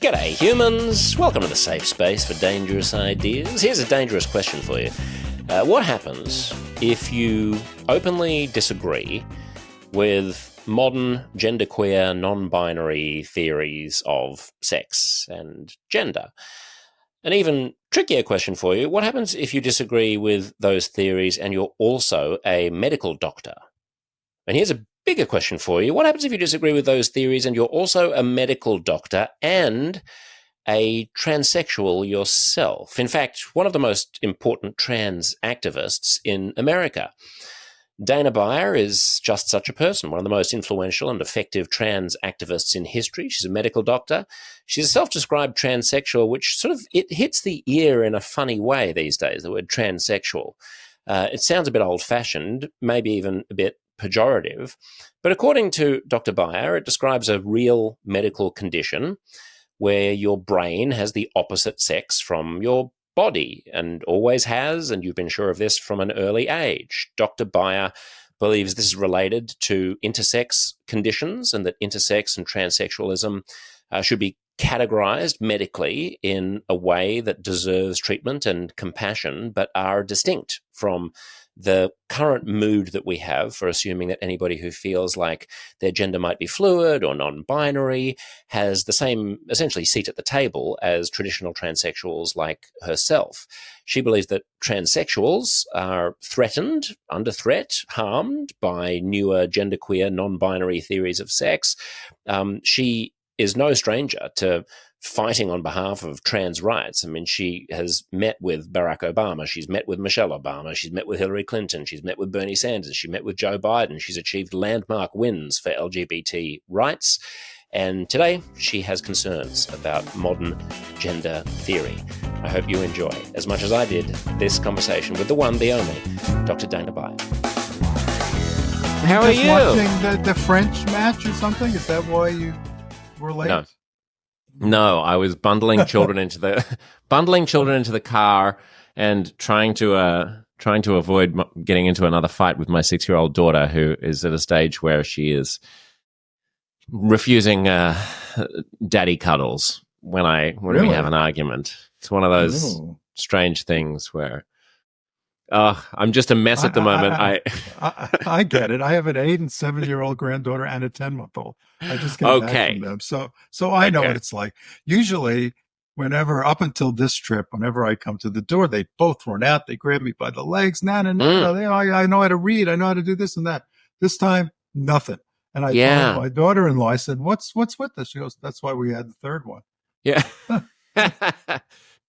G'day humans, welcome to the safe space for dangerous ideas. Here's a dangerous question for you. What happens if you openly disagree with modern genderqueer, non-binary theories of sex and gender? An even trickier question for you, what happens if you disagree with those theories and you're also a medical doctor? And here's a bigger question for you. What happens if you disagree with those theories and you're also a medical doctor and a transsexual yourself? In fact, one of the most important trans activists in America. Dana Beyer is just such a person, one of the most influential and effective trans activists in history. She's a medical doctor. She's a self-described transsexual, which it hits the ear in a funny way these days, the word transsexual. It sounds a bit old-fashioned, maybe even a bit pejorative. But according to Dr. Beyer, it describes a real medical condition where your brain has the opposite sex from your body and always has, and you've been sure of this from an early age. Dr. Beyer believes this is related to intersex conditions and that intersex and transsexualism should be categorized medically in a way that deserves treatment and compassion, but are distinct from the current mood that we have for assuming that anybody who feels like their gender might be fluid or non-binary has the same, essentially, seat at the table as traditional transsexuals like herself. She believes that transsexuals are threatened, under threat, harmed by newer genderqueer, non-binary theories of sex. She is no stranger to fighting on behalf of trans rights. I mean, she has met with Barack Obama. She's met with Michelle Obama. She's met with Hillary Clinton. She's met with Bernie Sanders. She met with Joe Biden. She's achieved landmark wins for LGBT rights. And today, she has concerns about modern gender theory. I hope you enjoy, as much as I did, this conversation with the one, the only, Dr. Dana Beyer. How are you? Watching the French match or something? Is that why you were late? No, I was bundling children into the car and trying to avoid getting into another fight with my 6-year-old daughter, who is at a stage where she is refusing daddy cuddles when we have an argument. It's one of those strange things where I'm just a mess at the moment. I get it. I have an 8 and 7-year-old granddaughter and a 10-month-old. I just get back from them. So I know what it's like. Usually, up until this trip, whenever I come to the door, they both run out. They grab me by the legs. I know how to read. I know how to do this and that. This time, nothing. And I told my daughter-in-law, I said, what's with this? She goes, that's why we had the third one. Yeah.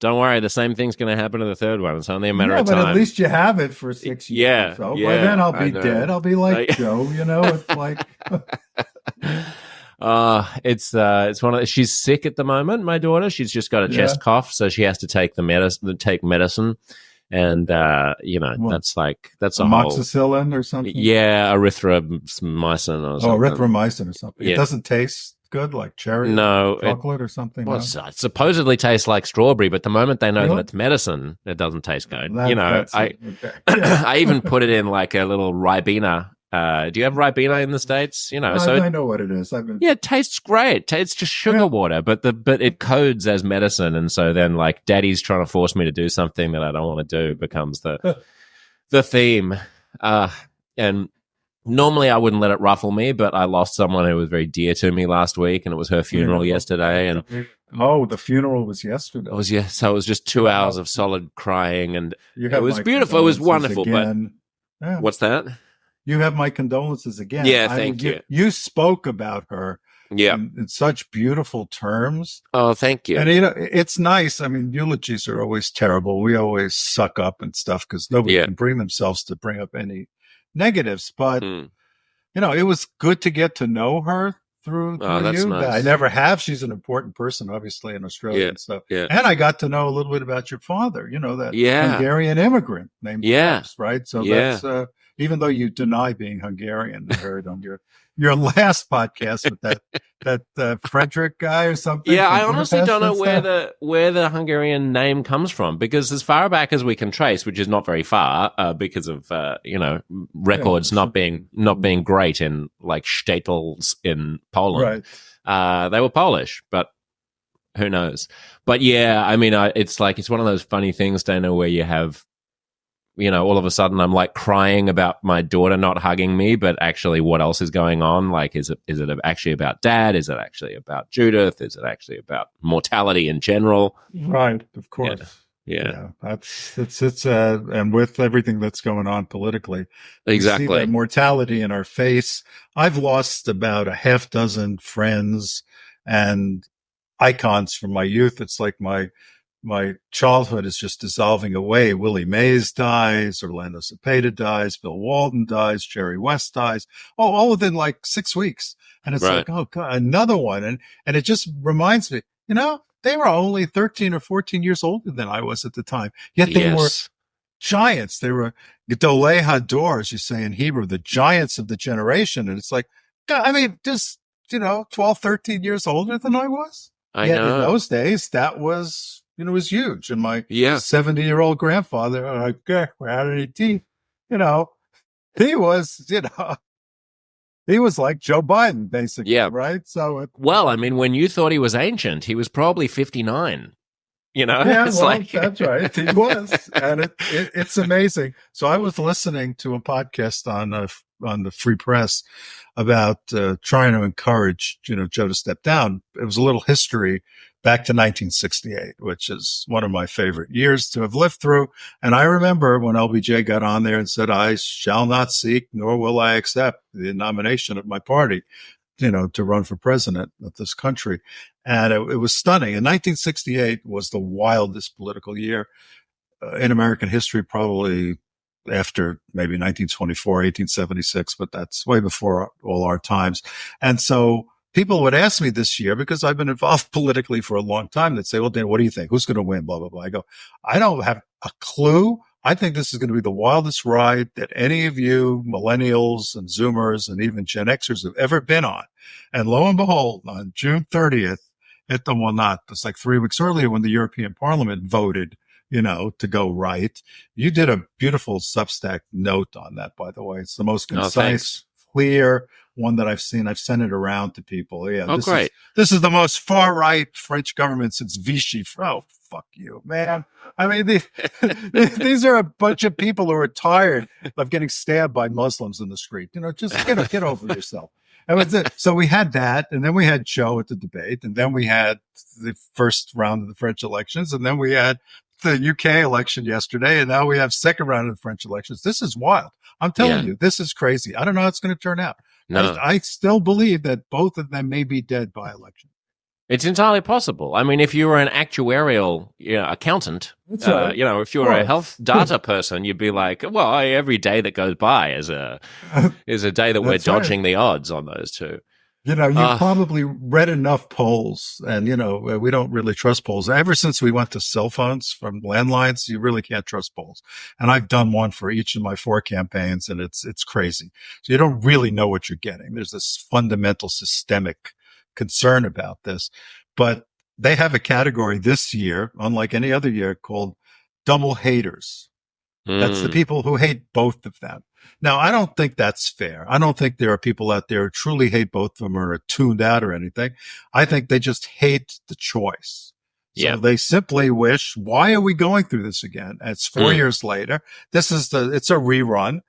Don't worry, the same thing's going to happen to the third one. It's only a matter of time. But at least you have it for 6 years. Yeah. So by then I'll be dead. I'll be like Joe, It's like it's one of she's sick at the moment, my daughter. She's just got a chest cough, so she has to take medicine. And that's a amoxicillin or something. Yeah, erythromycin or something. Erythromycin or something. It doesn't taste good, like cherry chocolate or something. Well, it supposedly tastes like strawberry, but the moment they know that it's medicine, it doesn't taste good. I even put it in like a little Ribena. Do you have Ribena in the States? I know what it is. It tastes great. It's just sugar water, but it codes as medicine, and so then like Daddy's trying to force me to do something that I don't want to do becomes the theme. And normally I wouldn't let it ruffle me, but I lost someone who was very dear to me last week, and it was her funeral yesterday. And the funeral was yesterday. So it was just 2 hours of solid crying, and it was beautiful. It was wonderful. Again. But what's that? You have my condolences again. Yeah, thank you. You spoke about her in such beautiful terms. Oh, thank you. And, it's nice. I mean, eulogies are always terrible. We always suck up and stuff because nobody can bring themselves to bring up any negatives. But, it was good to get to know her through that's you. nice. I never have. She's an important person, obviously, in Australia and stuff. Yeah. And I got to know a little bit about your father, that Hungarian immigrant named Pops, right? So that's... even though you deny being Hungarian, I heard on your last podcast with that Frederick guy or something. Yeah, I honestly don't know where the Hungarian name comes from, because as far back as we can trace, which is not very far, because of records not being great in like shtetls in Poland. Right. They were Polish, but Who knows? But yeah, I mean, it's one of those funny things, Dana, where you have, all of a sudden I'm like crying about my daughter not hugging me, but actually what else is going on? Like, is it actually about dad? Is it actually about Judith? Is it actually about mortality in general? Right, of course. Yeah. It's and with everything that's going on politically, exactly. We see that mortality in our face. I've lost about a half dozen friends and icons from my youth. It's like my childhood is just dissolving away. Willie Mays dies, Orlando Cepeda dies, Bill Walton dies, Jerry West dies. Oh, all within like 6 weeks. And it's like, oh God, another one. And it just reminds me, they were only 13 or 14 years older than I was at the time. Yet they were giants. They were Gedolei Hador, as you say in Hebrew, the giants of the generation. And it's like, God, I mean, just, 12, 13 years older than I was. I know. In those days, that was, it was huge. And my 70-year-old grandfather, without any teeth, he was, he was like Joe Biden, basically, right? So, I mean, when you thought he was ancient, he was probably 59. That's right. He was, and it's amazing. So I was listening to a podcast on the Free Press about trying to encourage Joe to step down. It was a little history back to 1968, which is one of my favorite years to have lived through. And I remember when LBJ got on there and said, "I shall not seek, nor will I accept the nomination of my party, to run for president of this country." And it was stunning. And 1968 was the wildest political year in American history, probably after maybe 1924, 1876, but that's way before all our times. And so people would ask me this year, because I've been involved politically for a long time, they'd say, "Well, Dan, what do you think? Who's going to win?" Blah, blah, blah. I go, "I don't have a clue. I think this is going to be the wildest ride that any of you millennials and Zoomers and even Gen Xers have ever been on." And lo and behold, on June 30th, it's like 3 weeks earlier when the European Parliament voted, to go right. You did a beautiful Substack note on that, by the way. It's the most concise, clear one that I've seen. I've sent it around to people. Yeah. This is the most far right French government since Vichy. Oh, fuck you, man. I mean, these are a bunch of people who are tired of getting stabbed by Muslims in the street. Just get over yourself. So we had that, and then we had Joe at the debate, and then we had the first round of the French elections, and then we had the UK election yesterday, and now we have second round of the French elections. This is wild. I'm telling you, this is crazy. I don't know how it's going to turn out. No. I still believe that both of them may be dead by election. It's entirely possible. I mean, if you were an actuarial accountant, if you were a health data person, you'd be like, well, every day that goes by is a day that we're dodging the odds on those two. You've probably read enough polls, and, we don't really trust polls. Ever since we went to cell phones from landlines, you really can't trust polls. And I've done one for each of my 4 campaigns, and it's crazy. So you don't really know what you're getting. There's this fundamental systemic concern about this, but they have a category this year, unlike any other year, called double haters. That's the people who hate both of them. Now, I don't think that's fair. I don't think there are people out there who truly hate both of them or are tuned out or anything. I think they just hate the choice. So they simply wish, why are we going through this again? And it's 4 years later. It's a rerun.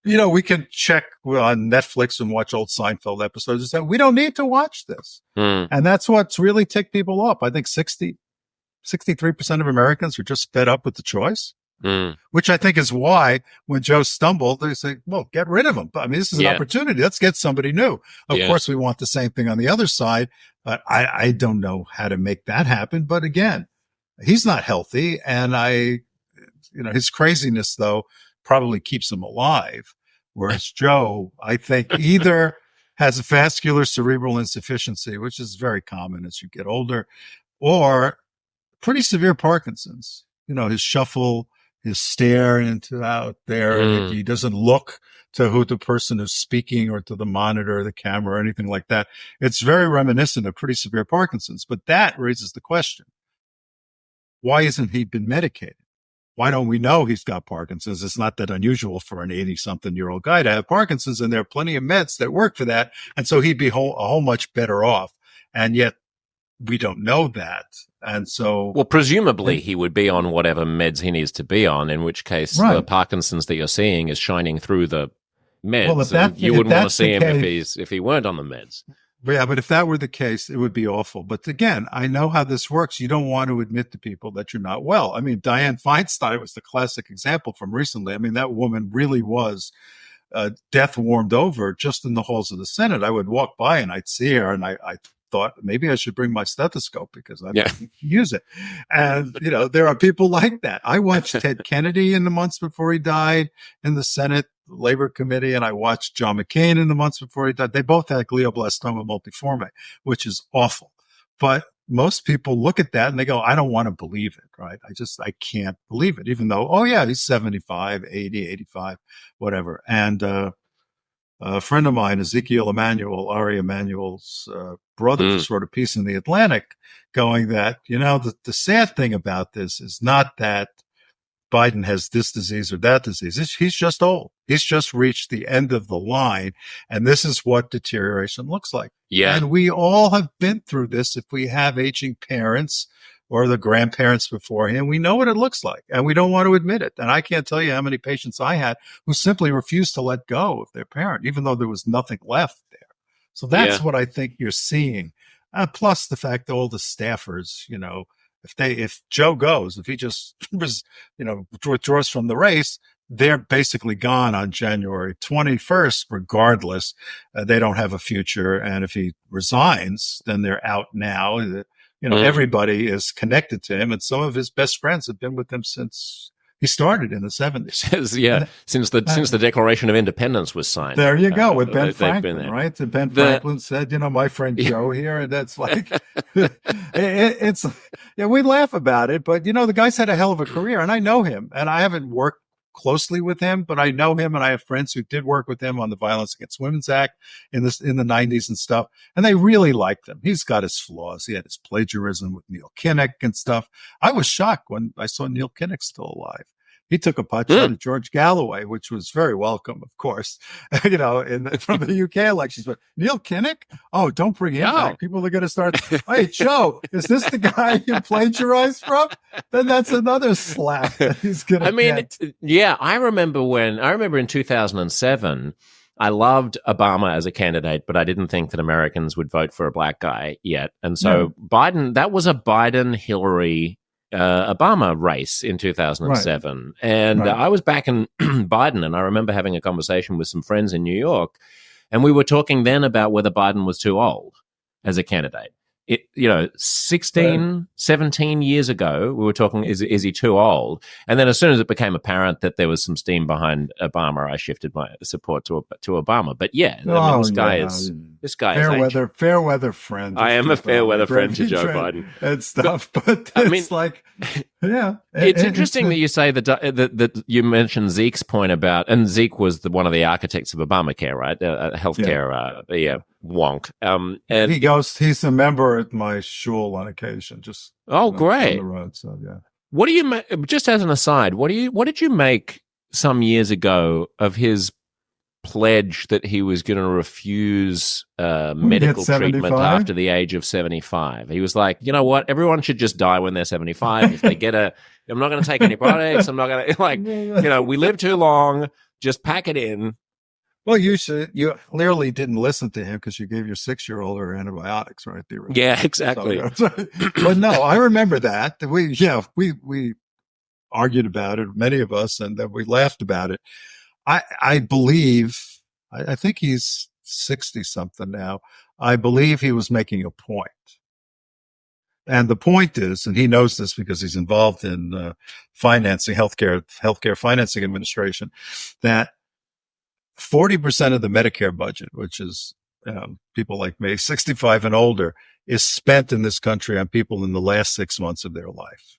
We can check on Netflix and watch old Seinfeld episodes and say, we don't need to watch this. And that's what's really ticked people off. I think 63% of Americans are just fed up with the choice, which I think is why when Joe stumbled, they say, well, get rid of him. I mean, this is an opportunity. Let's get somebody new. Of course, we want the same thing on the other side, but I don't know how to make that happen. But again, he's not healthy. And his craziness, though, probably keeps him alive. Whereas Joe, I think, either has a vascular cerebral insufficiency, which is very common as you get older, or pretty severe Parkinson's. His shuffle, his stare into out there. He doesn't look to who the person is speaking or to the monitor or the camera or anything like that. It's very reminiscent of pretty severe Parkinson's. But that raises the question, why hasn't he been medicated? Why don't we know he's got Parkinson's? It's not that unusual for an 80-something-year-old guy to have Parkinson's, and there are plenty of meds that work for that. And so he'd be a whole much better off. And yet we don't know that. And so, well, presumably he would be on whatever meds he needs to be on, in which case the Parkinson's that you're seeing is shining through the meds. Well, you wouldn't want to see him if he weren't on the meds. Yeah, but if that were the case, it would be awful. But again, I know how this works. You don't want to admit to people that you're not well. I mean, Dianne Feinstein was the classic example from recently. I mean, that woman really was death warmed over just in the halls of the Senate. I would walk by and I'd see her, and I thought maybe I should bring my stethoscope because I can use it. And, there are people like that. I watched Ted Kennedy in the months before he died in the Senate Labor Committee, and I watched John McCain in the months before he died. They both had glioblastoma multiforme, which is awful. But most people look at that and they go, I don't want to believe it, right? I can't believe it, even though, oh yeah, he's 75, 80, 85, whatever. And, a friend of mine, Ezekiel Emanuel, Ari Emanuel's brother, just wrote a piece in the Atlantic going that, the sad thing about this is not that Biden has this disease or that disease. He's just old. He's just reached the end of the line. And this is what deterioration looks like. Yeah. And we all have been through this. If we have aging parents or the grandparents before him, we know what it looks like, and we don't want to admit it. And I can't tell you how many patients I had who simply refused to let go of their parent, even though there was nothing left there. So that's what I think you're seeing. Plus the fact that all the staffers, if Joe goes, if he just withdraws from the race, they're basically gone on January 21st, regardless. They don't have a future. And if he resigns, then they're out now. Everybody is connected to him, and some of his best friends have been with him since he started in the 70s. Since the Declaration of Independence was signed. There you go, with Ben Franklin, right? And Ben Franklin said, my friend Joe here, and that's like, we laugh about it, but the guy's had a hell of a career, and I know him, and I haven't worked closely with him, but I know him, and I have friends who did work with him on the Violence Against Women's Act in the 90s and stuff, and they really liked him. He's got his flaws. He had his plagiarism with Neil Kinnock and stuff. I was shocked when I saw Neil Kinnock still alive. He took a pot shot at George Galloway, which was very welcome, of course, from the UK elections. But Neil Kinnock? Oh, don't bring him back. People are going to start, hey, Joe, is this the guy you plagiarized from? Then that's another slap that he's going to get. Yeah, I remember in 2007, I loved Obama as a candidate, but I didn't think that Americans would vote for a black guy yet. And so Biden, that was a Biden-Hillary Obama race in 2007. Right. And I was back in Biden, and I remember having a conversation with some friends in New York, and we were talking then about whether Biden was too old as a candidate. 17 years ago, we were talking, is he too old? And then as soon as it became apparent that there was some steam behind Obama, I shifted my support to Obama. But this guy is fair weather friend. I am a fair weather friend to Joe Biden and stuff. But it's it's interesting that you say that you mentioned Zeke's point about, and Zeke was one of the architects of Obamacare, right? Healthcare, wonk. And he's a member at my shul on occasion. Just great. On the road, so yeah. What do you just as an aside? What did you make some years ago of his pledge that he was going to refuse medical treatment after the age of 75? He was like, you know what? Everyone should just die when they're 75. If they get I'm not going to take any products. I'm not going to we live too long. Just pack it in. Well, you clearly didn't listen to him because you gave your 6-year-old her antibiotics, right? Yeah, exactly. But no, I remember that. We argued about it, many of us, and then we laughed about it. I believe, I think he's 60 something now. I believe he was making a point. And the point is, and he knows this because he's involved in financing, healthcare financing administration, that 40% of the Medicare budget, which is people like me, 65 and older, is spent in this country on people in the last 6 months of their life.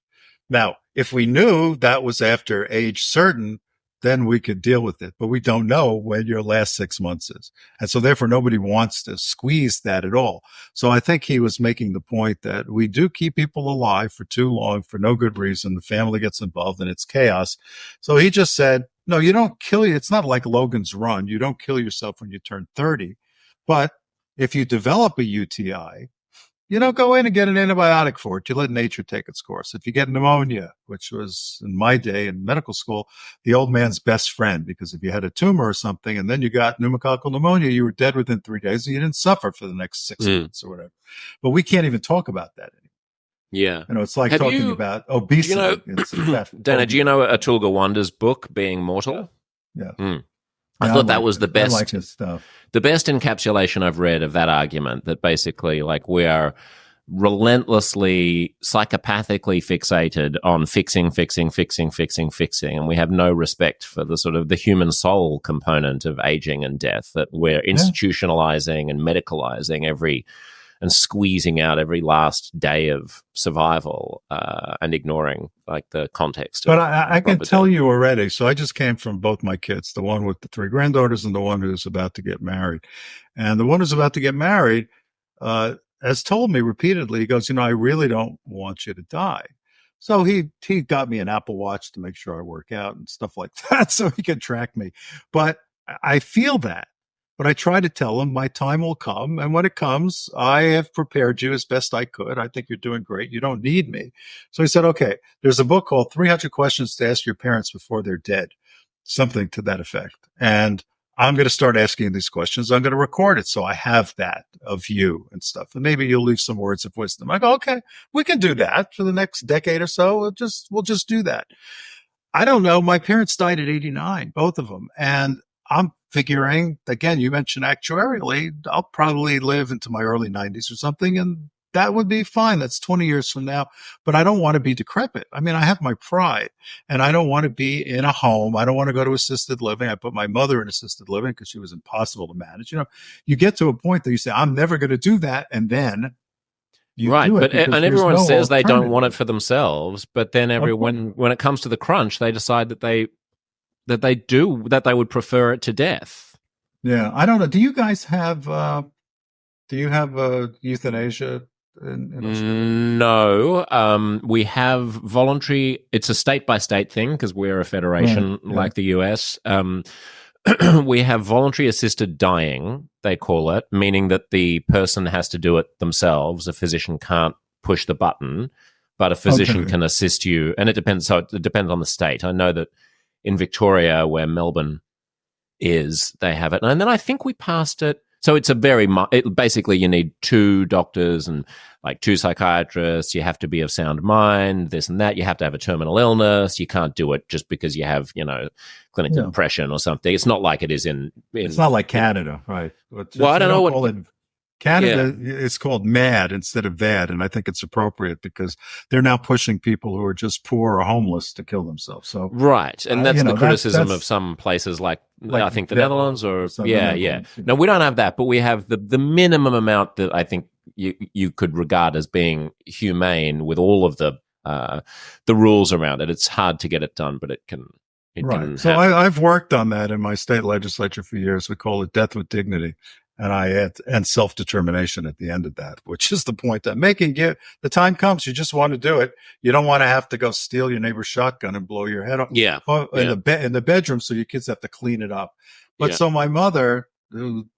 Now, if we knew that was after age certain, then we could deal with it. But we don't know when your last 6 months is. And so therefore, nobody wants to squeeze that at all. So I think he was making the point that we do keep people alive for too long for no good reason. The family gets involved and it's chaos. So he just said, no, you don't kill you. It's not like Logan's Run. You don't kill yourself when you turn 30. But if you develop a UTI go in and get an antibiotic for it. You let nature take its course. If you get pneumonia, which was in my day in medical school, the old man's best friend, because if you had a tumor or something and then you got pneumococcal pneumonia, you were dead within 3 days and you didn't suffer for the next 6 months or whatever. But we can't even talk about that anymore. Yeah. It's like talking about obesity. Dana, do you know Atulga Wanda's book, Being Mortal? Yeah. I thought that was the best. I like his stuff. The best encapsulation I've read of that argument, that basically, like, we are relentlessly, psychopathically fixated on fixing, and we have no respect for the sort of the human soul component of aging and death, that we're institutionalizing and medicalizing and squeezing out every last day of survival and ignoring like the context. But I can tell you already. So I just came from both my kids, the one with the 3 granddaughters and the one who's about to get married. And the one who's about to get married has told me repeatedly, he goes, I really don't want you to die. So he got me an Apple Watch to make sure I work out and stuff like that so he could track me. But I feel that. But I try to tell him my time will come. And when it comes, I have prepared you as best I could. I think you're doing great. You don't need me. So he said, okay, there's a book called 300 Questions to Ask Your Parents Before They're Dead, something to that effect. And I'm going to start asking these questions. I'm going to record it so I have that of you and stuff. And maybe you'll leave some words of wisdom. I go, okay, we can do that for the next decade or so. We'll just do that. I don't know. My parents died at 89, both of them. And I'm figuring, again, you mentioned actuarially, I'll probably live into my early 90s or something, and that would be fine. That's 20 years from now. But I don't want to be decrepit. I mean, I have my pride, and I don't want to be in a home. I don't want to go to assisted living. I put my mother in assisted living because she was impossible to manage. You get to a point that you say, I'm never going to do that, and then you do it. And everyone says they don't want it for themselves, but then when it comes to the crunch, they decide that they would prefer it to death. Yeah, I don't know. Do you guys have euthanasia in Australia? No, we have voluntary. It's a state by state thing because we're a federation like the US. We have voluntary assisted dying, they call it, meaning that the person has to do it themselves. A physician can't push the button, but a physician can assist you, and it depends. So it depends on the state. I know that in Victoria, where Melbourne is, they have it. And then I think we passed it. So it's basically you need 2 doctors and like 2 psychiatrists. You have to be of sound mind, this and that. You have to have a terminal illness. You can't do it just because you have, clinical depression or something. It's not like it is in it's not like Canada, right? Well, I don't know what... Canada is called MAD instead of VAD, and I think it's appropriate because they're now pushing people who are just poor or homeless to kill themselves. So right, and that's the criticism of some places like I think the Netherlands or No, we don't have that, but we have the minimum amount that I think you could regard as being humane with all of the rules around it. It's hard to get it done, but it can. So I've worked on that in my state legislature for years. We call it death with dignity. And I add and self-determination at the end of that, which is the point I'm making. The time comes, you just want to do it. You don't want to have to go steal your neighbor's shotgun and blow your head off in the bedroom, so your kids have to clean it up. But so my mother, who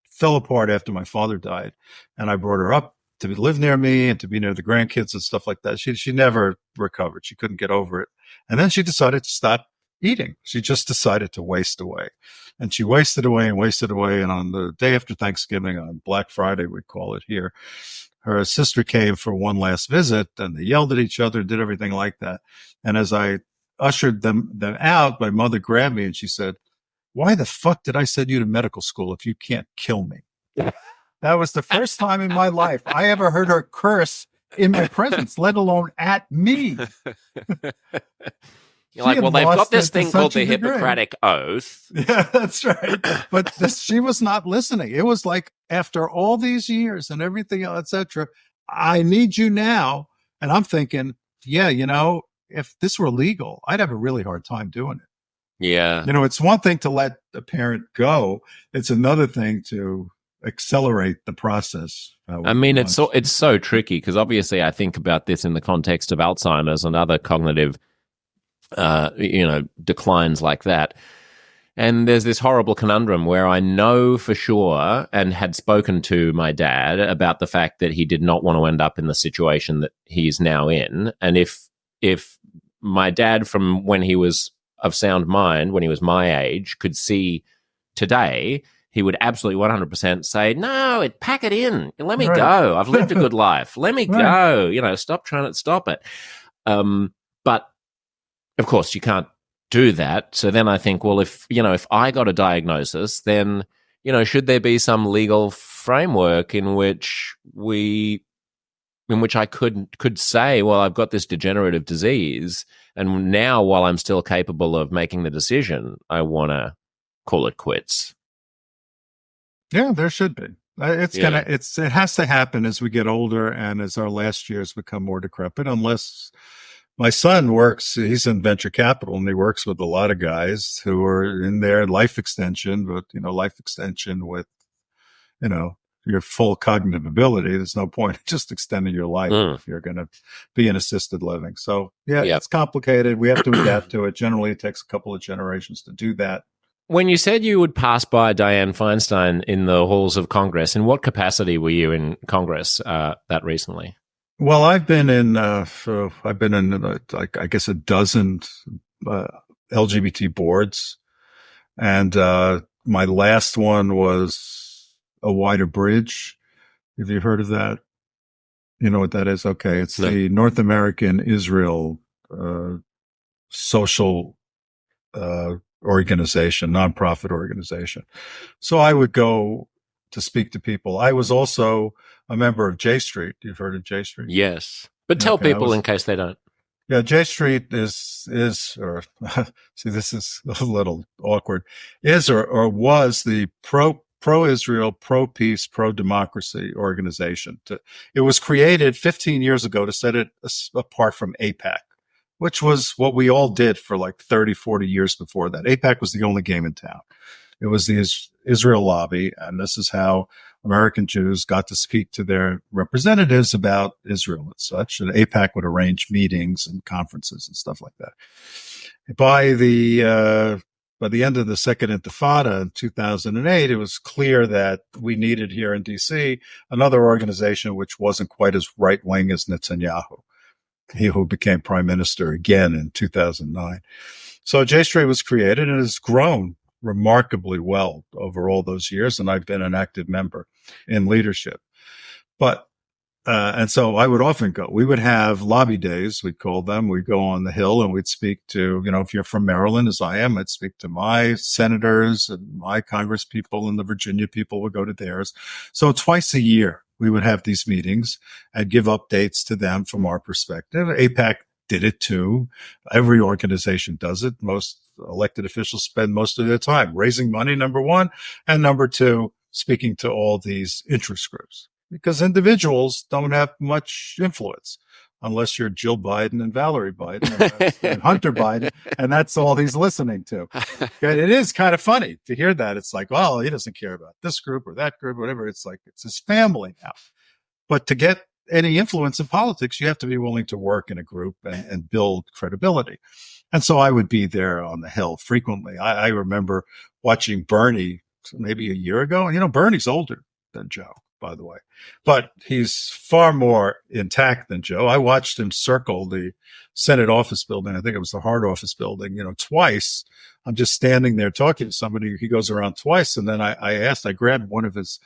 fell apart after my father died, and I brought her up to live near me and to be near the grandkids and stuff like that. She never recovered. She couldn't get over it. And then she decided to stop eating. She just decided to waste away. And she wasted away. And on the day after Thanksgiving, on Black Friday, we call it here, her sister came for one last visit, and they yelled at each other, did everything like that. And as I ushered them out, my mother grabbed me and she said, "Why the fuck did I send you to medical school if you can't kill me?" That was the first time in my life I ever heard her curse in my presence, let alone at me. You're like, well, they've got this thing called the Hippocratic Oath. Yeah, that's right. But she was not listening. It was like, after all these years and everything else, etc., I need you now. And I'm thinking, if this were legal, I'd have a really hard time doing it. Yeah. It's one thing to let a parent go. It's another thing to accelerate the process. I mean, it's so tricky because obviously I think about this in the context of Alzheimer's and other cognitive declines like that. And there's this horrible conundrum where I know for sure and had spoken to my dad about the fact that he did not want to end up in the situation that he's now in. And if my dad, from when he was of sound mind, when he was my age, could see today, he would absolutely 100% say, no, pack it in. Let me go. I've lived a good life. Let me go. Stop trying to stop it. But of course, you can't do that. So then I think, well, if I got a diagnosis, then, should there be some legal framework in which I could say, well, I've got this degenerative disease, and now while I'm still capable of making the decision, I want to call it quits. Yeah, there should be. It has to happen as we get older and as our last years become more decrepit, unless my son he's in venture capital, and he works with a lot of guys who are in their life extension, but, life extension with, your full cognitive ability. There's no point in just extending your life if you're going to be in assisted living. So, it's complicated. We have to adapt to it. Generally, it takes a couple of generations to do that. When you said you would pass by Dianne Feinstein in the halls of Congress, in what capacity were you in Congress that recently? Well, I've been in I guess a dozen LGBT boards, and my last one was A Wider Bridge. Have you heard of that? You know what that is? Okay, it's the North American Israel social organization, nonprofit organization. So I would go to speak to people. I was also a member of J Street. You've heard of J Street? Yes. But tell people in case they don't. Yeah, J Street is or see, this is a little awkward, is or was the pro-Israel, pro-peace, pro-democracy organization. It was created 15 years ago to set it apart from AIPAC, which was what we all did for like 30, 40 years before that. AIPAC was the only game in town. It was the Israel lobby, and this is how American Jews got to speak to their representatives about Israel and such. And AIPAC would arrange meetings and conferences and stuff like that. By the end of the Second Intifada in 2008, it was clear that we needed here in D.C. another organization which wasn't quite as right-wing as Netanyahu, he who became prime minister again in 2009. So J Street was created and has grown remarkably well over all those years, and I've been an active member in leadership. But and so I would often go. We would have lobby days, we'd call them. We'd go on the Hill and we'd speak to, if you're from Maryland, as I am, I'd speak to my senators and my Congress people, and the Virginia people would go to theirs. So twice a year, we would have these meetings and give updates to them from our perspective. AIPAC did it too. Every organization does it. Most elected officials spend most of their time raising money, number one, and number two, speaking to all these interest groups, because individuals don't have much influence unless you're Jill Biden and Valerie Biden and Hunter Biden, and that's all he's listening to. Okay, it is kind of funny to hear that. It's like, well, he doesn't care about this group or that group, whatever. It's like, it's his family now. But to get any influence in politics, you have to be willing to work in a group and build credibility. And so I would be there on the Hill frequently. I remember watching Bernie maybe a year ago, and Bernie's older than Joe, by the way, but he's far more intact than Joe. I watched him circle the Senate office building. I think it was the Hart office building, twice. I'm just standing there talking to somebody. He goes around twice. And then I grabbed one of his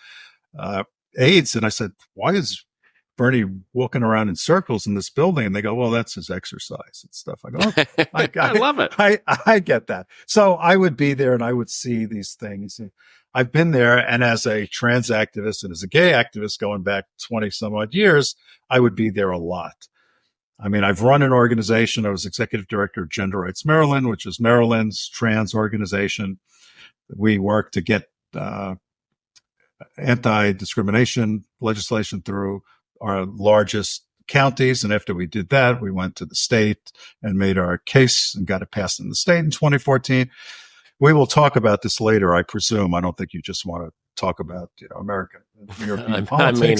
aides and I said, why is Bernie walking around in circles in this building? And they go, well, that's his exercise and stuff. I go, okay. I love it. I get that. So I would be there and I would see these things. I've been there, and as a trans activist and as a gay activist going back 20 some odd years, I would be there a lot. I mean, I've run an organization. I was executive director of Gender Rights Maryland, which is Maryland's trans organization. We work to get anti-discrimination legislation through our largest counties. And after we did that, we went to the state and made our case and got it passed in the state in 2014. We will talk about this later, I presume. I don't think you just want to talk about, American European politics. I mean,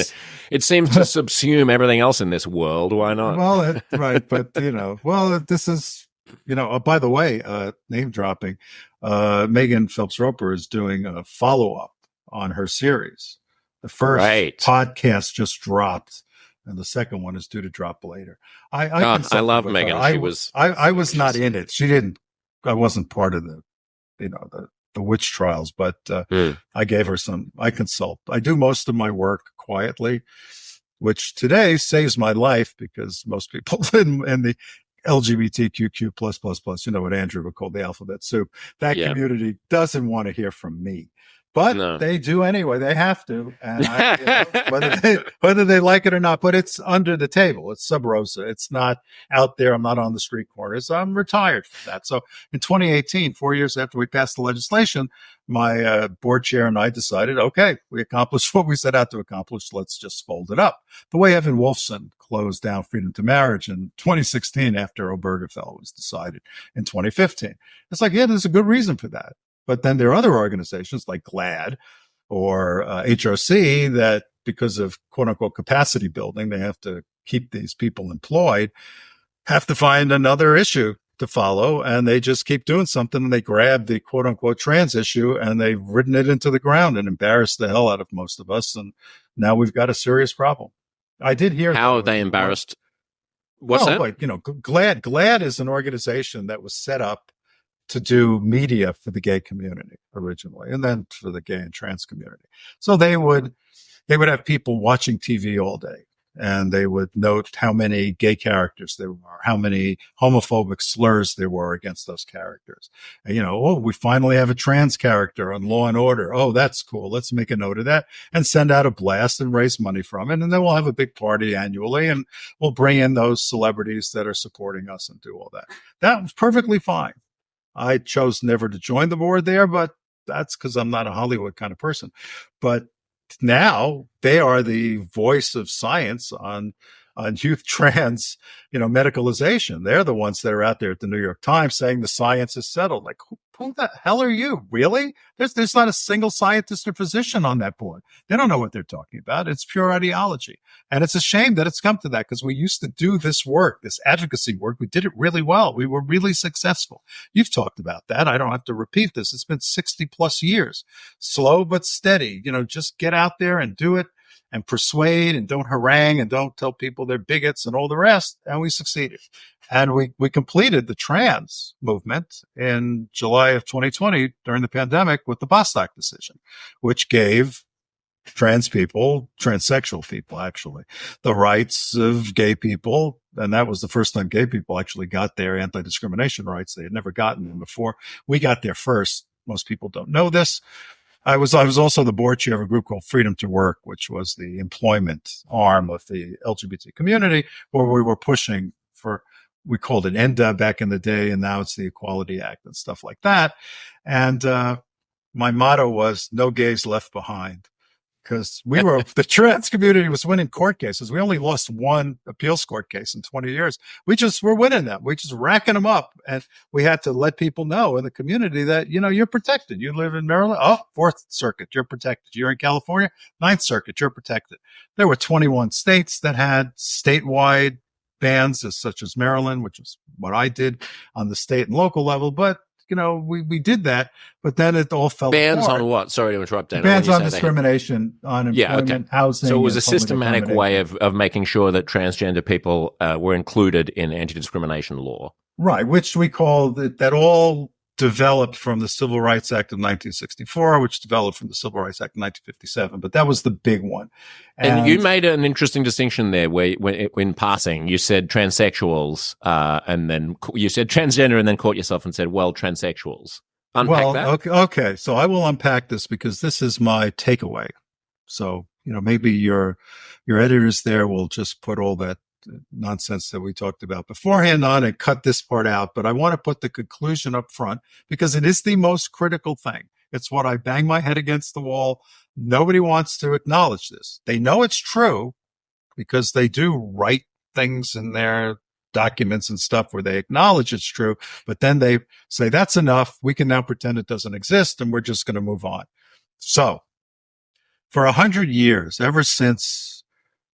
it seems to subsume everything else in this world. Why not? Well, right. But, this is By the way, name dropping, Megan Phelps Roper is doing a follow up on her series. The first podcast just dropped, and the second one is due to drop later. I love Megan. I was not in it. She didn't. I wasn't part of the witch trials, but I gave her some. I consult. I do most of my work quietly, which today saves my life because most people in the LGBTQ plus, what Andrew would call the alphabet soup, that community doesn't want to hear from me. But they do anyway. They have to, and whether they like it or not. But it's under the table. It's sub rosa. It's not out there. I'm not on the street corners. I'm retired from that. So in 2018, 4 years after we passed the legislation, my board chair and I decided, okay, we accomplished what we set out to accomplish. Let's just fold it up. The way Evan Wolfson closed down freedom to marriage in 2016 after Obergefell was decided in 2015. It's like, yeah, there's a good reason for that. But then there are other organizations like GLAAD or HRC that, because of quote unquote capacity building, they have to keep these people employed, have to find another issue to follow. And they just keep doing something. And they grab the quote unquote trans issue and they've ridden it into the ground and embarrassed the hell out of most of us. And now we've got a serious problem. I did hear how are they embarrassed. What's that? Like, GLAAD is an organization that was set up to do media for the gay community originally, and then for the gay and trans community. So they would have people watching TV all day, and they would note how many gay characters there were, how many homophobic slurs there were against those characters. And, we finally have a trans character on Law and Order. Oh, that's cool. Let's make a note of that and send out a blast and raise money from it. And then we'll have a big party annually, and we'll bring in those celebrities that are supporting us and do all that. That was perfectly fine. I chose never to join the board there, but that's because I'm not a Hollywood kind of person. But now they are the voice of science on youth trans, medicalization. They're the ones that are out there at the New York Times saying the science is settled. Like, who the hell are you? Really? There's not a single scientist or physician on that board. They don't know what they're talking about. It's pure ideology. And it's a shame that it's come to that, because we used to do this work, this advocacy work. We did it really well. We were really successful. You've talked about that. I don't have to repeat this. It's been 60 plus years, slow but steady. Just get out there and do it and persuade and don't harangue and don't tell people they're bigots and all the rest. And we succeeded. And we completed the trans movement in July of 2020 during the pandemic with the Bostock decision, which gave trans people, transsexual people, actually, the rights of gay people. And that was the first time gay people actually got their anti-discrimination rights. They had never gotten them before. We got there first. Most people don't know this. I was also the board chair of a group called Freedom to Work, which was the employment arm of the LGBT community, where we were pushing for, we called it ENDA back in the day, and now it's the Equality Act and stuff like that. And my motto was no gays left behind, because the trans community was winning court cases. We only lost one appeals court case in 20 years. We're winning them. We're just racking them up. And we had to let people know in the community that, you're protected. You live in Maryland. Oh, Fourth Circuit, you're protected. You're in California, Ninth Circuit, you're protected. There were 21 states that had statewide bans, such as Maryland, which is what I did on the state and local level. But we did that, but then it all fell bans apart. on what? Sorry to interrupt, Dana. Bans on discrimination, on employment, housing. So it was a systematic way of making sure that transgender people were included in anti-discrimination law. Right, which we call that all developed from the Civil Rights Act of 1964, which developed from the Civil Rights Act of 1957. But that was the big one. And you made an interesting distinction there where, when passing, you said transsexuals, and then you said transgender, and then caught yourself and said, well, transsexuals. Unpack that. Okay. So I will unpack this, because this is my takeaway. So, maybe your editors there will just put all that nonsense that we talked about beforehand on and cut this part out. But I want to put the conclusion up front, because it is the most critical thing. It's what I bang my head against the wall. Nobody wants to acknowledge this. They know it's true because they do write things in their documents and stuff where they acknowledge it's true, but then they say that's enough. We can now pretend it doesn't exist, and we're just going to move on. So for 100 years, ever since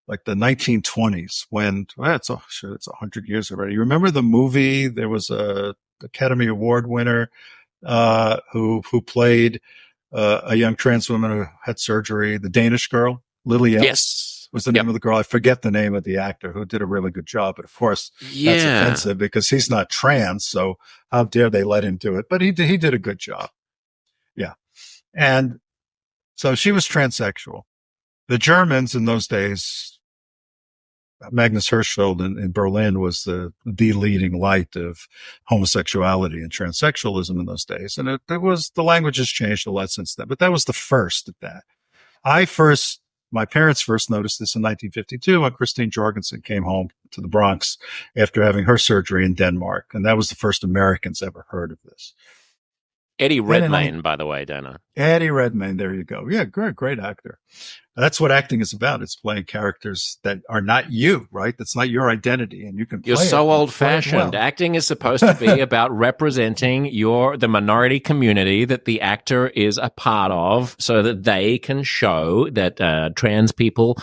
like the 1920s when, well, it's 100 years already. You remember the movie? There was a Academy Award winner, who played, a young trans woman who had surgery, the Danish girl, Lily Ellis. Yes. Was the name of the girl. I forget the name of the actor who did a really good job. But of course, that's offensive because he's not trans. So how dare they let him do it? But he did a good job. Yeah. And so she was transsexual. The Germans in those days, Magnus Hirschfeld in Berlin was the leading light of homosexuality and transsexualism in those days. And it was, the language has changed a lot since then, but that was the first of that. My parents first noticed this in 1952 when Christine Jorgensen came home to the Bronx after having her surgery in Denmark. And that was the first Americans ever heard of this. Eddie Redmayne, by the way, Dana. Eddie Redmayne, there you go. Yeah, great actor. That's what acting is about. It's playing characters that are not you, right? That's not your identity, and you can play. You're so old-fashioned. Well. Acting is supposed to be about representing the minority community that the actor is a part of, so that they can show that trans people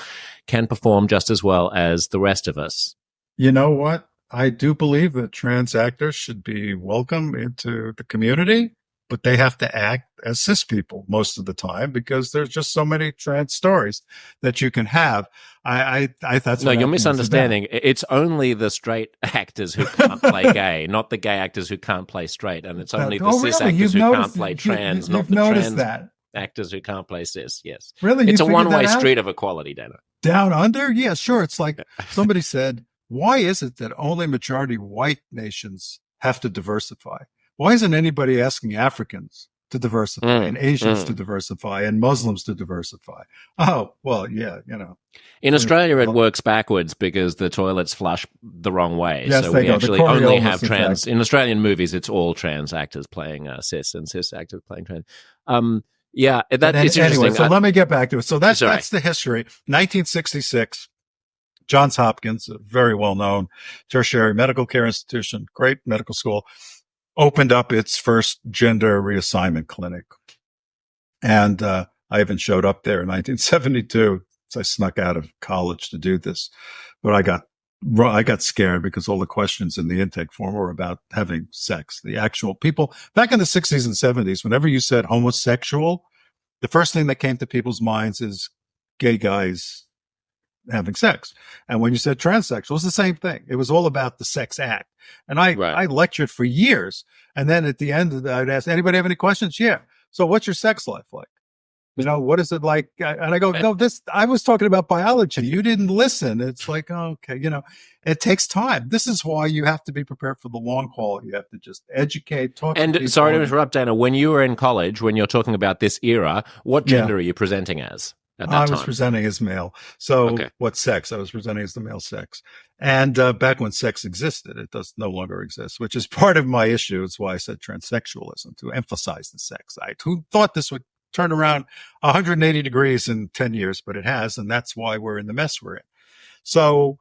can perform just as well as the rest of us. You know what? I do believe that trans actors should be welcome into the community, but they have to act as cis people most of the time because there's just so many trans stories that you can have. That's no, you're misunderstanding. It's only the straight actors who can't play gay, not the gay actors who can't play straight, and it's only the cis actors who can't play trans, not the trans actors who can't play cis. Yes, really, it's a one-way street of equality, Dana. Down under, yeah, sure. It's like somebody said, why is it that only majority white nations have to diversify? Why isn't anybody asking Africans to diversify and Asians to diversify and Muslims to diversify? Oh, well, yeah, In Australia, it works backwards because the toilets flush the wrong way. Yes, so we actually only have trans. Effect. In Australian movies, it's all trans actors playing cis and cis actors playing trans. Yeah, it's interesting. Anyway, so let me get back to it. So that's the history. 1966. Johns Hopkins, a very well-known tertiary medical care institution, great medical school, opened up its first gender reassignment clinic. And I even showed up there in 1972. So I snuck out of college to do this. But I got scared because all the questions in the intake form were about having sex. The actual people back in the 60s and 70s, whenever you said homosexual, the first thing that came to people's minds is gay guys having sex. And when you said transsexual, it's the same thing. It was all about the sex act. And I lectured for years. And then at the end of that, I'd ask, anybody have any questions? Yeah. So what's your sex life like? What is it like? And I go, no, I was talking about biology. You didn't listen. It's like, okay, it takes time. This is why you have to be prepared for the long haul. You have to just educate, talk. And sorry to interrupt, Dana, when you were in college, when you're talking about this era, what gender are you presenting as? I was presenting as male. So what sex? I was presenting as the male sex. And back when sex existed, it does no longer exist, which is part of my issue. It's why I said transsexualism, to emphasize the sex. Who thought this would turn around 180 degrees in 10 years, but it has. And that's why we're in the mess we're in. So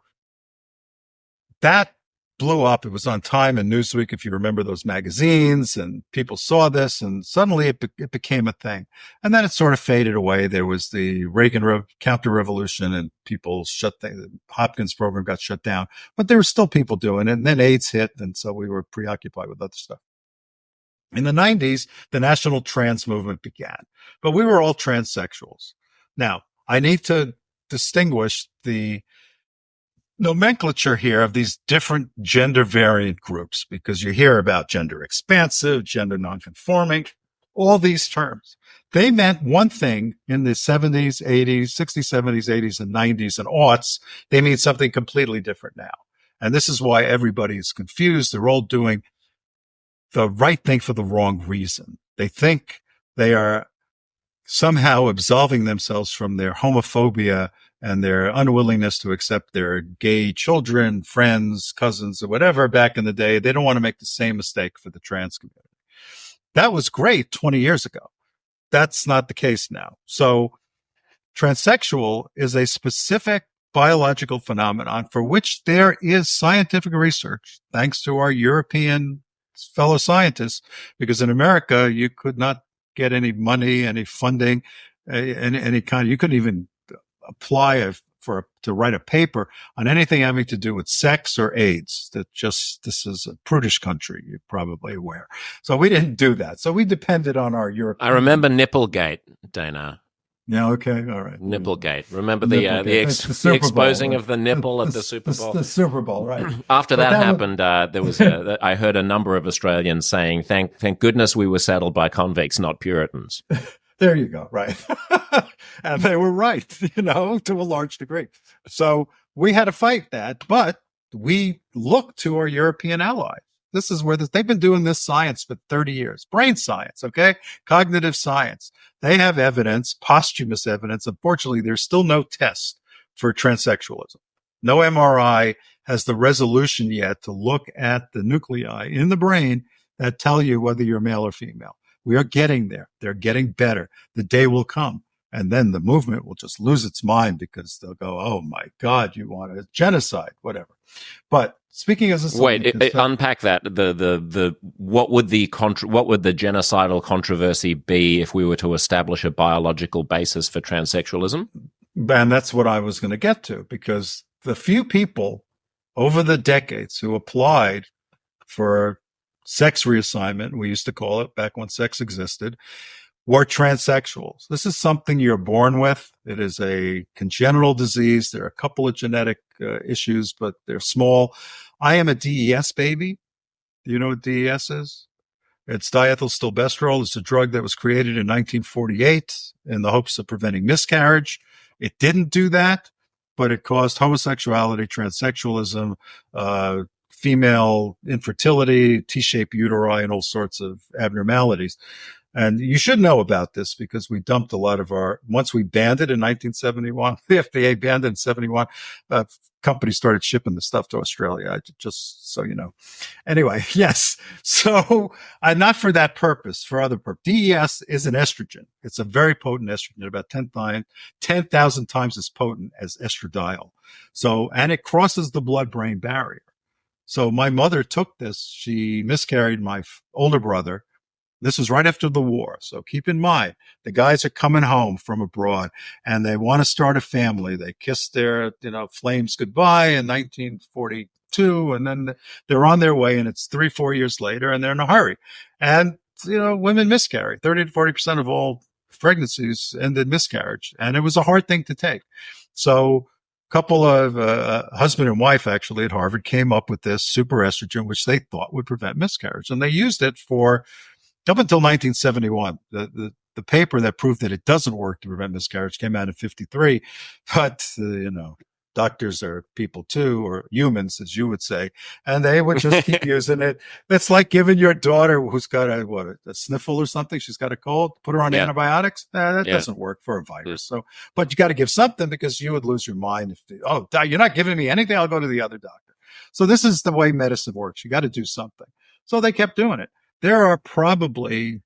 that blew up. It was on Time and Newsweek, if you remember those magazines, and people saw this, and suddenly it became a thing. And then it sort of faded away. There was the Reagan counter-revolution, and people the Hopkins program got shut down, but there were still people doing it. And then AIDS hit, and so we were preoccupied with other stuff. In the 90s, the national trans movement began, but we were all transsexuals. Now, I need to distinguish the nomenclature here of these different gender variant groups, because you hear about gender expansive, gender nonconforming, all these terms. They meant one thing in the 70s, 80s, 60s, 70s, 80s, and 90s and aughts. They mean something completely different now. And this is why everybody is confused. They're all doing the right thing for the wrong reason. They think they are somehow absolving themselves from their homophobia and their unwillingness to accept their gay children, friends, cousins, or whatever back in the day. They don't want to make the same mistake for the trans community. That was great 20 years ago. That's not the case now. So transsexual is a specific biological phenomenon for which there is scientific research, thanks to our European fellow scientists, because in America, you could not get any money, any funding, any kind. You couldn't even apply to write a paper on anything having to do with sex or AIDS. This is a prudish country, you're probably aware. So we didn't do that. So we depended on our European. I remember Nipplegate, Dana. Yeah, okay, all right. Nipplegate. Remember the exposing of the nipple at the Super Bowl? The Super Bowl, right. After that happened, there was I heard a number of Australians saying, thank goodness we were settled by convicts, not Puritans. There you go, right. And they were right, to a large degree. So we had to fight that, but we looked to our European allies. This is where they've been doing this science for 30 years. Brain science, okay? Cognitive science. They have evidence, posthumous evidence. Unfortunately, there's still no test for transsexualism. No MRI has the resolution yet to look at the nuclei in the brain that tell you whether you're male or female. We are getting there. They're getting better. The day will come. And then the movement will just lose its mind because they'll go, oh my God, you want a genocide, whatever. But speaking as a unpack that. What would the genocidal controversy be if we were to establish a biological basis for transsexualism? And that's what I was going to get to, because the few people over the decades who applied for sex reassignment, we used to call it back when sex existed, were transsexuals. This is something you're born with. It is a congenital disease. There are a couple of genetic issues, but they're small. I am a DES baby. Do you know what DES is? It's diethylstilbestrol. It's a drug that was created in 1948 in the hopes of preventing miscarriage. It didn't do that, but it caused homosexuality, transsexualism, female infertility, T-shaped uteri, and all sorts of abnormalities. And you should know about this because we dumped a lot of once we banned it in 1971, the FDA banned it in 71, companies started shipping the stuff to Australia, just so you know. Anyway, yes. So not for that purpose, for other purpose. DES is an estrogen. It's a very potent estrogen, about 10,000 times as potent as estradiol. So, and it crosses the blood-brain barrier. So my mother took this. She miscarried my older brother. This was right after the war. So keep in mind, the guys are coming home from abroad and they want to start a family. They kiss their, flames goodbye in 1942, and then they're on their way, and it's 3-4 years later and they're in a hurry. And, women miscarry. 30 to 40% of all pregnancies end in miscarriage. And it was a hard thing to take. So a couple of husband and wife actually at Harvard came up with this super estrogen, which they thought would prevent miscarriage. And they used it for up until 1971. The paper that proved that it doesn't work to prevent miscarriage came out in 53. But, doctors are people too, or humans, as you would say, and they would just keep using it. It's like giving your daughter who's got a sniffle or something. She's got a cold, put her on antibiotics. That doesn't work for a virus. So, but you got to give something because you would lose your mind if, you're not giving me anything, I'll go to the other doctor. So this is the way medicine works. You got to do something. So they kept doing it. There are probably,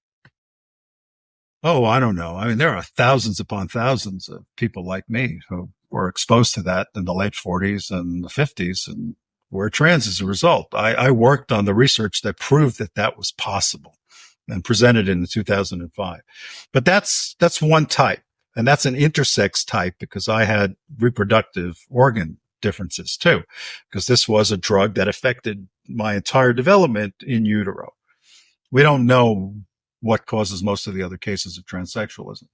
I don't know. I mean, there are thousands upon thousands of people like me who were exposed to that in the late 40s and the 50s and were trans as a result. I worked on the research that proved that was possible and presented in 2005. But that's one type, and that's an intersex type because I had reproductive organ differences too, because this was a drug that affected my entire development in utero. We don't know what causes most of the other cases of transsexualism.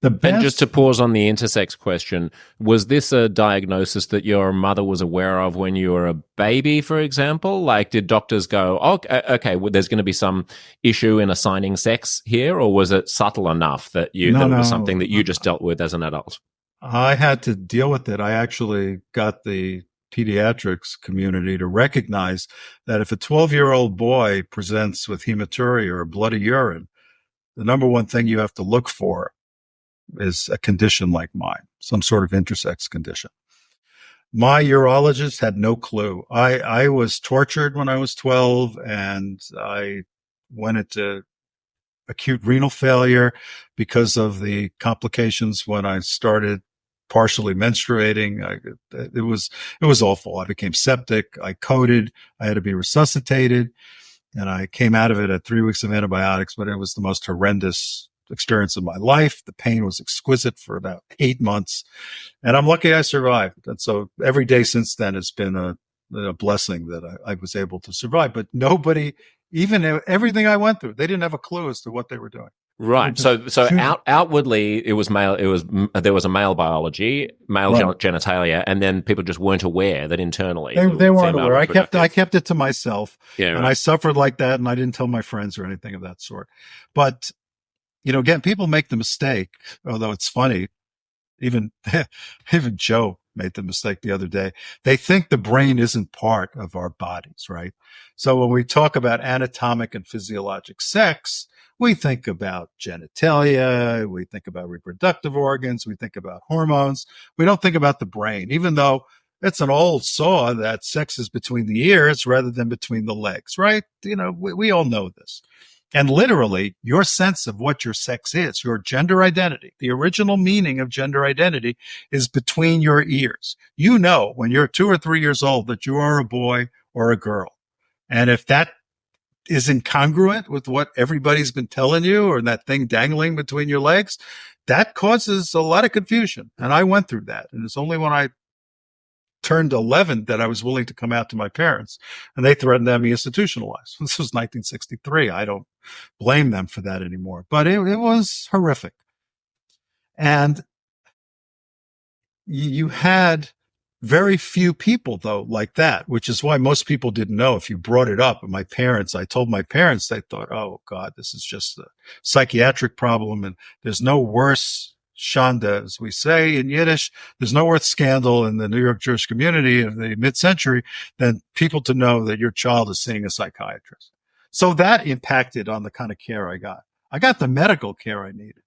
And just to pause on the intersex question, was this a diagnosis that your mother was aware of when you were a baby, for example? Like, did doctors go, okay, well, there's going to be some issue in assigning sex here, or was it subtle enough that it was something that you just dealt with as an adult? I had to deal with it. I actually got the pediatrics community to recognize that if a 12-year-old boy presents with hematuria or bloody urine, the number one thing you have to look for is a condition like mine, some sort of intersex condition. My urologist had no clue. I was tortured when I was 12, and I went into acute renal failure because of the complications when I started partially menstruating. It was awful. I became septic. I coded. I had to be resuscitated, and I came out of it at 3 weeks of antibiotics, but it was the most horrendous experience of my life. The pain was exquisite for about 8 months, and I'm lucky I survived. And so every day since then has been a blessing that I was able to survive. But nobody, even everything I went through, they didn't have a clue as to what they were doing. Right. So outwardly, it was male. There was a male biology, male genitalia, and then people just weren't aware that internally they weren't aware. I kept it to myself, and I suffered like that, and I didn't tell my friends or anything of that sort. But again, people make the mistake. Although it's funny, even Joe made the mistake the other day. They think the brain isn't part of our bodies, right? So when we talk about anatomic and physiologic sex, we think about genitalia, we think about reproductive organs, we think about hormones. We don't think about the brain, even though it's an old saw that sex is between the ears rather than between the legs, right? We all know this. And literally, your sense of what your sex is, your gender identity, the original meaning of gender identity is between your ears. You know, when you're 2 or 3 years old, that you are a boy or a girl. And if that is incongruent with what everybody's been telling you, or that thing dangling between your legs, that causes a lot of confusion. And I went through that. And it's only when I turned 11 that I was willing to come out to my parents, and they threatened to have me institutionalized. This was 1963. I don't blame them for that anymore, but it was horrific. And you had very few people, though, like that, which is why most people didn't know. If you brought it up, and I told my parents, they thought, oh God, this is just a psychiatric problem, and there's no worse Shanda, as we say in Yiddish, there's no worse scandal in the New York Jewish community of the mid-century than people to know that your child is seeing a psychiatrist. So that impacted on the kind of care I got. I got the medical care I needed.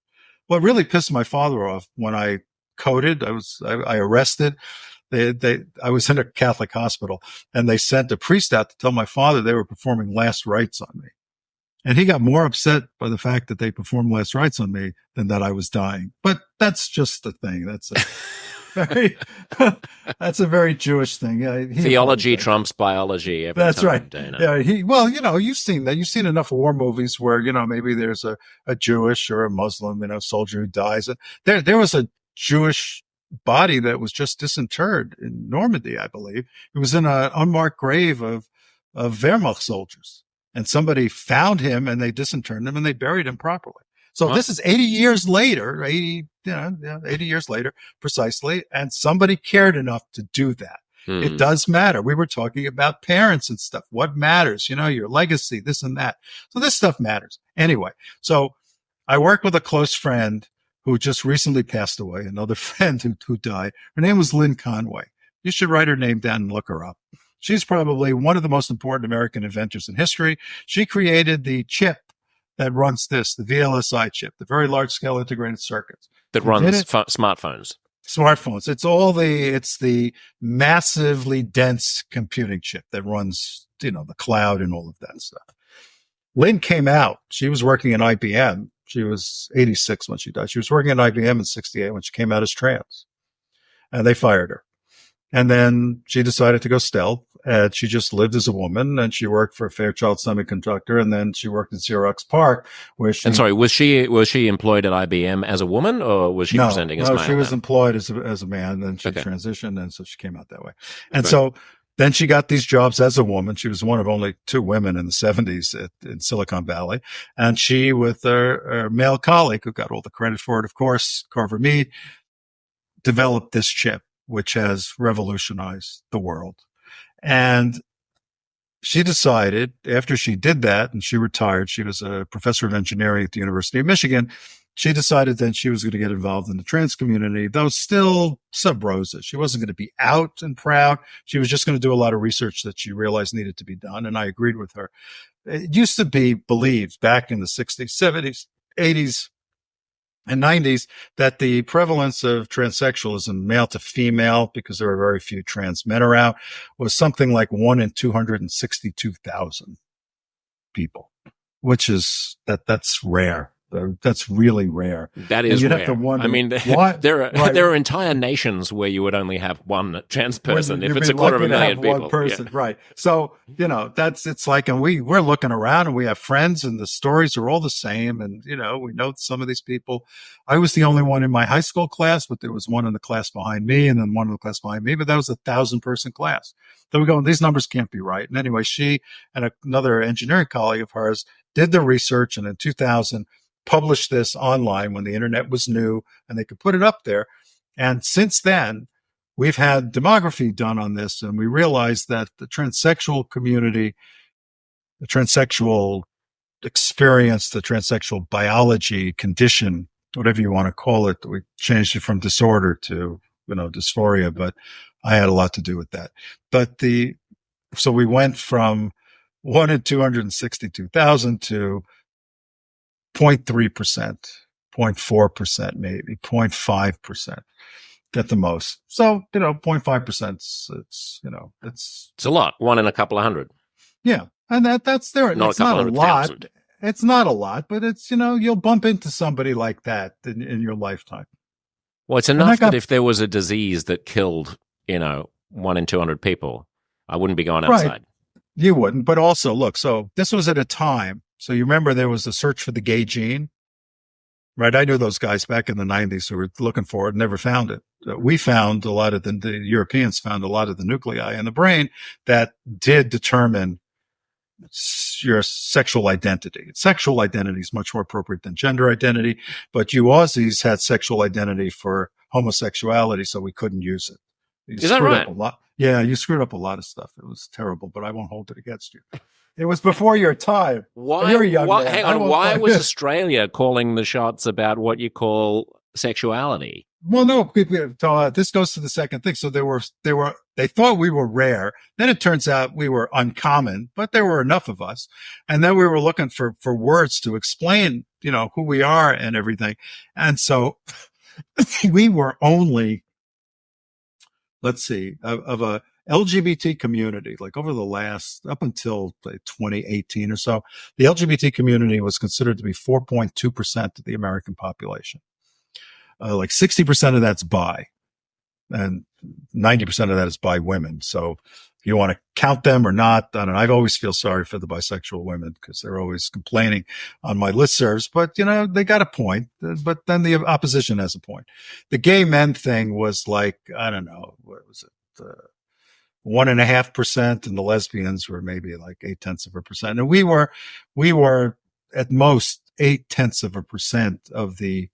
What really pissed my father off when I coded, I arrested. I was in a Catholic hospital, and they sent a priest out to tell my father they were performing last rites on me. And he got more upset by the fact that they performed last rites on me than that I was dying. But that's just the thing. That's a very Jewish thing. Theology trumps biology every that's time, right. Dana. Yeah, you've seen that. You've seen enough war movies where, maybe there's a Jewish or a Muslim, soldier who dies. And there was a Jewish body that was just disinterred in Normandy, I believe. It was in an unmarked grave of Wehrmacht soldiers. And somebody found him, and they disinterred him, and they buried him properly. So This is 80 years later, 80 years later, precisely. And somebody cared enough to do that. It does matter. We were talking about parents and stuff. What matters? Your legacy, this and that. So this stuff matters. Anyway, so I worked with a close friend who just recently passed away, another friend who died. Her name was Lynn Conway. You should write her name down and look her up. She's probably one of the most important American inventors in history. She created the chip that runs the VLSI chip, the very large scale integrated circuits. That runs smartphones. Smartphones. It's the massively dense computing chip that runs, the cloud and all of that stuff. Lynn came out. She was working in IBM. She was 86 when she died. She was working at IBM in 68 when she came out as trans. And they fired her. And then she decided to go stealth, and she just lived as a woman, and she worked for Fairchild Semiconductor, and then she worked at Xerox PARC, where she... And sorry, was she employed at IBM as a woman, or was she presenting as male? No, she was employed as a man, and she transitioned, and so she came out that way. And so then she got these jobs as a woman. She was one of only 2 women in the 70s in Silicon Valley. And she, with her male colleague, who got all the credit for it, of course, Carver Mead, developed this chip, which has revolutionized the world. And she decided, after she did that, and she retired, she was a professor of engineering at the University of Michigan, she decided then she was going to get involved in the trans community, though still sub rosa. She wasn't going to be out and proud. She was just going to do a lot of research that she realized needed to be done, and I agreed with her. It used to be believed back in the 60s, 70s, 80s, and 90s that the prevalence of transsexualism, male to female, because there are very few trans men around, was something like 1 in 262,000 people, which is that's rare. That's really rare. That is and you'd rare. have to wonder, I mean, why, there right, are entire nations where you would only have one trans person if you'd it's be a quarter of lucky a to have million one people. person, right? So it's like, and we're looking around, and we have friends, and the stories are all the same, and we know some of these people. I was the only one in my high school class, but there was one in the class behind me, and then one in the class behind me. But that was a 1,000-person class. So we go, these numbers can't be right. And anyway, she and another engineering colleague of hers did the research, and in 2000 published this online when the internet was new and they could put it up there. And since then, we've had demography done on this, and we realized that the transsexual community, the transsexual experience, the transsexual biology condition, whatever you want to call it, we changed it from disorder to dysphoria, but I had a lot to do with that. But so we went from 1 in 262,000 to 0.3%, 0.4%, maybe 0.5% at the most. So, 0.5%, it's a lot. One in a couple of hundred. Yeah. And that's there. Not It's a couple not a hundred lot. thousand. It's not a lot, but it's, you'll bump into somebody like that in your lifetime. Well, it's enough that if there was a disease that killed, 1 in 200 people, I wouldn't be going outside. Right. You wouldn't. But also, look, so this was at a time. So you remember there was a search for the gay gene, right? I knew those guys back in the 90s who were looking for it, never found it. We found a lot of the Europeans found a lot of the nuclei in the brain that did determine your sexual identity. Sexual identity is much more appropriate than gender identity, but you Aussies had sexual identity for homosexuality, so we couldn't use it. Is that right? Up a lot. Yeah, you screwed up a lot of stuff. It was terrible, but I won't hold it against you. It was before your time. Why? You're a young man. Hang on. Why was Australia calling the shots about what you call sexuality? Well, no, this goes to the second thing. So they thought we were rare. Then it turns out we were uncommon, but there were enough of us. And then we were looking for words to explain, who we are and everything. And so we were only, let's see, of a LGBT community, like over the last, up until 2018 or so, the LGBT community was considered to be 4.2% of the American population. Like 60% of that's bi, and 90% of that is bi women. So if you want to count them or not, I don't know. I always feel sorry for the bisexual women because they're always complaining on my listservs, but they got a point. But then the opposition has a point. The gay men thing was like, I don't know, what was it? 1.5%, and the lesbians were maybe like 0.8%. And we were at most 0.8% of the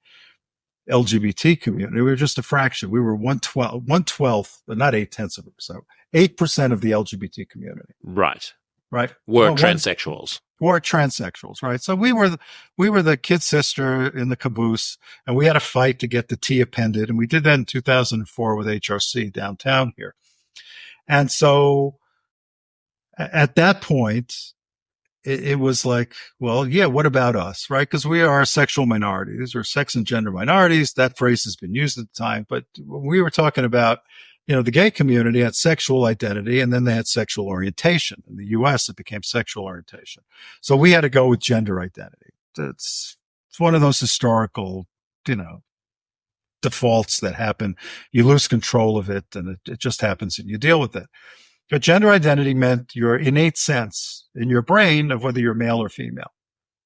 LGBT community. We were just a fraction. We were 1/12, but not 0.8%, 8% of the LGBT community. Right. Right. Were transsexuals. Were transsexuals. Right. So we were the kid sister in the caboose, and we had a fight to get the T appended. And we did that in 2004 with HRC downtown here. And so at that point, it was like, well, yeah, what about us, right? Because we are sexual minorities or sex and gender minorities. That phrase has been used at the time. But when we were talking about, the gay community had sexual identity, and then they had sexual orientation. In the U.S., it became sexual orientation. So we had to go with gender identity. It's one of those historical, defaults that happen. You lose control of it, and it just happens, and you deal with it. But gender identity meant your innate sense in your brain of whether you're male or female.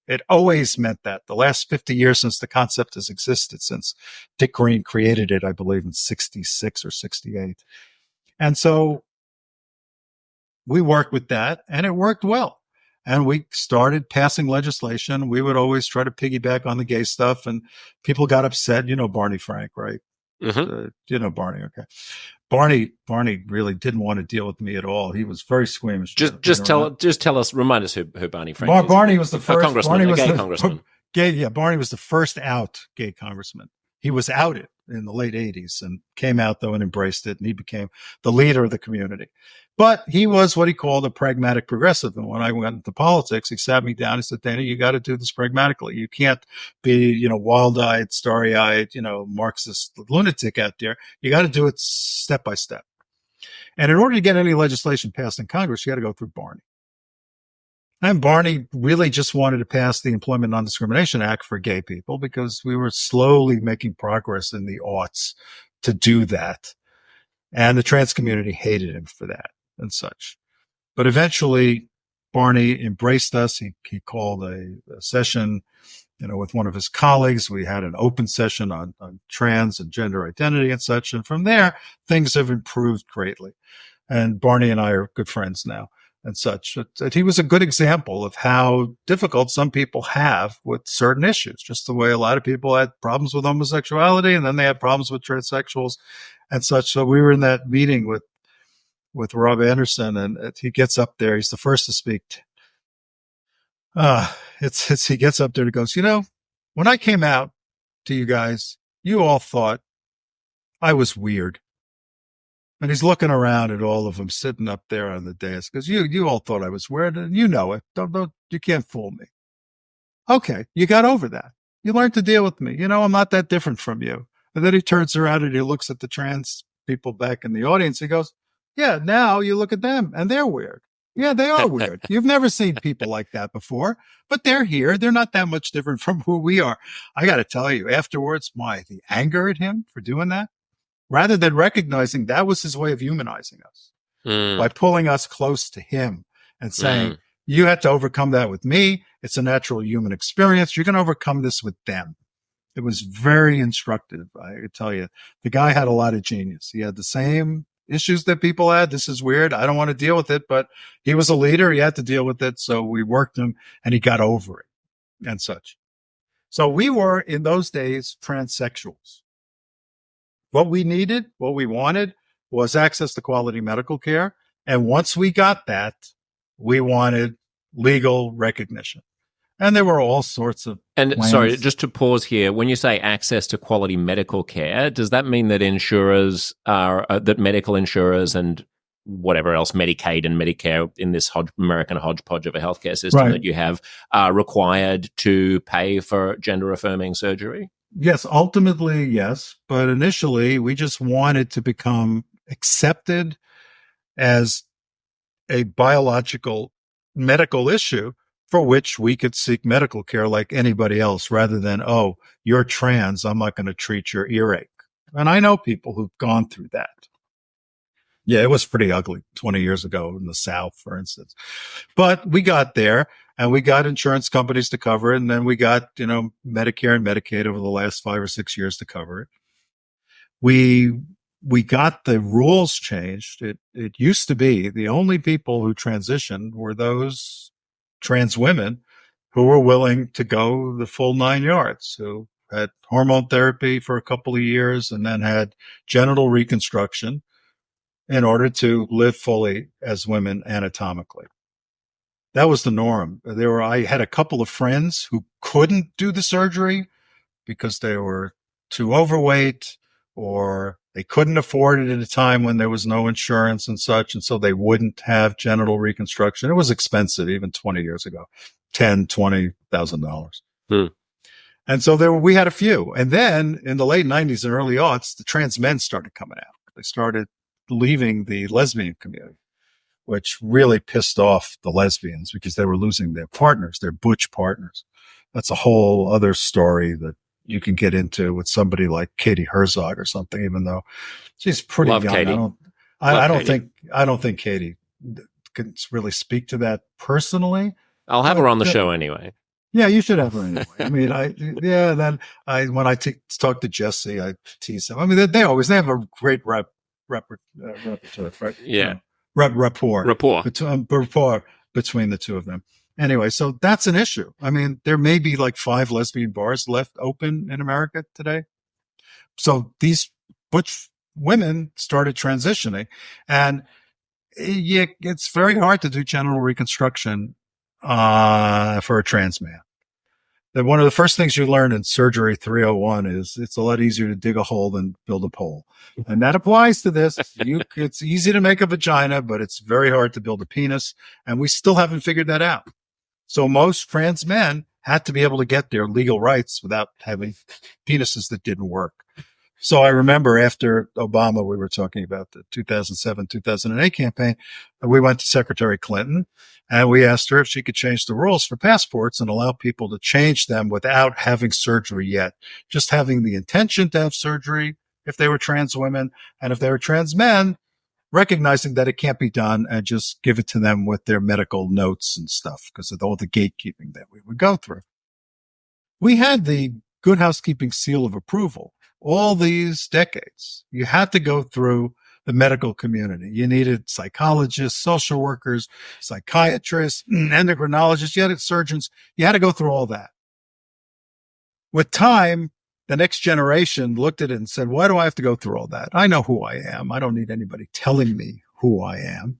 It always meant that. The last 50 years since the concept has existed, since Dick Green created it, I believe in 66 or 68. And so we worked with that, and it worked well. And we started passing legislation. We would always try to piggyback on the gay stuff, and people got upset. Barney Frank, right? Mm-hmm. Barney. Okay. Barney really didn't want to deal with me at all. He was very squeamish. Just tell us, remind us who Barney Frank is. Barney was the first congressman, Barney was gay congressman. Barney was the first out gay congressman. He was outed in the late 80s and came out though and embraced it, and he became the leader of the community. But he was what he called a pragmatic progressive. And when I went into politics, he sat me down and said, Dana, you got to do this pragmatically. You can't be, wild-eyed, starry-eyed, Marxist lunatic out there. You got to do it step by step. And in order to get any legislation passed in Congress, you got to go through Barney. And Barney really just wanted to pass the Employment Non-Discrimination Act for gay people because we were slowly making progress in the aughts to do that. And the trans community hated him for that and such. But eventually, Barney embraced us. He called a session, with one of his colleagues. We had an open session on trans and gender identity and such. And from there, things have improved greatly. And Barney and I are good friends now and such. But he was a good example of how difficult some people have with certain issues, just the way a lot of people had problems with homosexuality and then they had problems with transsexuals and such. So we were in that meeting with Rob Anderson, and he gets up there. He's the first to speak. He gets up there and goes, when I came out to you guys, you all thought I was weird. And he's looking around at all of them sitting up there on the dais because you all thought I was weird, and you know it. You can't fool me. Okay, you got over that. You learned to deal with me. I'm not that different from you. And then he turns around and he looks at the trans people back in the audience. He goes, yeah, now you look at them and they're weird. Yeah, they are weird. You've never seen people like that before, but they're here. They're not that much different from who we are. I got to tell you, afterwards, the anger at him for doing that, rather than recognizing that was his way of humanizing us by pulling us close to him and saying, you had to overcome that with me. It's a natural human experience. You can overcome this with them. It was very instructive. I could tell you, the guy had a lot of genius. He had the same issues that people had. This is weird. I don't want to deal with it, but he was a leader. He had to deal with it. So we worked him and he got over it and such. So we were in those days transsexuals. What we needed, what we wanted was access to quality medical care. And once we got that, we wanted legal recognition. And there were all sorts of plans. Sorry, just to pause here, when you say access to quality medical care, does that mean that that medical insurers and whatever else, Medicaid and Medicare in this American hodgepodge of a healthcare system that you have are required to pay for gender-affirming surgery? Yes, ultimately, yes. But initially, we just wanted to become accepted as a biological medical issue for which we could seek medical care like anybody else rather than, oh, you're trans, I'm not going to treat your earache. And I know people who've gone through that. Yeah, it was pretty ugly 20 years ago in the South, for instance. But we got there and we got insurance companies to cover it. And then we got, Medicare and Medicaid over the last 5 or 6 years to cover it. We got the rules changed. It used to be the only people who transitioned were those trans women who were willing to go the full 9 yards, who had hormone therapy for a couple of years and then had genital reconstruction in order to live fully as women anatomically. That was the norm. I had a couple of friends who couldn't do the surgery because they were too overweight or they couldn't afford it at a time when there was no insurance and such. And so they wouldn't have genital reconstruction. It was expensive even 20 years ago, $10,000, $20,000. And so we had a few. And then in the late 90s and early aughts, the trans men started coming out. They started leaving the lesbian community, which really pissed off the lesbians because they were losing their partners, their butch partners. That's a whole other story that you can get into with somebody like Katie Herzog or something, even though she's pretty young. Katie. I don't think Katie can really speak to that personally. I'll have her on the show anyway. Yeah, you should have her anyway. I mean, when I talk to Jesse, I tease them. I mean, they have a great repertoire, right? Yeah. Rapport between the two of them. Anyway, so that's an issue. I mean, there may be like 5 lesbian bars left open in America today. So these butch women started transitioning, and it's very hard to do genital reconstruction for a trans man. That one of the first things you learn in Surgery 301 is it's a lot easier to dig a hole than build a pole. And that applies to this. It's easy to make a vagina, but it's very hard to build a penis. And we still haven't figured that out. So most trans men had to be able to get their legal rights without having penises that didn't work. So I remember after Obama, we were talking about the 2007, 2008 campaign. We went to Secretary Clinton and we asked her if she could change the rules for passports and allow people to change them without having surgery yet, just having the intention to have surgery if they were trans women, and if they were trans men, recognizing that it can't be done and just give it to them with their medical notes and stuff because of all the gatekeeping that we would go through. We had the Good Housekeeping seal of approval all these decades. You had to go through the medical community. You needed psychologists, social workers, psychiatrists, endocrinologists, you had surgeons. You had to go through all that. With time, the next generation looked at it and said, why do I have to go through all that? I know who I am. I don't need anybody telling me who I am.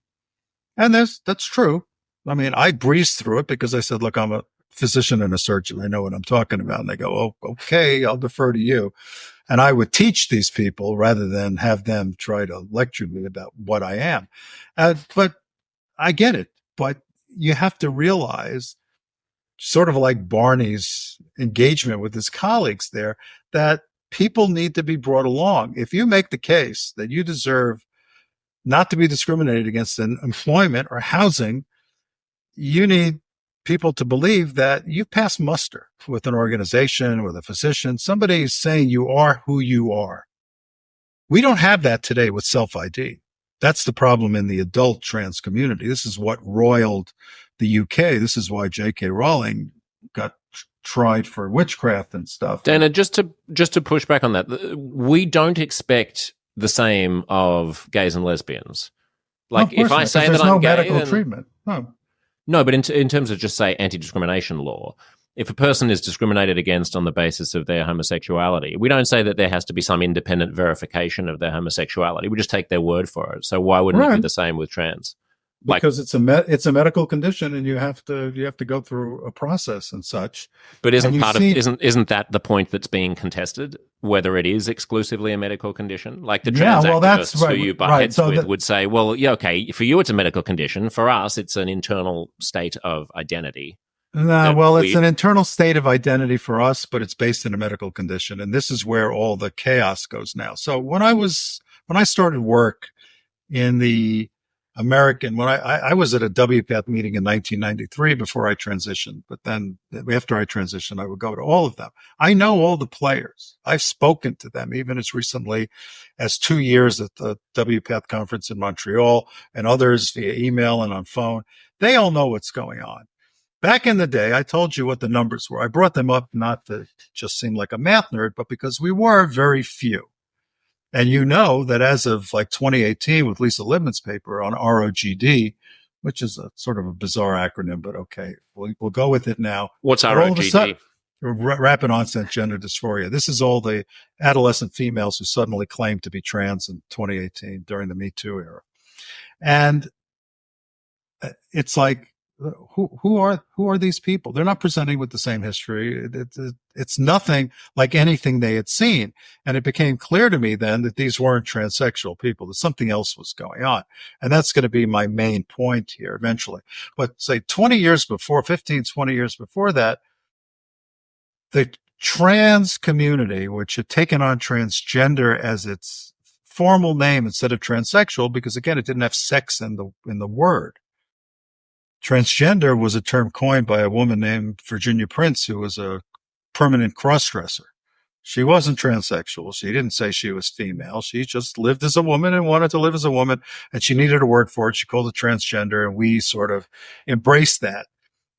And that's true. I mean, I breezed through it because I said, look, I'm a physician and a surgeon. I know what I'm talking about. And they go, oh, okay, I'll defer to you. And I would teach these people rather than have them try to lecture me about what I am. But I get it. But you have to realize, sort of like Barney's engagement with his colleagues there, that people need to be brought along. If you make the case that you deserve not to be discriminated against in employment or housing, you need people to believe that you pass muster with an organization, with a physician, somebody is saying you are who you are. We don't have that today with self-ID. That's the problem in the adult trans community. This is what roiled the UK. This is why J.K. Rowling got tried for witchcraft and stuff. Dana, just to push back on that, we don't expect the same of gays and lesbians. Like, if I say that I'm gay, medical treatment. No, but in terms of just, say, anti-discrimination law, if a person is discriminated against on the basis of their homosexuality, we don't say that there has to be some independent verification of their homosexuality. We just take their word for it. So why wouldn't it be the same with trans? Because it's a medical condition, and you have to go through a process and such. But isn't that the point that's being contested? Whether it is exclusively a medical condition, like the trans activists who you butt heads with would say, well, yeah, okay, for you it's a medical condition. For us, it's an internal state of identity. No, well, it's an internal state of identity for us, but it's based in a medical condition, and this is where all the chaos goes now. So when I started work in the American, when I was at a WPATH meeting in 1993 before I transitioned, but then after I transitioned, I would go to all of them. I know all the players. I've spoken to them even as recently as 2 years at the WPATH conference in Montreal, and others via email and on phone. They all know what's going on. Back in the day, I told you what the numbers were. I brought them up not to just seem like a math nerd, but because we were very few. And you know that as of like 2018 with Lisa Libman's paper on ROGD, which is a sort of a bizarre acronym, but okay, we'll go with it now. What's ROGD? Rapid onset gender dysphoria. This is all the adolescent females who suddenly claimed to be trans in 2018 during the Me Too era. And it's like, who are these people? They're not presenting with the same history. It's nothing like anything they had seen. And it became clear to me then that these weren't transsexual people, that something else was going on. And that's going to be my main point here eventually. But say 20 years before, 15, 20 years before that, the trans community, which had taken on transgender as its formal name instead of transsexual, because again, it didn't have sex in the word. Transgender was a term coined by a woman named Virginia Prince, who was a permanent crossdresser. She wasn't transsexual. She didn't say she was female. She just lived as a woman and wanted to live as a woman, and she needed a word for it. She called it transgender, and we sort of embraced that.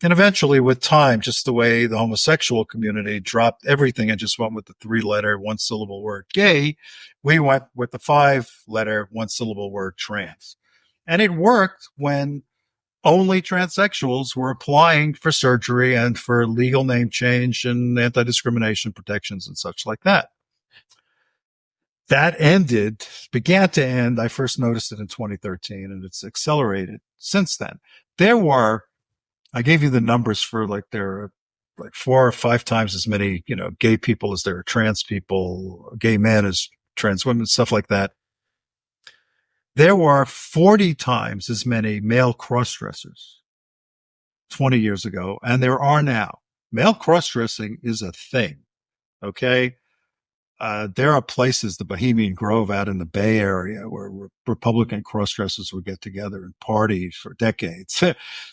And eventually, with time, just the way the homosexual community dropped everything and just went with the 3-letter, 1-syllable word gay, we went with the 5-letter, 1-syllable word trans. And it worked when only transsexuals were applying for surgery and for legal name change and anti-discrimination protections and such like that. That began to end. I first noticed it in 2013, and it's accelerated since then. I gave you the numbers for there are like 4 or 5 times as many, gay people as there are trans people, gay men as trans women, stuff like that. There were 40 times as many male crossdressers 20 years ago, and there are now. Male crossdressing is a thing, okay? there are places, the Bohemian Grove out in the Bay Area, where Republican crossdressers would get together and party for decades.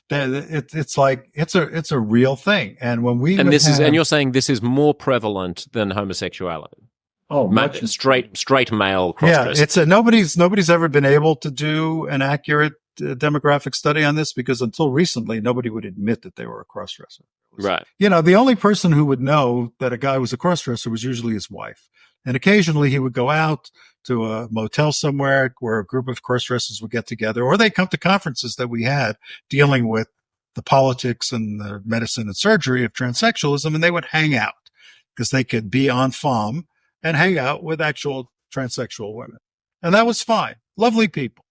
It's like it's a real thing. And when we and you're saying this is more prevalent than homosexuality. Oh, much straight male crossdressing. Yeah, it's nobody's ever been able to do an accurate demographic study on this, because until recently, nobody would admit that they were a crossdresser. Right. The only person who would know that a guy was a crossdresser was usually his wife. And occasionally he would go out to a motel somewhere where a group of crossdressers would get together, or they come to conferences that we had dealing with the politics and the medicine and surgery of transsexualism, and they would hang out because they could be en femme and hang out with actual transsexual women. And that was fine. Lovely people.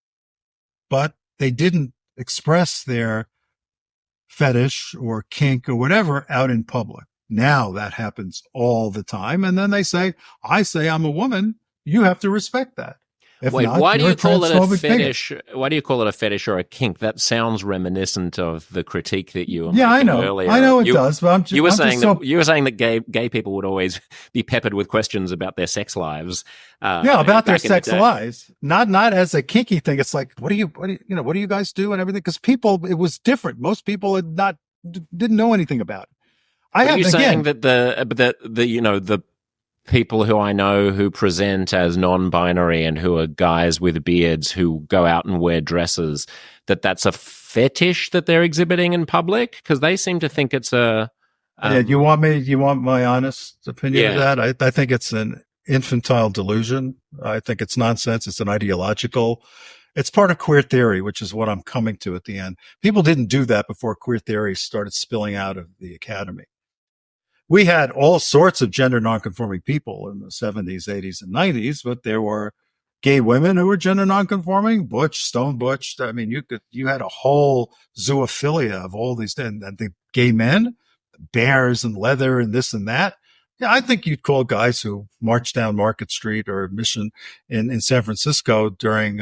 But they didn't express their fetish or kink or whatever out in public. Now that happens all the time. And then they say, I say I'm a woman. You have to respect that. If Wait, not, why do you call it a fetish? Bigot. Why do you call it a fetish or a kink? That sounds reminiscent of the critique that you were making I know. Earlier. I know it does, but you were saying that gay people would always be peppered with questions about their sex lives. About their sex lives, not as a kinky thing. It's like, what do you guys do and everything? Because it was different. Most people didn't know anything about it. Are you saying that the people who I know who present as non-binary and who are guys with beards who go out and wear dresses, that's a fetish that they're exhibiting in public? Because they seem to think it's a... you want my honest opinion of that? I think it's an infantile delusion. I think it's nonsense. It's an ideological... It's part of queer theory, which is what I'm coming to at the end. People didn't do that before queer theory started spilling out of the academy. We had all sorts of gender nonconforming people in the 70s, 80s, and 90s, but there were gay women who were gender nonconforming, butch, stone butch. I mean, you had a whole zoophilia of all these, and the gay men, bears and leather and this and that. Yeah, I think you'd call guys who march down Market Street or Mission in San Francisco during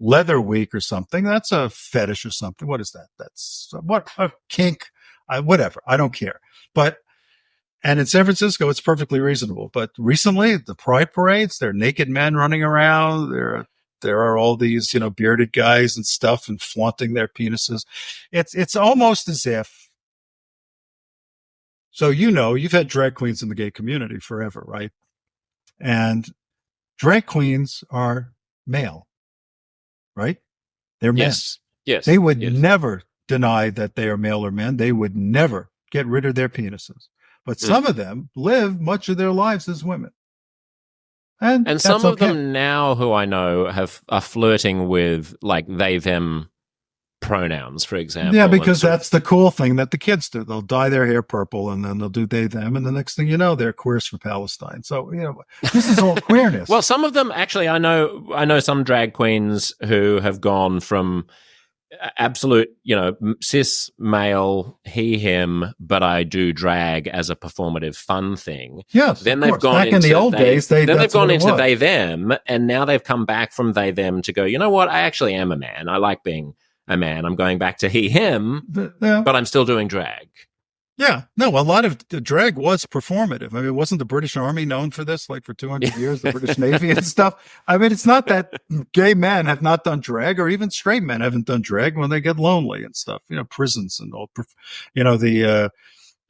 Leather Week or something. That's a fetish or something. What is that? That's what a kink, whatever. I don't care. And in San Francisco, it's perfectly reasonable. But recently, the pride parades, there are naked men running around. There are all these, bearded guys and stuff and flaunting their penises. It's almost as if, so you've had drag queens in the gay community forever, right? And drag queens are male, right? They're men. Yes. They would never deny that they are male or men. They would never get rid of their penises. But some of them live much of their lives as women. And some of them now who I know are flirting with like they, them pronouns, for example. Yeah, because that's the cool thing that the kids do. They'll dye their hair purple and then they'll do they, them. And the next thing you know, they're queers for Palestine. So, this is all queerness. Well, some of them actually, I know some drag queens who have gone from absolute, cis male, he, him, but I do drag as a performative fun thing. Yes. Then they've gone back into in the old days. They've gone into they, them, and now they've come back from they, them to go, you know what? I actually am a man. I like being a man. I'm going back to he, him, but I'm still doing drag. Yeah. No, a lot of the drag was performative. I mean, wasn't the British Army known for this, like for 200 years, the British Navy and stuff? I mean, it's not that gay men have not done drag, or even straight men haven't done drag when they get lonely and stuff, prisons and all, the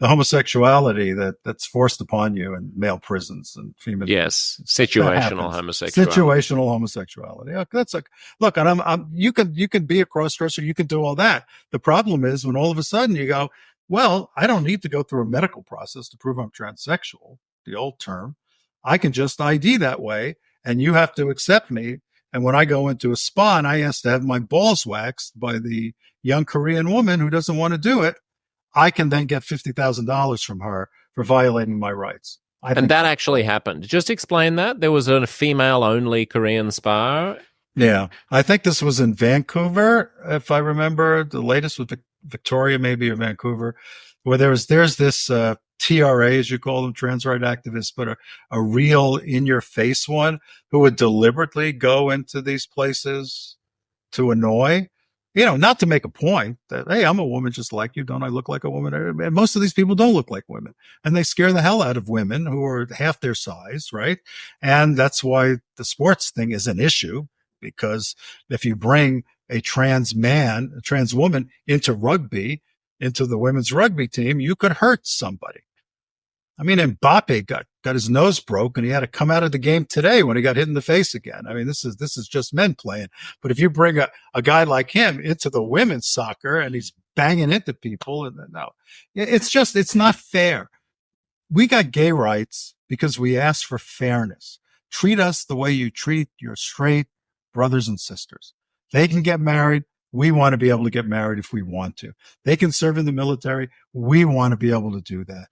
homosexuality that's forced upon you in male prisons and female. Yes. Situational homosexuality. Situational homosexuality. That's like, look, and you can be a cross-dresser. You can do all that. The problem is when all of a sudden you go, well, I don't need to go through a medical process to prove I'm transsexual, the old term. I can just ID that way, and you have to accept me. And when I go into a spa and I ask to have my balls waxed by the young Korean woman who doesn't want to do it, I can then get $50,000 from her for violating my rights. And that actually happened. Just explain that. There was a female-only Korean spa. Yeah. I think this was in Vancouver, if I remember. The latest was Victoria, maybe, or Vancouver, where there's this TRA, as you call them, trans right activists, but a real in-your-face one who would deliberately go into these places to annoy. not to make a point that, hey, I'm a woman just like you. Don't I look like a woman? And most of these people don't look like women, and they scare the hell out of women who are half their size, right? And that's why the sports thing is an issue, because if you bring a trans woman into rugby, into the women's rugby team, you could hurt somebody. I mean, Mbappe got his nose broke and he had to come out of the game today when he got hit in the face again. I mean, this is just men playing. But if you bring a guy like him into the women's soccer and he's banging into people, and no, it's not fair. We got gay rights because we asked for fairness. Treat us the way you treat your straight brothers and sisters. They can get married. We want to be able to get married if we want to. They can serve in the military. We want to be able to do that.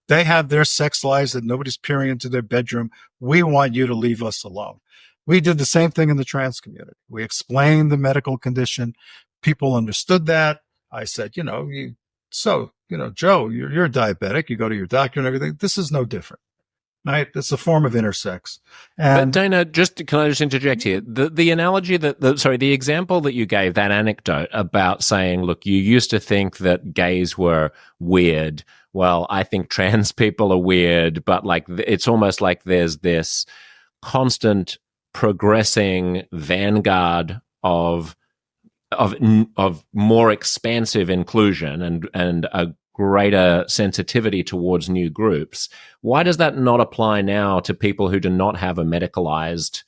They have their sex lives that nobody's peering into their bedroom. We want you to leave us alone. We did the same thing in the trans community. We explained the medical condition. People understood that. I said, Joe, you're diabetic. You go to your doctor and everything. This is no different. Right? It's a form of intersex. But Dana, can I just interject here? The analogy the example that you gave, that anecdote about saying, look, you used to think that gays were weird. Well, I think trans people are weird, but like it's almost like there's this constant progressing vanguard of more expansive inclusion and a greater sensitivity towards new groups. Why does that not apply now to people who do not have a medicalized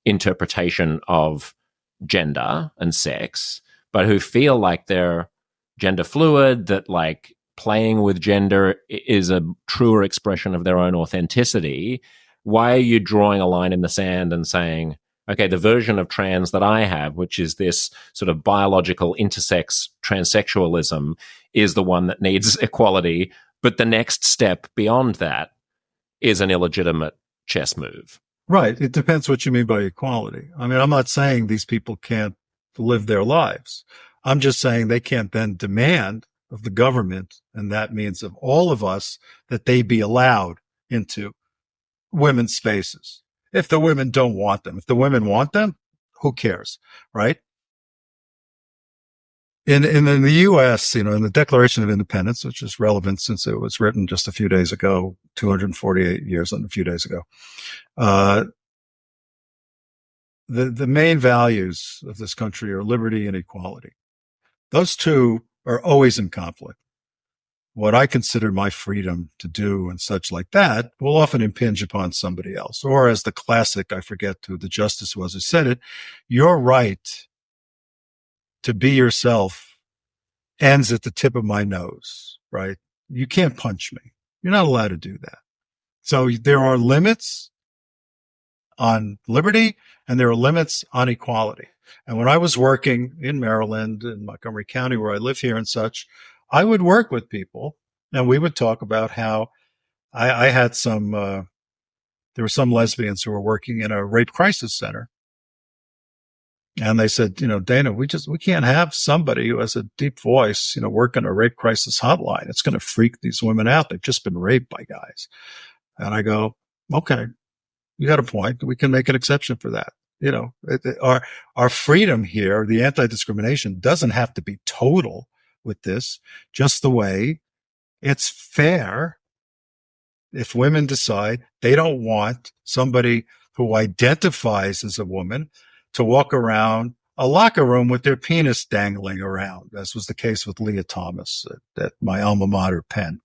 interpretation of gender and sex, but who feel like they're gender fluid, that like playing with gender is a truer expression of their own authenticity? Why are you drawing a line in the sand and saying, okay, the version of trans that I have, which is this sort of biological intersex transsexualism, is the one that needs equality, but the next step beyond that is an illegitimate chess move? Right. It depends what you mean by equality. I mean, I'm not saying these people can't live their lives. I'm just saying they can't then demand of the government, and that means of all of us, that they be allowed into women's spaces. If the women don't want them, if the women want them, who cares, right? In the U.S., in the Declaration of Independence, which is relevant since it was written just a few days ago, 248 years and a few days ago, the main values of this country are liberty and equality. Those two are always in conflict. What I consider my freedom to do and such like that will often impinge upon somebody else. Or as the classic, I forget who the justice was who said it, your right to be yourself ends at the tip of my nose, right? You can't punch me. You're not allowed to do that. So there are limits on liberty and there are limits on equality. And when I was working in Maryland, in Montgomery County, where I live here and such, I would work with people and we would talk about how I had there were some lesbians who were working in a rape crisis center. And they said, Dana, we can't have somebody who has a deep voice, work in a rape crisis hotline. It's going to freak these women out. They've just been raped by guys. And I go, okay, you got a point. We can make an exception for that. Our freedom here, the anti-discrimination, doesn't have to be total with this, just the way it's fair if women decide they don't want somebody who identifies as a woman to walk around a locker room with their penis dangling around, as was the case with Leah Thomas at my alma mater, Penn.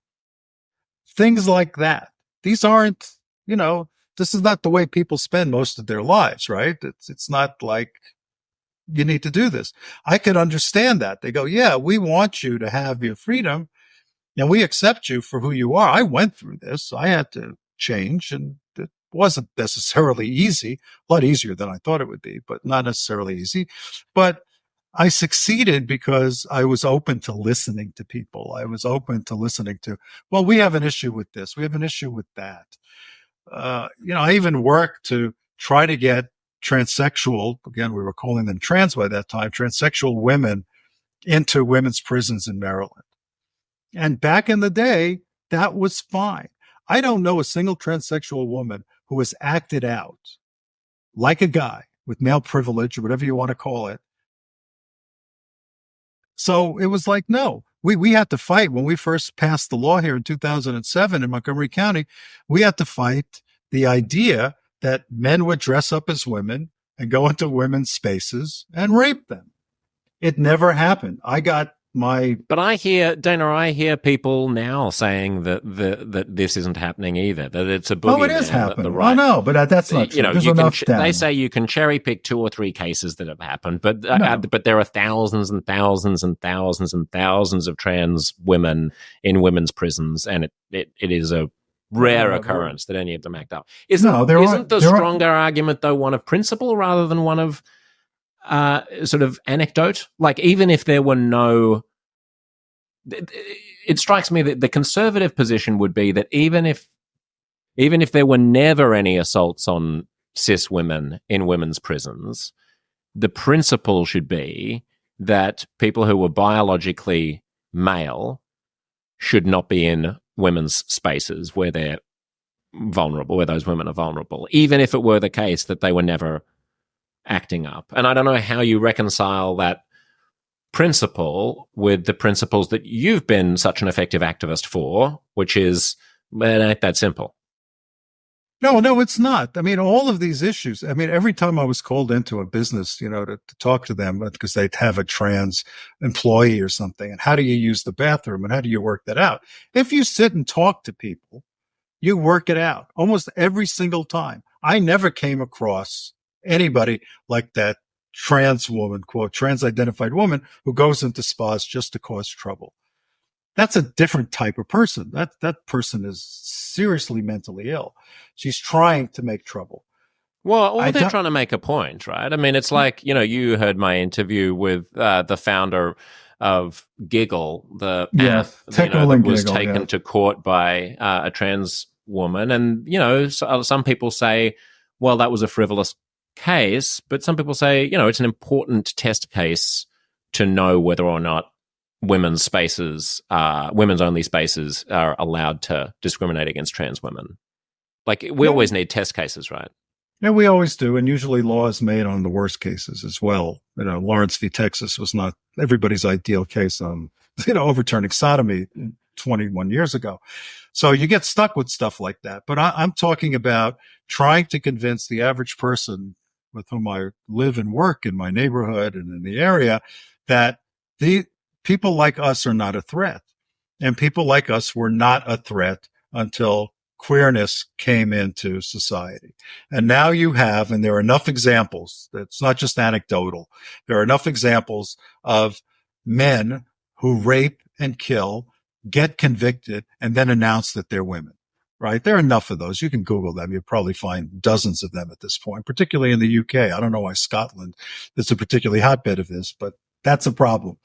Things like that. These aren't, this is not the way people spend most of their lives, right? It's not like you need to do this. I could understand that. They go, yeah, we want you to have your freedom and we accept you for who you are. I went through this. I had to change, and it wasn't necessarily easy, a lot easier than I thought it would be, but not necessarily easy. But I succeeded because I was open to listening to people. I was open to listening to, well, we have an issue with this. We have an issue with that. I even worked to try to get transsexual, again, we were calling them trans by that time, transsexual women into women's prisons in Maryland. And back in the day, that was fine. I don't know a single transsexual woman who has acted out like a guy with male privilege or whatever you want to call it So it was like, no, we had to fight when we first passed the law here in 2007 in Montgomery County. We had to fight the idea that men would dress up as women and go into women's spaces and rape them. It never happened. But I hear people now saying that this isn't happening either. That it's a boogeyman. Oh, it is happening. The right, no, but that's not true. There's enough they say you can cherry pick 2 or 3 cases that have happened, but there are thousands and thousands and thousands and thousands of trans women in women's prisons, and it is a rare occurrence that any of them act up. Isn't the stronger argument though one of principle rather than one of sort of anecdote? Like, even if there were no, it strikes me that the conservative position would be that even if there were never any assaults on cis women in women's prisons, the principle should be that people who were biologically male should not be in women's spaces where they're vulnerable, where those women are vulnerable, even if it were the case that they were never acting up. And I don't know how you reconcile that principle with the principles that you've been such an effective activist for, which is, it ain't that simple. No, it's not. I mean, all of these issues, I mean, every time I was called into a business, to talk to them because they'd have a trans employee or something, and how do you use the bathroom and how do you work that out? If you sit and talk to people, you work it out almost every single time. I never came across anybody like that trans woman, quote, trans identified woman who goes into spas just to cause trouble. That's a different type of person. That person is seriously mentally ill. She's trying to make trouble. Well, they're trying to make a point, right? I mean, it's like, you heard my interview with the founder of Giggle, the app that was taken to court by a trans woman. And, some people say, well, that was a frivolous case, but some people say, it's an important test case to know whether or not women's only spaces are allowed to discriminate against trans women. Like, we always need test cases, right? Yeah, we always do. And usually law is made on the worst cases as well. Lawrence v. Texas was not everybody's ideal case on, overturning sodomy 21 years ago. So you get stuck with stuff like that. But I'm talking about trying to convince the average person with whom I live and work in my neighborhood and in the area that the people like us are not a threat. And people like us were not a threat until queerness came into society. And now you have, and there are enough examples, that's not just anecdotal, there are enough examples of men who rape and kill, get convicted, and then announce that they're women, right? There are enough of those. You can Google them. You'll probably find dozens of them at this point, particularly in the UK. I don't know why Scotland is a particularly hotbed of this, but that's a problem.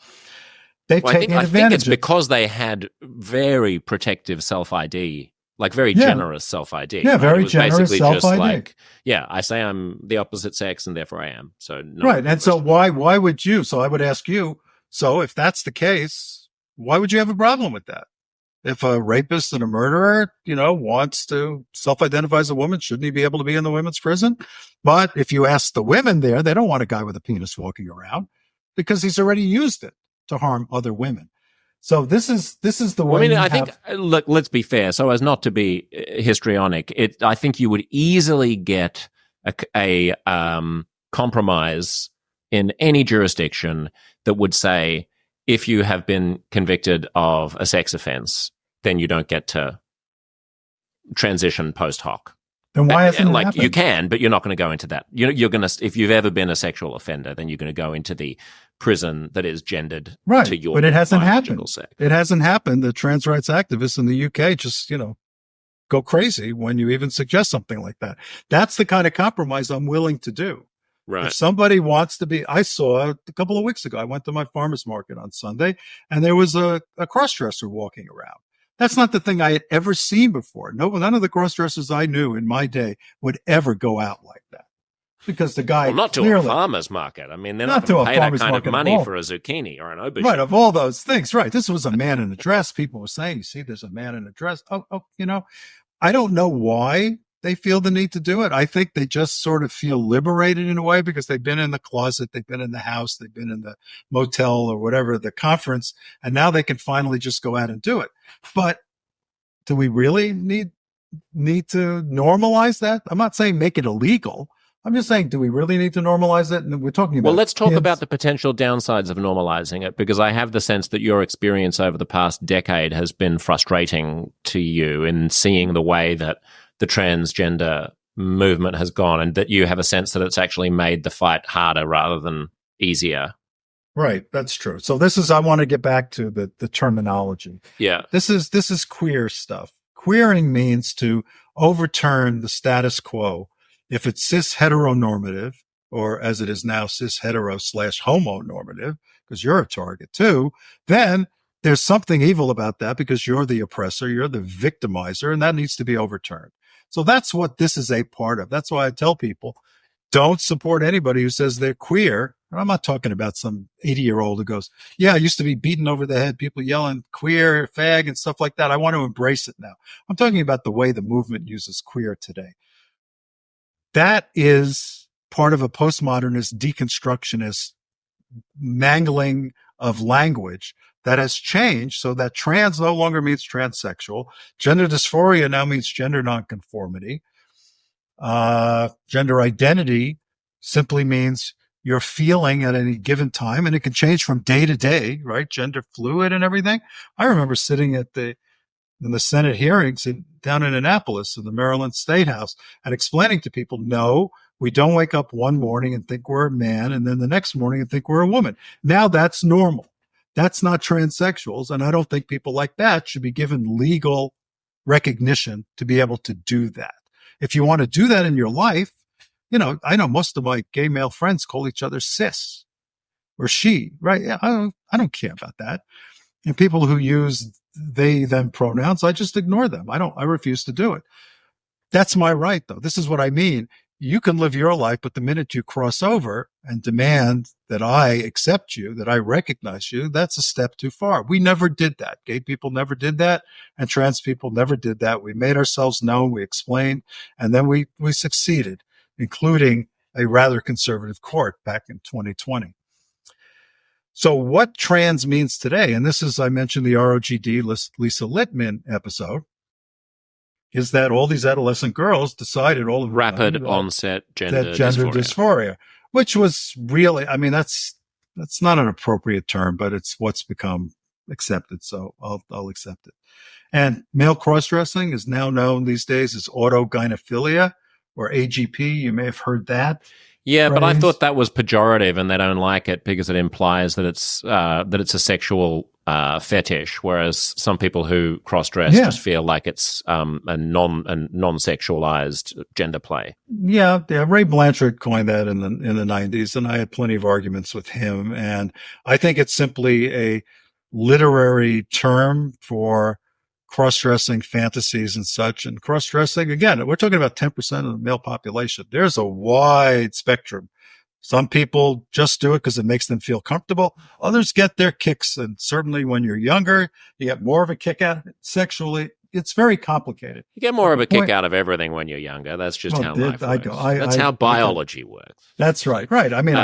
I think it's because they had very protective self-ID, like very generous self-ID. Yeah, very generous self-ID. Just like, I say I'm the opposite sex and therefore I am. So right. And so why would you? So I would ask you, so if that's the case, why would you have a problem with that? If a rapist and a murderer, wants to self-identify as a woman, shouldn't he be able to be in the women's prison? But if you ask the women there, they don't want a guy with a penis walking around because he's already used it to harm other women. So this is the way. I think, look, let's be fair. So as not to be histrionic, I think you would easily get a compromise in any jurisdiction that would say, if you have been convicted of a sex offense, then you don't get to transition post hoc. Then why hasn't it happened? You can, but you're not going to go into that. You're going to, if you've ever been a sexual offender, then you're going to go into the prison that is gendered to your but it hasn't happened. Sex. It hasn't happened. The trans rights activists in the UK just, go crazy when you even suggest something like that. That's the kind of compromise I'm willing to do. Right. If somebody wants to be, I saw a couple of weeks ago, I went to my farmer's market on Sunday and there was a cross-dresser walking around. That's not the thing I had ever seen before. None of the cross-dressers I knew in my day would ever go out like that. Because the guy not to a farmer's market. I mean, they're not going to pay that kind of money for a zucchini or an aubergine. Right, of all those things. Right. This was a man in a dress. People were saying, you see, there's a man in a dress. I don't know why they feel the need to do it. I think they just sort of feel liberated in a way because they've been in the closet, they've been in the house, they've been in the motel or whatever, the conference, and now they can finally just go out and do it. But do we really need to normalize that? I'm not saying make it illegal. I'm just saying, do we really need to normalize it? And we're talking about. Well, let's talk kids. about the potential downsides of normalizing it, because I have the sense that your experience over the past decade has been frustrating to you in seeing the way that the transgender movement has gone, and that you have a sense that it's actually made the fight harder rather than easier. Right, that's true. So I want to get back to the terminology. Yeah. This is queer stuff. Queering means to overturn the status quo. If it's cis heteronormative, or as it is now, cis hetero / homonormative, because you're a target too, then there's something evil about that because you're the oppressor, you're the victimizer, and that needs to be overturned. So that's what this is a part of. That's why I tell people, don't support anybody who says they're queer. And I'm not talking about some 80-year-old who goes, yeah, I used to be beaten over the head, people yelling queer, fag, and stuff like that. I want to embrace it now. I'm talking about the way the movement uses queer today. That is part of a postmodernist, deconstructionist mangling of language that has changed so that trans no longer means transsexual. Gender dysphoria now means gender nonconformity. Gender identity simply means your feeling at any given time, and it can change from day to day, right? Gender fluid and everything. I remember sitting in the Senate hearings down in Annapolis in the Maryland State House and explaining to people, no, we don't wake up one morning and think we're a man and then the next morning and think we're a woman. Now that's normal. That's not transsexuals. And I don't think people like that should be given legal recognition to be able to do that. If you want to do that in your life, I know most of my gay male friends call each other cis or she, right? I don't care about that. And people who use they, them pronouns, I just ignore them. I refuse to do it. That's my right, though. This is what I mean. You can live your life, but the minute you cross over and demand that I accept you, that I recognize you, that's a step too far. We never did that. Gay people never did that, and trans people never did that. We made ourselves known, we explained, and then we succeeded, including a rather conservative court back in 2020. So what trans means today, and this is, I mentioned the ROGD Lisa Littman episode, is that all these adolescent girls decided all of rapid onset gender dysphoria, which was really, that's not an appropriate term, but it's what's become accepted. So I'll accept it. And male cross-dressing is now known these days as autogynephilia or AGP. You may have heard that. Yeah, but I thought that was pejorative, and they don't like it because it implies that it's a sexual fetish, whereas some people who cross-dress just feel like it's a non-sexualized gender play. Yeah, Ray Blanchard coined that in the 90s, and I had plenty of arguments with him. And I think it's simply a literary term for cross-dressing fantasies and such. And cross-dressing, again, we're talking about 10% of the male population. There's a wide spectrum. Some people just do it because it makes them feel comfortable. Others get their kicks. And certainly when you're younger, you get more of a kick out of it sexually. It's very complicated. You get more of a kick out of everything when you're younger. That's just how life works. That's how biology works. That's right. Right. I mean,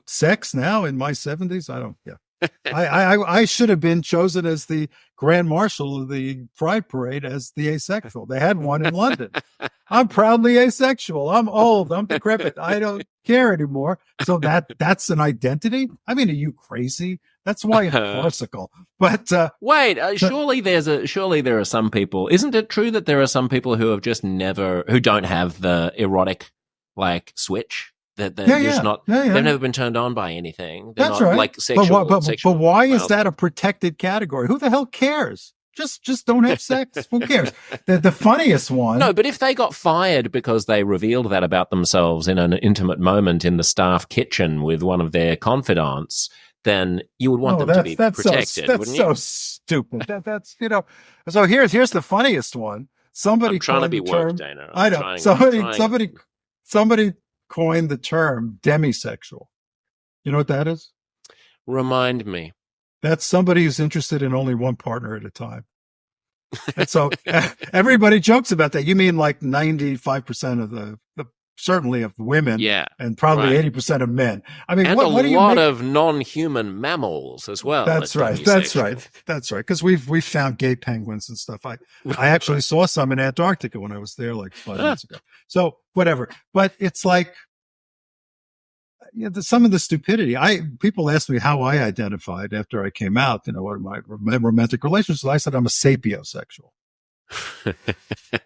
sex now in my 70s, I don't, I should have been chosen as the Grand Marshal of the Pride Parade as the asexual. They had one in London. I'm proudly asexual. I'm old. I'm decrepit. I don't care anymore. So that's an identity. I mean, are you crazy? That's why it's farcical. But wait, surely there are some people. Isn't it true that there are some people who have just who don't have the erotic switch? That they're just not. They've never been turned on by anything. They're That's not, right. Sexual. But why is that a protected category? Who the hell cares? Just don't have sex. Who cares? The funniest one. No, but if they got fired because they revealed that about themselves in an intimate moment in the staff kitchen with one of their confidants, then you would want them to be protected. That's so stupid. That's So here's the funniest one. Somebody I'm trying to be woke, Dana. I know. Somebody coined the term demisexual. You know what that is? Remind me. That's somebody who's interested in only one partner at a time. And so everybody jokes about that. You mean like 95% of the certainly of women, Yeah, and probably right. 80% of men. I mean, And a what do you lot make? of non-human mammals as well That's at right. That's demisexual. right. That's right. Because we've found gay penguins and stuff. I actually Right. saw some in Antarctica when I was there like 5 months Ah, ago. So whatever. But it's like, some of the stupidity. People asked me how I identified after I came out. What my romantic relations. I said I'm a sapiosexual.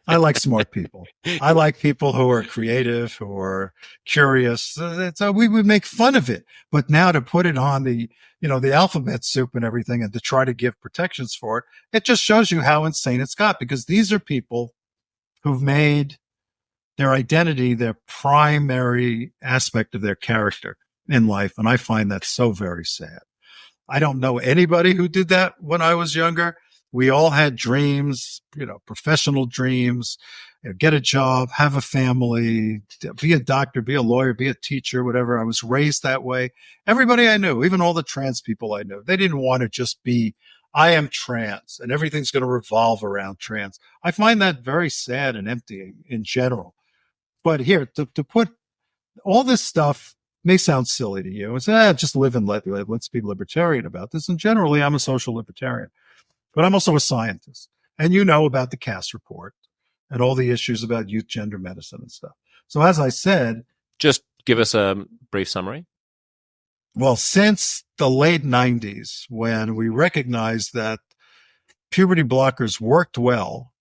I like smart people. I like people who are creative, who are curious. So we would make fun of it. But now to put it on the alphabet soup and everything, and to try to give protections for it, it just shows you how insane it's got, because these are people who've made their identity their primary aspect of their character in life. And I find that so very sad. I don't know anybody who did that when I was younger. We all had dreams, professional dreams, get a job, have a family, be a doctor, be a lawyer, be a teacher, whatever. I was raised that way. Everybody I knew, even all the trans people I knew, they didn't want to just be, I am trans and everything's going to revolve around trans. I find that very sad and emptying in general. But here, to put all this stuff may sound silly to you. It's just live and let's be libertarian about this. And generally, I'm a social libertarian, but I'm also a scientist. And you know about the Cass report and all the issues about youth gender medicine and stuff. So as I said, just give us a brief summary. Well, since the late 90s, when we recognized that puberty blockers worked well,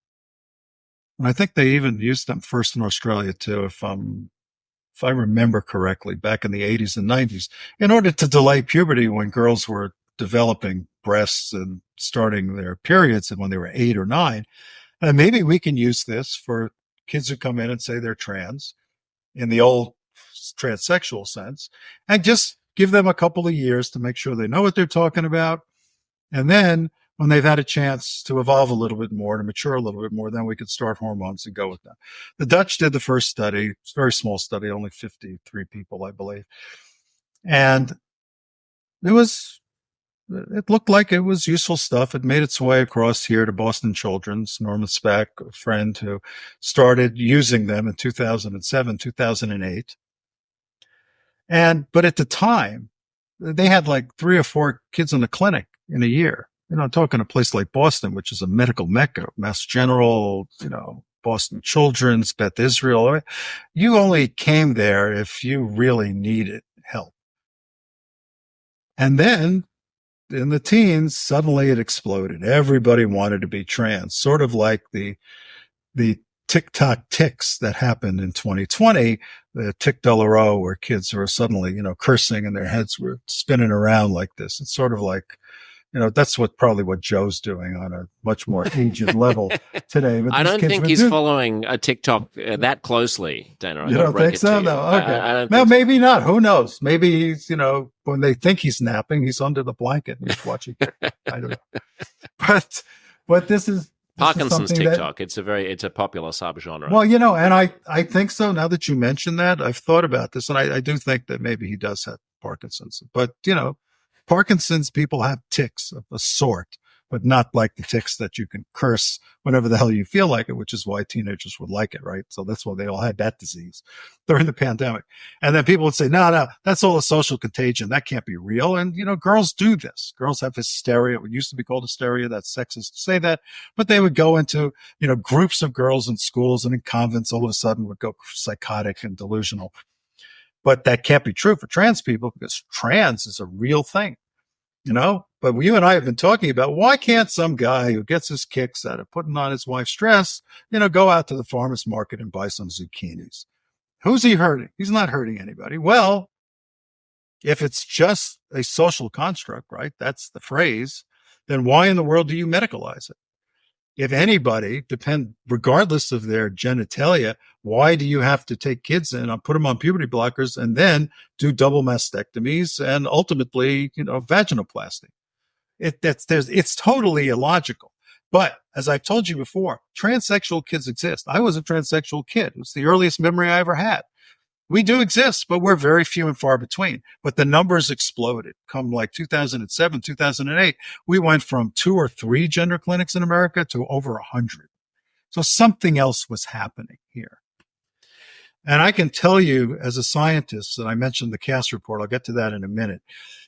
and I think they even used them first in Australia too, if I remember correctly, back in the 80s and 90s, in order to delay puberty when girls were developing breasts and starting their periods and when they were 8 or 9. And maybe we can use this for kids who come in and say they're trans in the old transsexual sense, and just give them a couple of years to make sure they know what they're talking about. And then when they've had a chance to evolve a little bit more, to mature a little bit more, then we could start hormones and go with them. The Dutch did the first study. It's a very small study, only 53 people, I believe. And it looked like it was useful stuff. It made its way across here to Boston Children's. Norman Speck, a friend who started using them in 2007, 2008. But at the time, they had like 3 or 4 kids in the clinic in a year. I'm talking a place like Boston, which is a medical mecca, Mass General, Boston Children's, Beth Israel. You only came there if you really needed help. And then in the teens, suddenly it exploded. Everybody wanted to be trans, sort of like the TikTok ticks that happened in 2020, the tic doloro, where kids were suddenly, cursing and their heads were spinning around like this. It's sort of like, that's probably what Joe's doing on a much more aged level today. But I don't think he's following a TikTok that closely, Dana. You don't think so? No. Okay. Well, maybe not. Who knows? Maybe he's, when they think he's napping, he's under the blanket and he's watching. I don't know. But this is Parkinson's TikTok. It's a popular subgenre. Well, and I think so. Now that you mention that, I've thought about this, and I do think that maybe he does have Parkinson's. But Parkinson's people have tics of a sort, but not like the tics that you can curse whenever the hell you feel like it, which is why teenagers would like it, right? So that's why they all had that disease during the pandemic. And then people would say, no, that's all a social contagion. That can't be real. And, girls do this. Girls have hysteria. It used to be called hysteria. That's sexist to say that. But they would go into, groups of girls in schools and in convents all of a sudden would go psychotic and delusional. But that can't be true for trans people, because trans is a real thing, But you and I have been talking about, why can't some guy who gets his kicks out of putting on his wife's dress, go out to the farmer's market and buy some zucchinis? Who's he hurting? He's not hurting anybody. Well, if it's just a social construct, right? That's the phrase. Then why in the world do you medicalize it? If anybody, regardless of their genitalia, why do you have to take kids in and put them on puberty blockers and then do double mastectomies and ultimately, vaginoplasty? It's totally illogical. But as I've told you before, transsexual kids exist. I was a transsexual kid. It was the earliest memory I ever had. We do exist, but we're very few and far between. But the numbers exploded. Come like 2007, 2008, we went from 2 or 3 gender clinics in America to over 100. So something else was happening here. And I can tell you as a scientist, and I mentioned the Cass report, I'll get to that in a minute.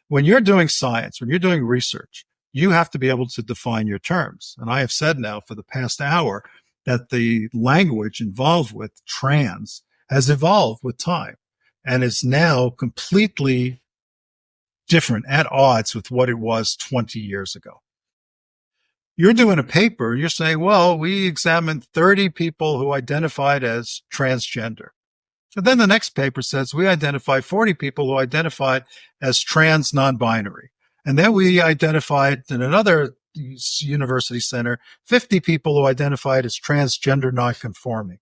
When you're doing science, when you're doing research, you have to be able to define your terms. And I have said now for the past hour that the language involved with trans has evolved with time and is now completely different, at odds with what it was 20 years ago. You're doing a paper, you're saying, well, we examined 30 people who identified as transgender. And then the next paper says we identified 40 people who identified as trans non-binary. And then we identified in another university center 50 people who identified as transgender non-conforming.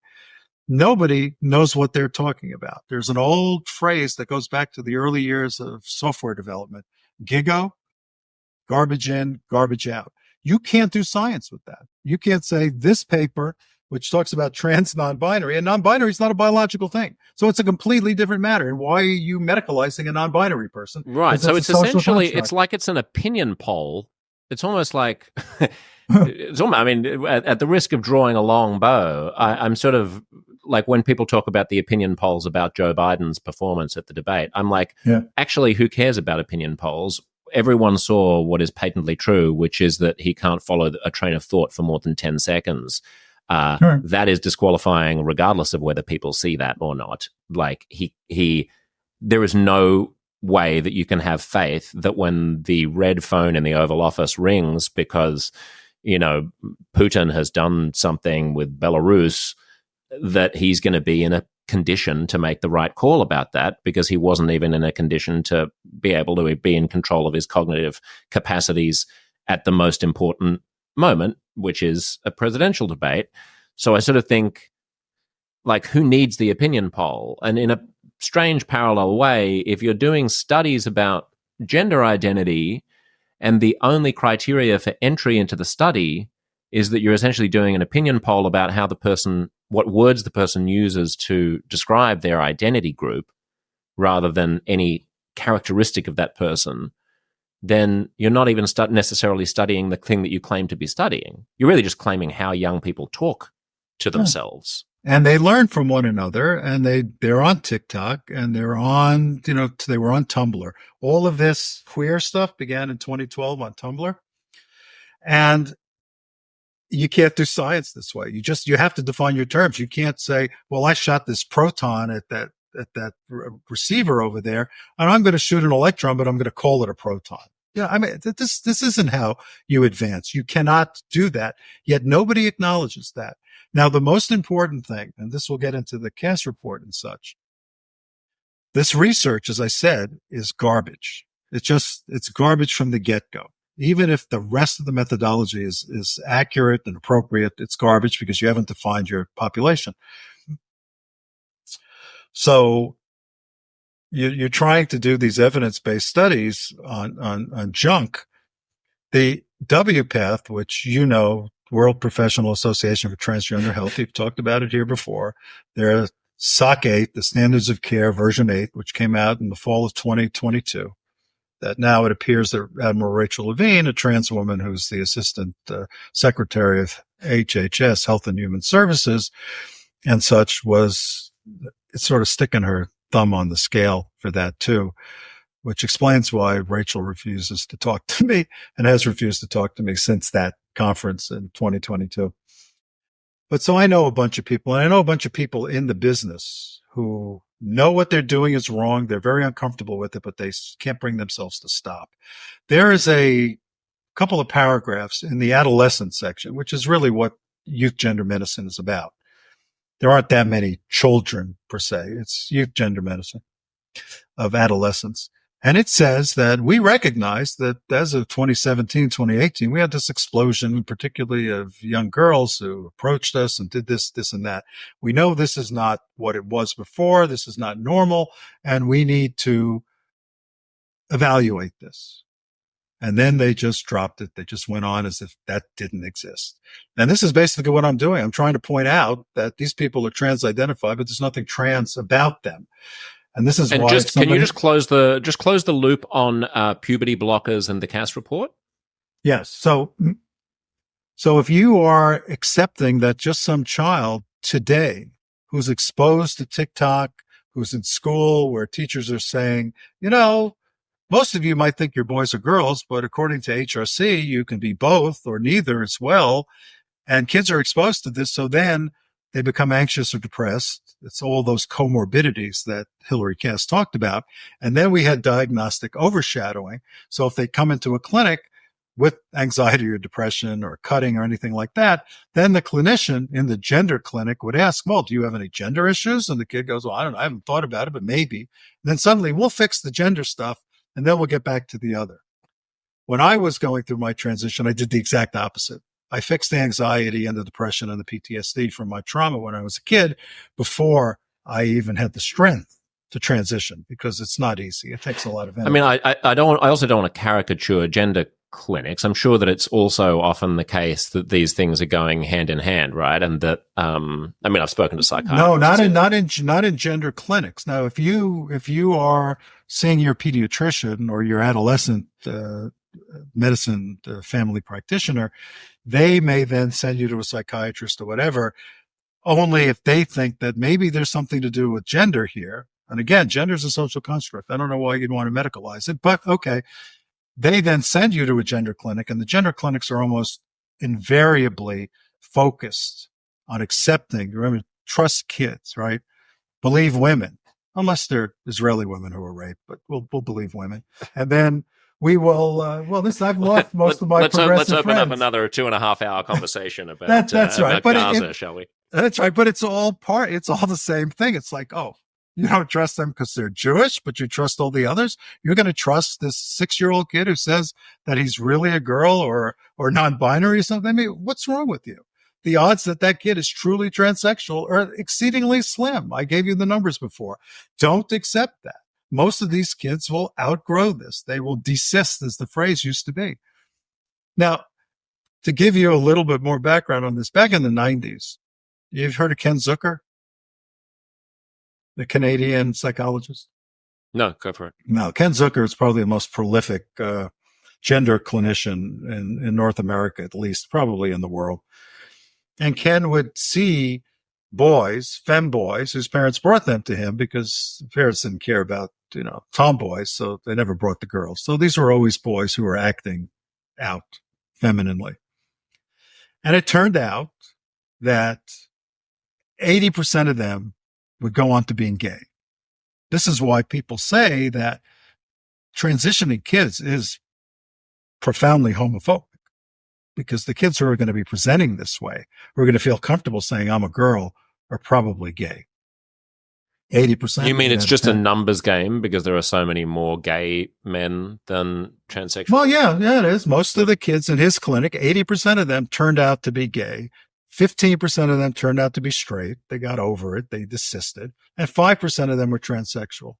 Nobody knows what they're talking about. There's an old phrase that goes back to the early years of software development. GIGO, garbage in, garbage out. You can't do science with that. You can't say this paper, which talks about trans non-binary, and non-binary is not a biological thing. So it's a completely different matter. And why are you medicalizing a non-binary person? Right. So it's essentially, it's like it's an opinion poll. It's almost like, I mean, at the risk of drawing a long bow, I'm sort of like when people talk about the opinion polls about Joe Biden's performance at the debate, I'm like, actually, who cares about opinion polls? Everyone saw what is patently true, which is that he can't follow a train of thought for more than 10 seconds. That is disqualifying regardless of whether people see that or not. Like there is no way that you can have faith that when the red phone in the Oval Office rings because, Putin has done something with Belarus, that he's going to be in a condition to make the right call about that, because he wasn't even in a condition to be able to be in control of his cognitive capacities at the most important moment, which is a presidential debate. So I sort of think, like, who needs the opinion poll? And in a strange parallel way, if you're doing studies about gender identity and the only criteria for entry into the study is that you're essentially doing an opinion poll about how the person, what words the person uses to describe their identity group, rather than any characteristic of that person, then you're not even necessarily studying the thing that you claim to be studying. You're really just claiming how young people talk to themselves. And they learn from one another, and they're on TikTok, and they're on, they were on Tumblr. All of this queer stuff began in 2012 on Tumblr. And you can't do science this way. You have to define your terms. You can't say, well, I shot this proton at that receiver over there, and I'm going to shoot an electron, but I'm going to call it a proton. Yeah, I mean, this isn't how you advance. You cannot do that. Yet nobody acknowledges that. Now, the most important thing, and this will get into the Cass report and such, this research, as I said, is garbage. It's garbage from the get-go. Even if the rest of the methodology is accurate and appropriate, it's garbage because you haven't defined your population. So you're trying to do these evidence-based studies on junk. The WPATH, which World Professional Association for Transgender Health, you've talked about it here before. There's SOC 8, the Standards of Care version 8, which came out in the fall of 2022. That now it appears that Admiral Rachel Levine, a trans woman who's the Assistant Secretary of HHS, Health and Human Services, and such, was sort of sticking her thumb on the scale for that too, which explains why Rachel refuses to talk to me and has refused to talk to me since that conference in 2022. But so I know a bunch of people, and I know a bunch of people in the business who know what they're doing is wrong. They're very uncomfortable with it, but they can't bring themselves to stop. There is a couple of paragraphs in the adolescent section, which is really what youth gender medicine is about. There aren't that many children per se. It's youth gender medicine of adolescents. And it says that we recognize that as of 2017, 2018, we had this explosion, particularly of young girls who approached us and did this, and that. We know this is not what it was before. This is not normal. And we need to evaluate this. And then they just dropped it. They just went on as if that didn't exist. And this is basically what I'm doing. I'm trying to point out that these people are trans identified, but there's nothing trans about them. And this is why can you just close the loop on puberty blockers and the Cass report? Yes. So if you are accepting that just some child today who's exposed to TikTok, who's in school where teachers are saying, most of you might think you're boys or girls, but according to HRC, you can be both or neither as well. And kids are exposed to this. So then they become anxious or depressed. It's all those comorbidities that Hillary Cass talked about. And then we had diagnostic overshadowing. So if they come into a clinic with anxiety or depression or cutting or anything like that, then the clinician in the gender clinic would ask, well, do you have any gender issues? And the kid goes, well, I don't know. I haven't thought about it, but maybe. And then suddenly we'll fix the gender stuff and then we'll get back to the other. When I was going through my transition, I did the exact opposite. I fixed the anxiety and the depression and the PTSD from my trauma when I was a kid before I even had the strength to transition, because it's not easy. It takes a lot of energy. I mean, I also don't want to caricature gender clinics. I'm sure that it's also often the case that these things are going hand in hand, right? And that I've spoken to psychiatrists. No, not in gender clinics. Now, if you are seeing your pediatrician or your adolescent medicine family practitioner, they may then send you to a psychiatrist or whatever, only if they think that maybe there's something to do with gender here. And again, gender is a social construct. I don't know why you'd want to medicalize it, but okay. They then send you to a gender clinic, and the gender clinics are almost invariably focused on accepting, remember, trust kids, right? Believe women, unless they're Israeli women who are raped, but we'll believe women. And then we will, I've lost most of my progressive friends. Let's open up another 2.5 hour conversation about, that's right. About Gaza, shall we? That's right. But it's all the same thing. It's like, oh, you don't trust them because they're Jewish, but you trust all the others. You're going to trust this 6-year-old kid who says that he's really a girl or non-binary or something. I mean, what's wrong with you? The odds that kid is truly transsexual are exceedingly slim. I gave you the numbers before. Don't accept that. Most of these kids will outgrow this. They will desist, as the phrase used to be. Now, to give you a little bit more background on this, back in the 90s, you've heard of Ken Zucker? The Canadian psychologist? No, go for it. No, Ken Zucker is probably the most prolific gender clinician in North America, at least, probably in the world. And Ken would see boys, femboys, whose parents brought them to him because parents didn't care about, tomboys, so they never brought the girls. So these were always boys who were acting out femininely. And it turned out that 80% of them would go on to being gay. This is why people say that transitioning kids is profoundly homophobic, because the kids who are going to be presenting this way, who are going to feel comfortable saying, I'm a girl, are probably gay. 80%. You mean it's just a numbers game because there are so many more gay men than transsexual? Well, yeah, it is. Most of the kids in his clinic, 80% of them turned out to be gay. 15% of them turned out to be straight. They got over it. They desisted. And 5% of them were transsexual.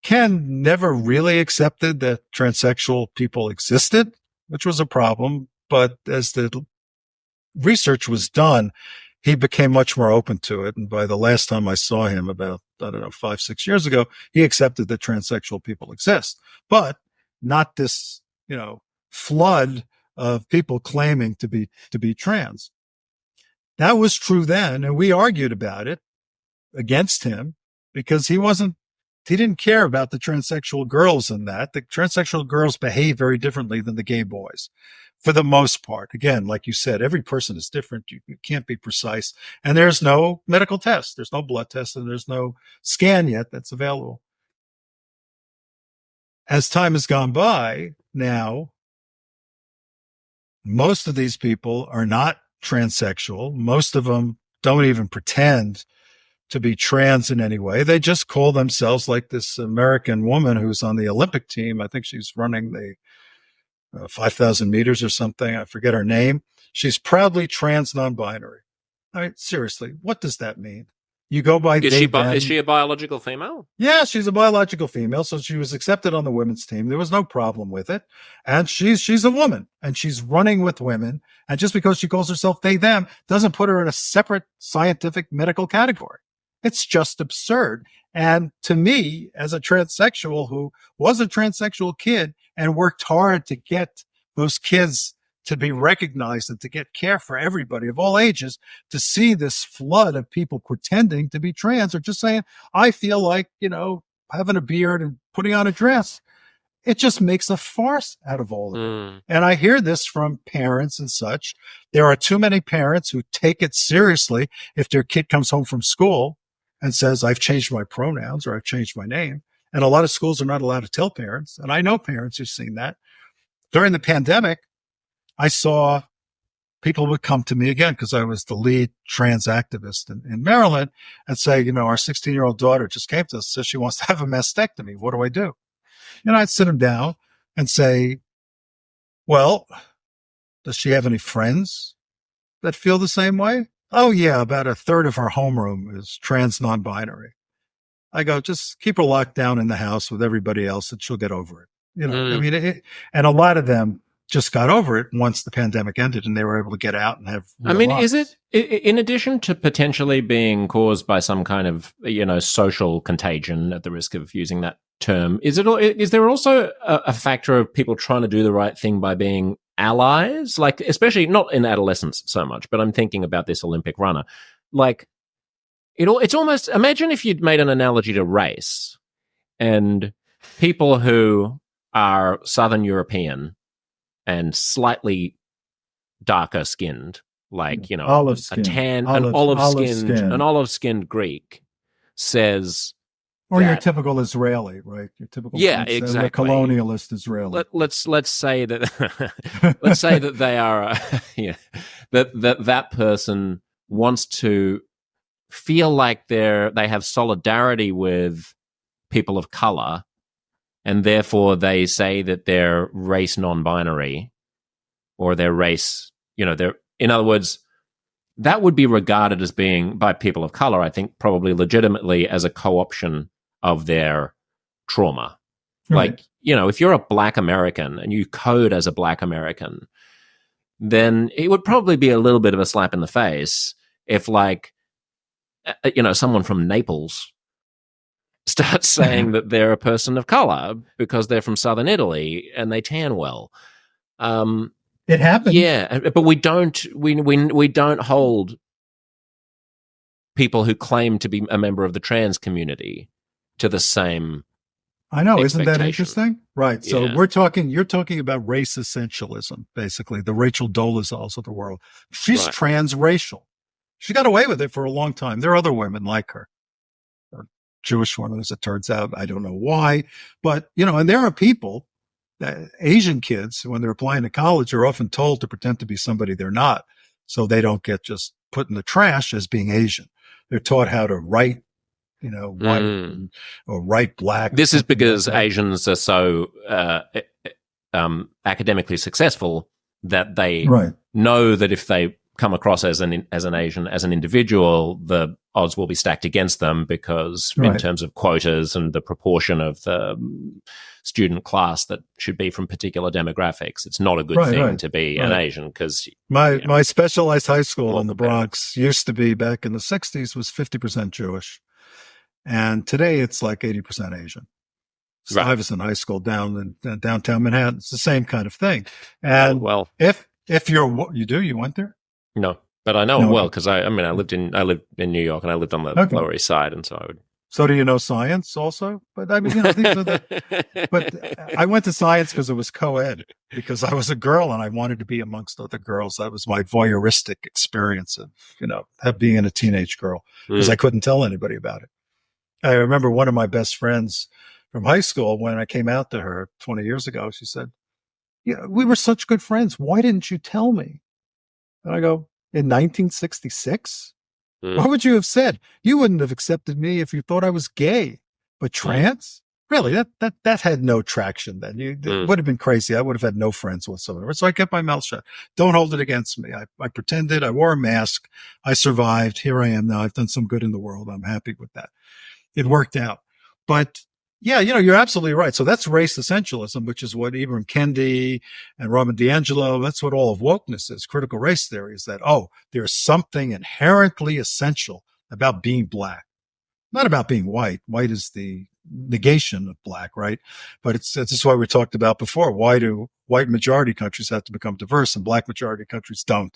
Ken never really accepted that transsexual people existed, which was a problem. But as the research was done, he became much more open to it. And by the last time I saw him about, 5-6 years ago, he accepted that transsexual people exist, but not this, flood of people claiming to be trans. That was true then. And we argued about it against him because he didn't care about the transsexual girls in that. The transsexual girls behave very differently than the gay boys for the most part. Again, like you said, every person is different. You can't be precise. And there's no medical test. There's no blood test and there's no scan yet that's available. As time has gone by now, most of these people are not transsexual. Most of them don't even pretend to be trans in any way. They just call themselves, like this American woman who's on the Olympic team. I think she's running the 5,000 meters or something. I forget her name. She's proudly trans non-binary. I mean, seriously, what does that mean? You go by they, them. Is she a biological female? Yeah, she's a biological female, so she was accepted on the women's team. There was no problem with it. And she's a woman, and she's running with women. And just because she calls herself they, them, doesn't put her in a separate scientific medical category. It's just absurd. And to me, as a transsexual who was a transsexual kid and worked hard to get those kids to be recognized and to get care for everybody of all ages, to see this flood of people pretending to be trans or just saying, I feel like, having a beard and putting on a dress, it just makes a farce out of all of it. And I hear this from parents and such. There are too many parents who take it seriously if their kid comes home from school and says, I've changed my pronouns or I've changed my name. And a lot of schools are not allowed to tell parents. And I know parents who've seen that. During the pandemic, I saw people would come to me again because I was the lead trans activist in Maryland and say, our 16-year-old daughter just came to us, says she wants to have a mastectomy. What do I do? And I'd sit them down and say, well, does she have any friends that feel the same way? Oh, yeah, about a third of her homeroom is trans non-binary. I go, just keep her locked down in the house with everybody else and she'll get over it. And a lot of them just got over it once the pandemic ended and they were able to get out and have real lives. Is it, in addition to potentially being caused by some kind of, social contagion, at the risk of using that term, is there also a factor of people trying to do the right thing by being allies? Like, especially not in adolescence so much, but I'm thinking about this Olympic runner. Like, it's almost, imagine if you'd made an analogy to race and people who are Southern European and slightly darker skinned, like, an olive-skinned Greek says, or your typical Israeli, right? Your typical, exactly, colonialist Israeli. Let's say that let's say that they are that person wants to feel like they have solidarity with people of color, and therefore they say that they're race non-binary or their race, they're, in other words, that would be regarded as being, by people of color, I think, probably legitimately as a co-option of their trauma. Right. Like, if you're a Black American and you code as a Black American, then it would probably be a little bit of a slap in the face if, like, someone from Naples starts saying that they're a person of color because they're from Southern Italy and they tan well. It happens. Yeah, but we don't hold people who claim to be a member of the trans community to the same. I know, isn't that interesting? Right. So you're talking about race essentialism, basically, the Rachel Dolezals of the world. She's transracial. She got away with it for a long time. There are other women like her. Jewish women, as it turns out. I don't know why, but, and there are people, Asian kids, when they're applying to college, are often told to pretend to be somebody they're not, so they don't get just put in the trash as being Asian. They're taught how to write, white or write black. This is because Asians are so academically successful that they know that if they come across as an Asian, as an individual, the odds will be stacked against them because in terms of quotas and the proportion of the student class that should be from particular demographics, it's not a good thing to be an Asian because my specialized high school in the Bronx used to be, back in the 60s, was 50% Jewish. And today it's like 80% Asian. Stuyvesant High School down in downtown Manhattan. It's the same kind of thing. And if you went there? No, but I know it well because I lived in New York and I lived on the Lower East Side, and so I would. So do you know science also? But I mean, these are but I went to science because it was co-ed, because I was a girl and I wanted to be amongst other girls. That was my voyeuristic experience of being a teenage girl, because I couldn't tell anybody about it. I remember one of my best friends from high school, when I came out to her 20 years ago, she said, we were such good friends. Why didn't you tell me? And I go, in 1966? What would you have said? You wouldn't have accepted me if you thought I was gay. But trans? Really, that had no traction then. It would have been crazy. I would have had no friends whatsoever. So I kept my mouth shut. Don't hold it against me. I pretended. I wore a mask. I survived. Here I am now. I've done some good in the world. I'm happy with that. It worked out. But yeah, you're absolutely right. So that's race essentialism, which is what Ibram Kendi and Robin DiAngelo, that's what all of wokeness is. Critical race theory is that, there's something inherently essential about being black. Not about being white. White is the negation of black, right? But this is why we talked about before. Why do white majority countries have to become diverse and black majority countries don't?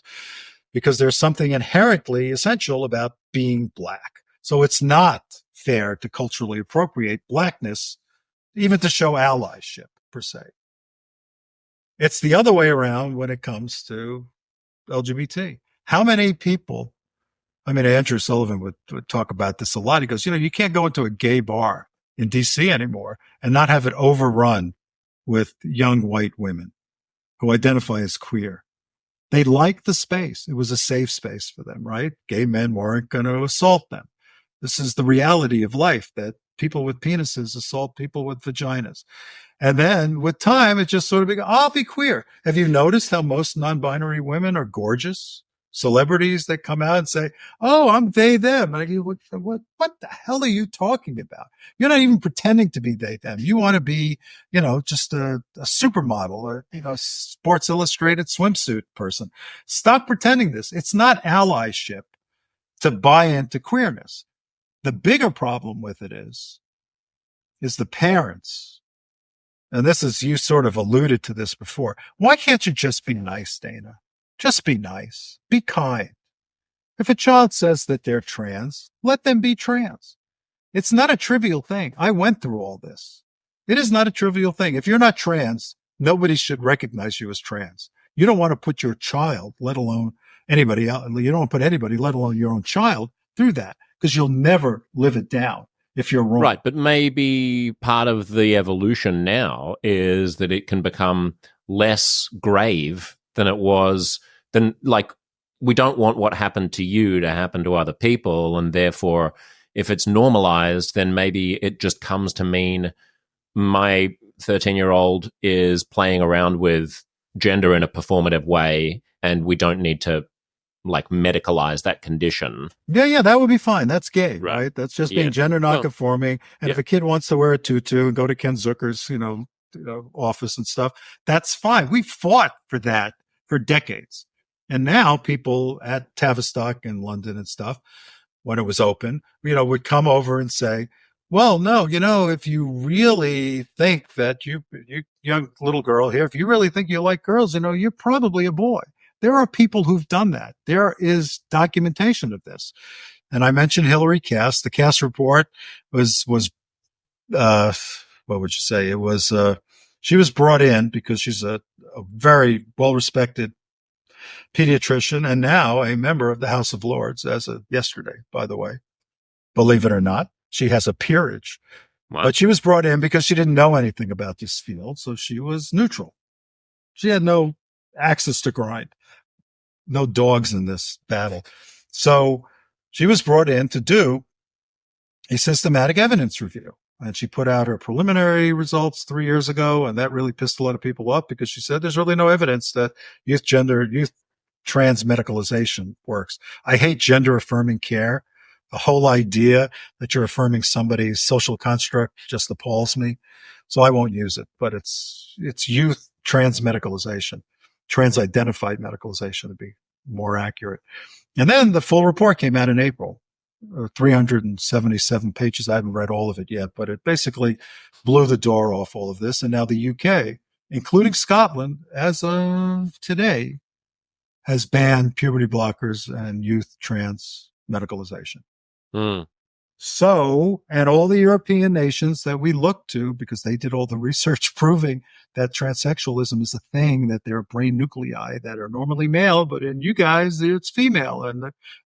Because there's something inherently essential about being black. So it's not fair to culturally appropriate blackness, even to show allyship per se. It's the other way around when it comes to LGBT. How many people, Andrew Sullivan would talk about this a lot. He goes, you can't go into a gay bar in DC anymore and not have it overrun with young white women who identify as queer. They liked the space. It was a safe space for them, right? Gay men weren't going to assault them. This is the reality of life, that people with penises assault people with vaginas. And then with time, it just sort of I'll be queer. Have you noticed how most non-binary women are gorgeous? Celebrities that come out and say, "Oh, I'm they, them." And I go, what the hell are you talking about? You're not even pretending to be they, them. You want to be, just a supermodel or, Sports Illustrated swimsuit person. Stop pretending this. It's not allyship to buy into queerness. The bigger problem with it is the parents. And this is, you sort of alluded to this before. Why can't you just be nice, Dana? Just be nice. Be kind. If a child says that they're trans, let them be trans. It's not a trivial thing. I went through all this. It is not a trivial thing. If you're not trans, nobody should recognize you as trans. You don't want to put your child, let alone anybody else, you don't want to put anybody, let alone your own child, through that, because you'll never live it down if you're wrong. Right, but maybe part of the evolution now is that it can become less grave than it was. We don't want what happened to you to happen to other people, and therefore, if it's normalized, then maybe it just comes to mean my 13-year-old is playing around with gender in a performative way, and we don't need to medicalize that condition. Yeah, that would be fine. That's gay, right? That's just being gender nonconforming. And if a kid wants to wear a tutu and go to Ken Zucker's, office and stuff, that's fine. We fought for that for decades. And now people at Tavistock in London and stuff, when it was open, would come over and say, well, no, if you really think that you young little girl here, if you really think you like girls, you're probably a boy. There are people who've done that. There is documentation of this. And I mentioned Hillary Cass. The Cass report was what would you say? It was, she was brought in because she's a very well-respected pediatrician and now a member of the House of Lords as of yesterday, by the way. Believe it or not, she has a peerage. Wow. But she was brought in because she didn't know anything about this field. So she was neutral. She had no axes to grind. No dogs in this battle. So she was brought in to do a systematic evidence review. And she put out her preliminary results 3 years ago. And that really pissed a lot of people off because she said there's really no evidence that youth trans medicalization works. I hate gender affirming care. The whole idea that you're affirming somebody's social construct just appalls me. So I won't use it, but it's youth trans medicalization. Trans-identified medicalization to be more accurate. And then the full report came out in April, 377 pages. I haven't read all of it yet, but it basically blew the door off all of this. And now the UK, including Scotland, as of today, has banned puberty blockers and youth trans medicalization. So, and all the European nations that we look to, because they did all the research proving that transsexualism is a thing, that there are brain nuclei that are normally male, but in you guys, it's female.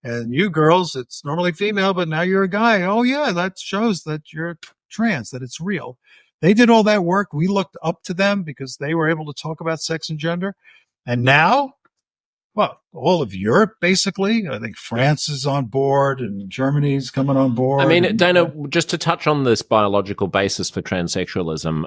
And you girls, it's normally female, but now you're a guy. Oh yeah, that shows that you're trans, that it's real. They did all that work. We looked up to them because they were able to talk about sex and gender. And now, well, all of Europe, basically. I think France is on board and Germany's coming on board. I mean, Dana, just to touch on this biological basis for transsexualism,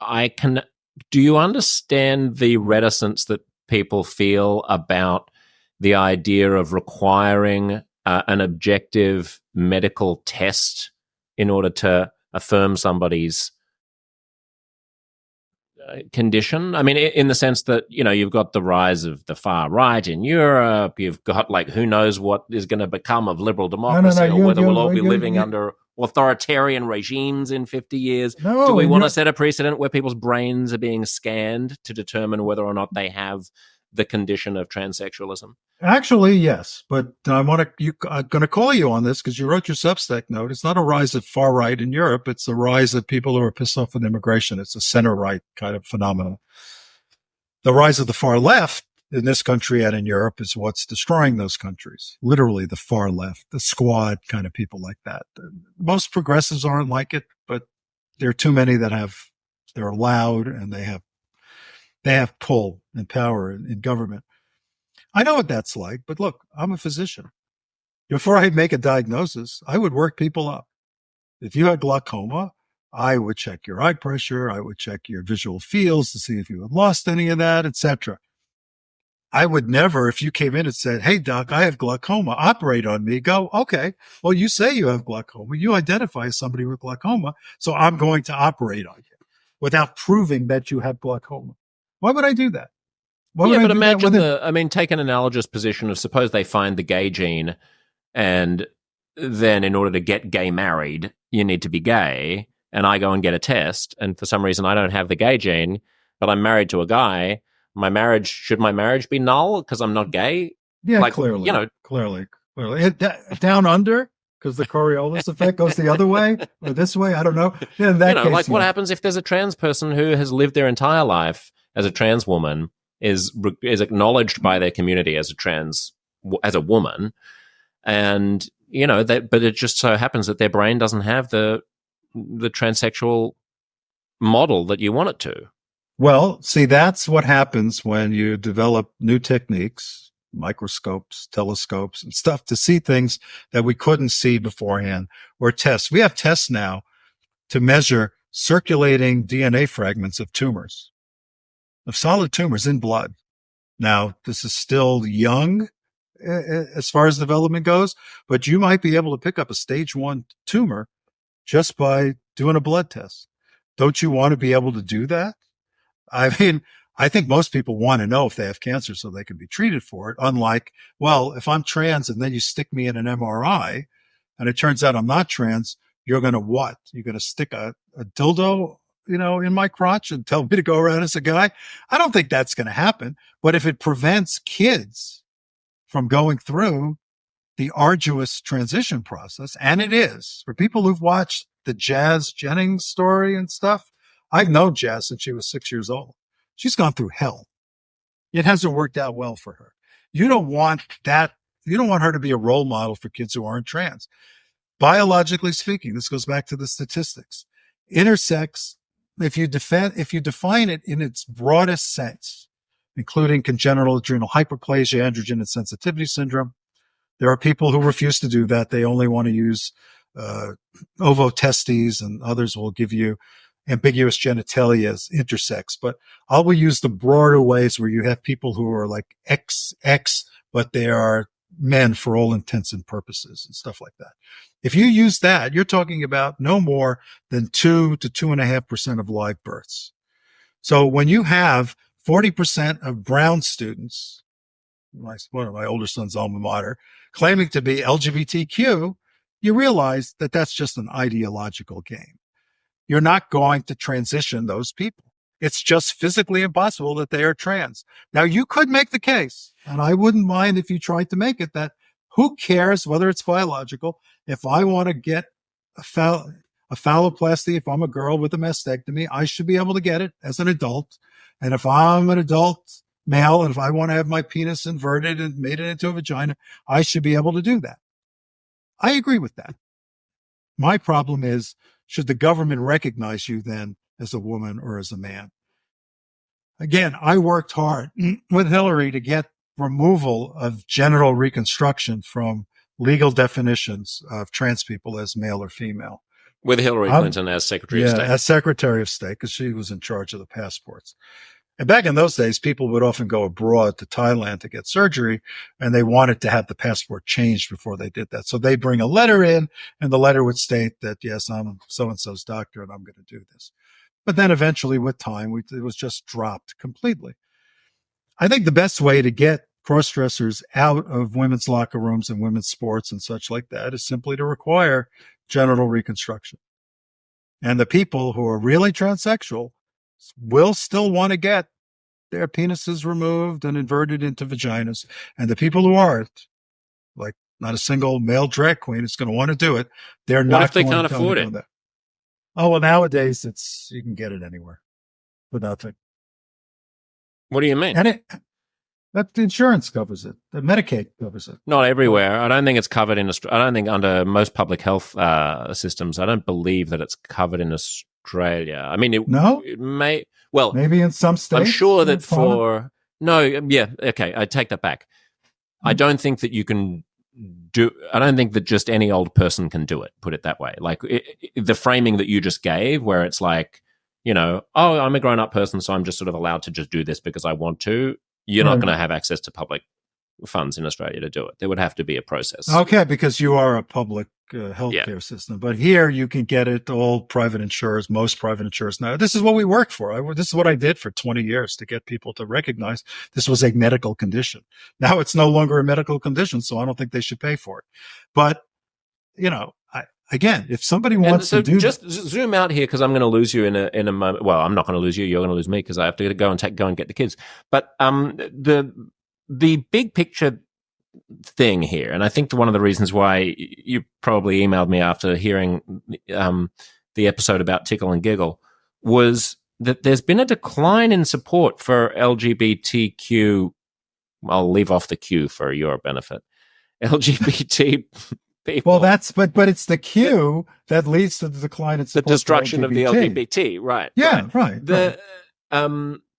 I can. Do you understand the reticence that people feel about the idea of requiring an objective medical test in order to affirm somebody's condition? I mean, in the sense that, you've got the rise of the far right in Europe. You've got, who knows what is going to become of liberal democracy, or whether we'll all be living under authoritarian regimes in 50 years. Do we want to set a precedent where people's brains are being scanned to determine whether or not they have the condition of transsexualism? Actually, yes, but I'm going to call you on this because you wrote your Substack note. It's not a rise of far right in Europe. It's a rise of people who are pissed off with immigration. It's a center right kind of phenomenon. The rise of the far left in this country and in Europe is what's destroying those countries. Literally the far left, the squad kind of people like that. Most progressives aren't like it, but there are too many that they're loud and they have pull and power in government. I know what that's like, but look, I'm a physician. Before I make a diagnosis, I would work people up. If you had glaucoma, I would check your eye pressure. I would check your visual fields to see if you had lost any of that, etc. I would never, if you came in and said, "Hey, doc, I have glaucoma, operate on me," go, "Okay, well, you say you have glaucoma. You identify as somebody with glaucoma, so I'm going to operate on you," without proving that you have glaucoma. Why would I do that? But imagine take an analogous position of, suppose they find the gay gene, and then in order to get gay married, you need to be gay, and I go and get a test, and for some reason I don't have the gay gene, but I'm married to a guy. Should my marriage be null because I'm not gay? Yeah, clearly. Clearly. Down under, because the Coriolis effect goes the other way or this way. I don't know. Yeah, in that case, what happens if there's a trans person who has lived their entire life as a trans woman, is acknowledged by their community as a woman, and but it just so happens that their brain doesn't have the transsexual model that you want it to. Well, see, that's what happens when you develop new techniques, microscopes, telescopes, and stuff to see things that we couldn't see beforehand, or tests. We have tests now to measure circulating DNA fragments of tumors, of solid tumors in blood. Now, this is still young as far as development goes, but you might be able to pick up a stage 1 tumor just by doing a blood test. Don't you want to be able to do that? I mean, I think most people want to know if they have cancer so they can be treated for it. Unlike, well, if I'm trans and then you stick me in an MRI and it turns out I'm not trans, you're going to what? You're going to stick a dildo, in my crotch and tell me to go around as a guy? I don't think that's going to happen. But if it prevents kids from going through the arduous transition process, and it is, for people who've watched the Jazz Jennings story and stuff, I've known Jazz since she was 6 years old. She's gone through hell. It hasn't worked out well for her. You don't want that. You don't want her to be a role model for kids who aren't trans. Biologically speaking, this goes back to the statistics. Intersex, if you define it in its broadest sense, including congenital adrenal hyperplasia, androgen insensitivity syndrome, there are people who refuse to do that. They only want to use ovotestes, and others will give you ambiguous genitalia as intersex. But I will use the broader ways where you have people who are like XX, but they are men for all intents and purposes and stuff like that. If you use that, you're talking about no more than 2 to 2.5% of live births. So when you have 40% of brown students, one of my older son's alma mater, claiming to be LGBTQ, you realize that that's just an ideological game. You're not going to transition those people. It's just physically impossible that they are trans. Now, you could make the case, and I wouldn't mind if you tried to make it, that who cares whether it's biological? If I want to get a phalloplasty, if I'm a girl with a mastectomy, I should be able to get it as an adult. And if I'm an adult male, and if I want to have my penis inverted and made it into a vagina, I should be able to do that. I agree with that. My problem is, should the government recognize you then as a woman or as a man? Again, I worked hard with Hillary to get removal of genital reconstruction from legal definitions of trans people as male or female. With Hillary Clinton as Secretary of State. Yeah, as Secretary of State, because she was in charge of the passports. And back in those days, people would often go abroad to Thailand to get surgery, and they wanted to have the passport changed before they did that. So they bring a letter in, and the letter would state that, yes, I'm so-and-so's doctor, and I'm going to do this. But then eventually, with time, it was just dropped completely. I think the best way to get cross-dressers out of women's locker rooms and women's sports and such like that is simply to require genital reconstruction. And the people who are really transsexual will still want to get their penises removed and inverted into vaginas. And the people who aren't, like not a single male drag queen is going to want to do it. They're not. What if they can't afford it? Oh, well, nowadays you can get it anywhere for nothing. What do you mean? And that the insurance covers it. The Medicaid covers it. Not everywhere. I don't think it's covered in Australia. I don't think under most public health systems, I don't believe that it's covered in Australia. I mean, it may. Well, maybe in some states. I'm sure that okay, I take that back. I don't think that you can I don't think that just any old person can do it, put it that way. Like the framing that you just gave, where it's like, oh, I'm a grown-up person, so I'm just sort of allowed to just do this because I want to. You're not going to have access to public funds in Australia to do it. There would have to be a process. Okay, because you are a public healthcare system. But here you can get it, all private insurers, most private insurers. Now, this is what we worked for. This is what I did for 20 years to get people to recognize this was a medical condition. Now it's no longer a medical condition, so I don't think they should pay for it. But, again, if somebody wants to do just zoom out here, because I'm going to lose you in a moment. Well, I'm not going to lose you. You're going to lose me because I have to go and get the kids. But the big picture thing here, and I think one of the reasons why you probably emailed me after hearing the episode about Tickle and Giggle, was that there's been a decline in support for LGBTQ. I'll leave off the Q for your benefit. LGBT people. Well, but it's the Q that leads to the decline in support. The destruction of the LGBT, right? Yeah, right.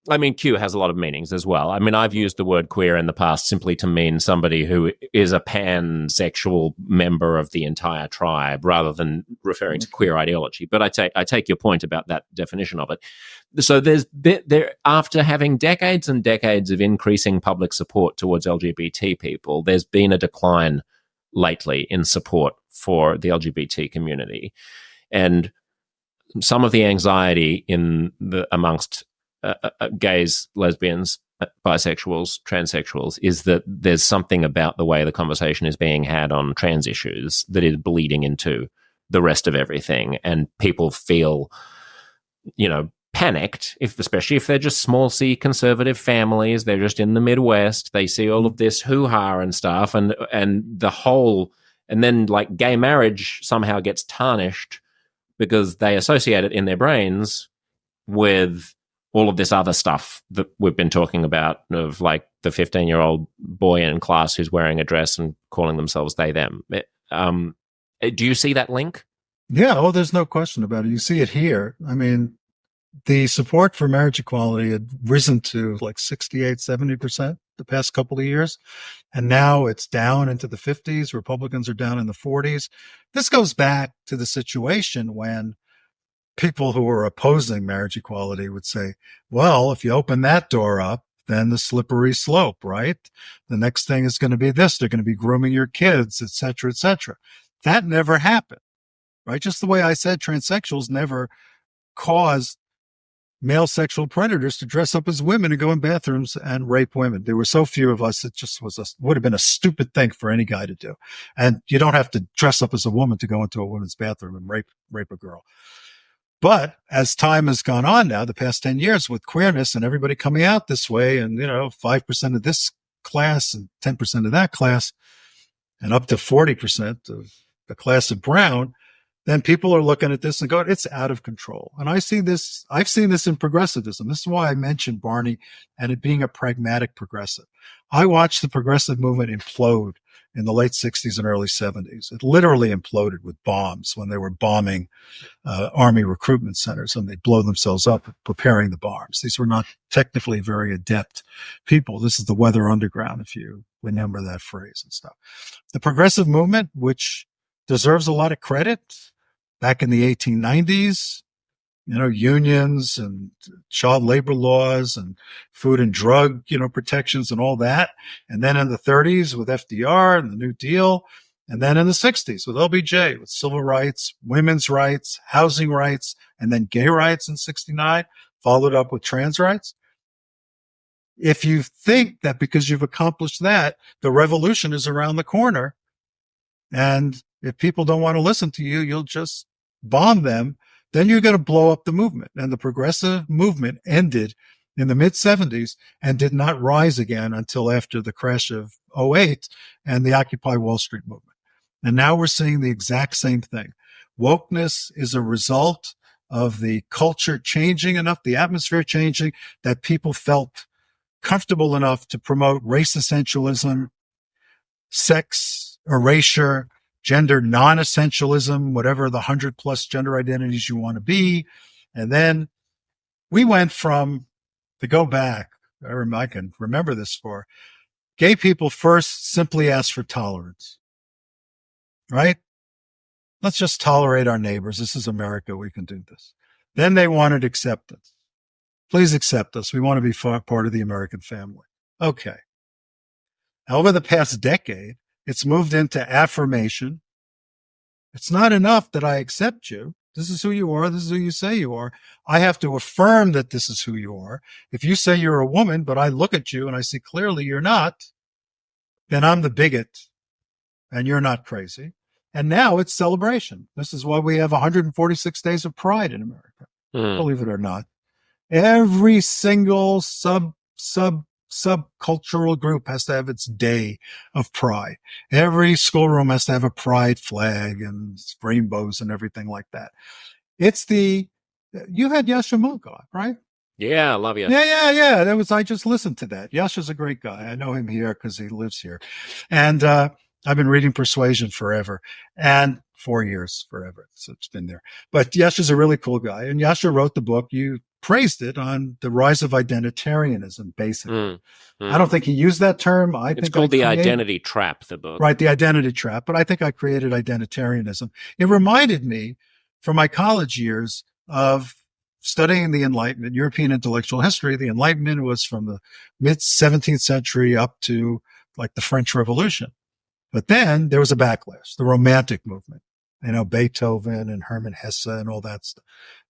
I mean, Q has a lot of meanings as well. I mean, I've used the word queer in the past simply to mean somebody who is a pansexual member of the entire tribe, rather than referring to queer ideology. But I take your point about that definition of it. So there, after having decades and decades of increasing public support towards LGBT people, there's been a decline lately in support for the LGBT community, and some of the anxiety amongst gays, lesbians, bisexuals, transsexuals is that there's something about the way the conversation is being had on trans issues that is bleeding into the rest of everything, and people feel, panicked, especially if they're just small C conservative families. They're just in the Midwest. They see all of this hoo-ha and stuff, and then like gay marriage somehow gets tarnished because they associate it in their brains with all of this other stuff that we've been talking about, of like the 15-year-old boy in class who's wearing a dress and calling themselves they, them. Do you see that link? Yeah. Oh, there's no question about it. You see it here. I mean, the support for marriage equality had risen to like 68, 70% the past couple of years. And now it's down into the 50s. Republicans are down in the 40s. This goes back to the situation when people who were opposing marriage equality would say, well, if you open that door up, then the slippery slope, right? The next thing is going to be this. They're going to be grooming your kids, et cetera, et cetera. That never happened, right? Just the way I said, transsexuals never caused male sexual predators to dress up as women and go in bathrooms and rape women. There were so few of us, it just would have been a stupid thing for any guy to do. And you don't have to dress up as a woman to go into a women's bathroom and rape a girl. But as time has gone on now, the past 10 years, with queerness and everybody coming out this way, and 5% of this class and 10% of that class, and up to 40% of the class of brown, then people are looking at this and going, it's out of control. And I've seen this in progressivism. This is why I mentioned Barney and it being a pragmatic progressive. I watched the progressive movement implode in the late 60s and early 70s. It literally imploded with bombs when they were bombing army recruitment centers, and they'd blow themselves up preparing the bombs. These were not technically very adept people. This is the weather underground, if you remember that phrase and stuff. The progressive movement, which deserves a lot of credit, back in the 1890s, unions and child labor laws and food and drug, protections and all that. And then in the 30s with FDR and the New Deal. And then in the 60s with LBJ, with civil rights, women's rights, housing rights, and then gay rights in 69, followed up with trans rights. If you think that because you've accomplished that, the revolution is around the corner, and if people don't want to listen to you, you'll just bomb them, then you're going to blow up the movement. And the progressive movement ended in the mid-70s and did not rise again until after the crash of '08 and the Occupy Wall Street movement. And now we're seeing the exact same thing. Wokeness is a result of the culture changing enough, the atmosphere changing, that people felt comfortable enough to promote race essentialism, sex erasure, gender non-essentialism, whatever the 100+ gender identities you want to be. And then we went from, to go back, I can remember this for, gay people first simply asked for tolerance, right? Let's just tolerate our neighbors. This is America. We can do this. Then they wanted acceptance. Please accept us. We want to be part of the American family. Okay. Over the past decade, it's moved into affirmation. It's not enough that I accept you. This is who you are. This is who you say you are. I have to affirm that this is who you are. If you say you're a woman, but I look at you and I see clearly you're not, then I'm the bigot and you're not crazy. And now it's celebration. This is why we have 146 days of pride in America. Believe it or not. Every single subcultural group has to have its day of pride. Every schoolroom has to have a pride flag and rainbows and everything like that. You had Yasha Monk on, right? Yeah, I love Yasha. Yeah. I just listened to that. Yasha's a great guy. I know him here because he lives here. And, I've been reading Persuasion forever, and 4 years forever. So it's been there. But Yasha's a really cool guy. And Yasha wrote the book. You praised it on the rise of identitarianism, basically. I don't think he used that term. It's called The Identity Trap, the book. Right, The Identity Trap. But I think I created identitarianism. It reminded me from my college years of studying the Enlightenment, European intellectual history. The Enlightenment was from the mid-17th century up to like the French Revolution. But then there was a backlash, the Romantic movement, Beethoven and Hermann Hesse and all that stuff.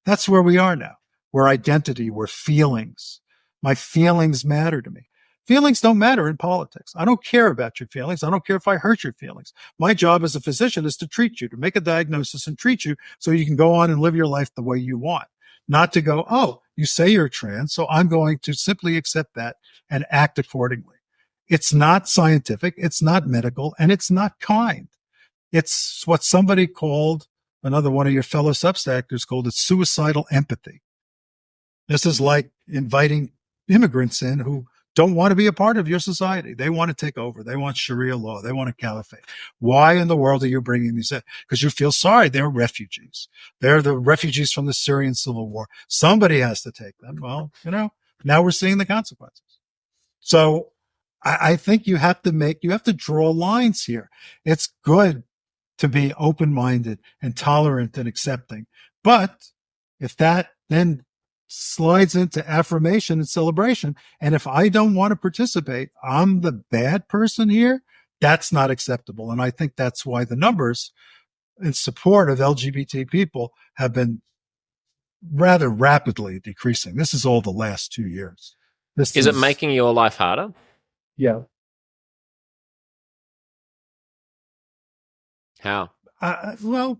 That's where we are now. We're identity, we're feelings. My feelings matter to me. Feelings don't matter in politics. I don't care about your feelings. I don't care if I hurt your feelings. My job as a physician is to treat you, to make a diagnosis and treat you so you can go on and live your life the way you want. Not to go, oh, you say you're trans, so I'm going to simply accept that and act accordingly. It's not scientific, it's not medical, and it's not kind. It's what somebody called, another one of your fellow Substackers called it suicidal empathy. This is like inviting immigrants in who don't want to be a part of your society. They want to take over. They want Sharia law. They want a caliphate. Why in the world are you bringing these in? Because you feel sorry. They're refugees. They're the refugees from the Syrian civil war. Somebody has to take them. Well, now we're seeing the consequences. So I think you have to draw lines here. It's good to be open-minded and tolerant and accepting. But if that then slides into affirmation and celebration, and if I don't want to participate, I'm the bad person here, that's not acceptable. And I think that's why the numbers in support of LGBT people have been rather rapidly decreasing. This is all the last 2 years. Is it making your life harder? Yeah. How? Well,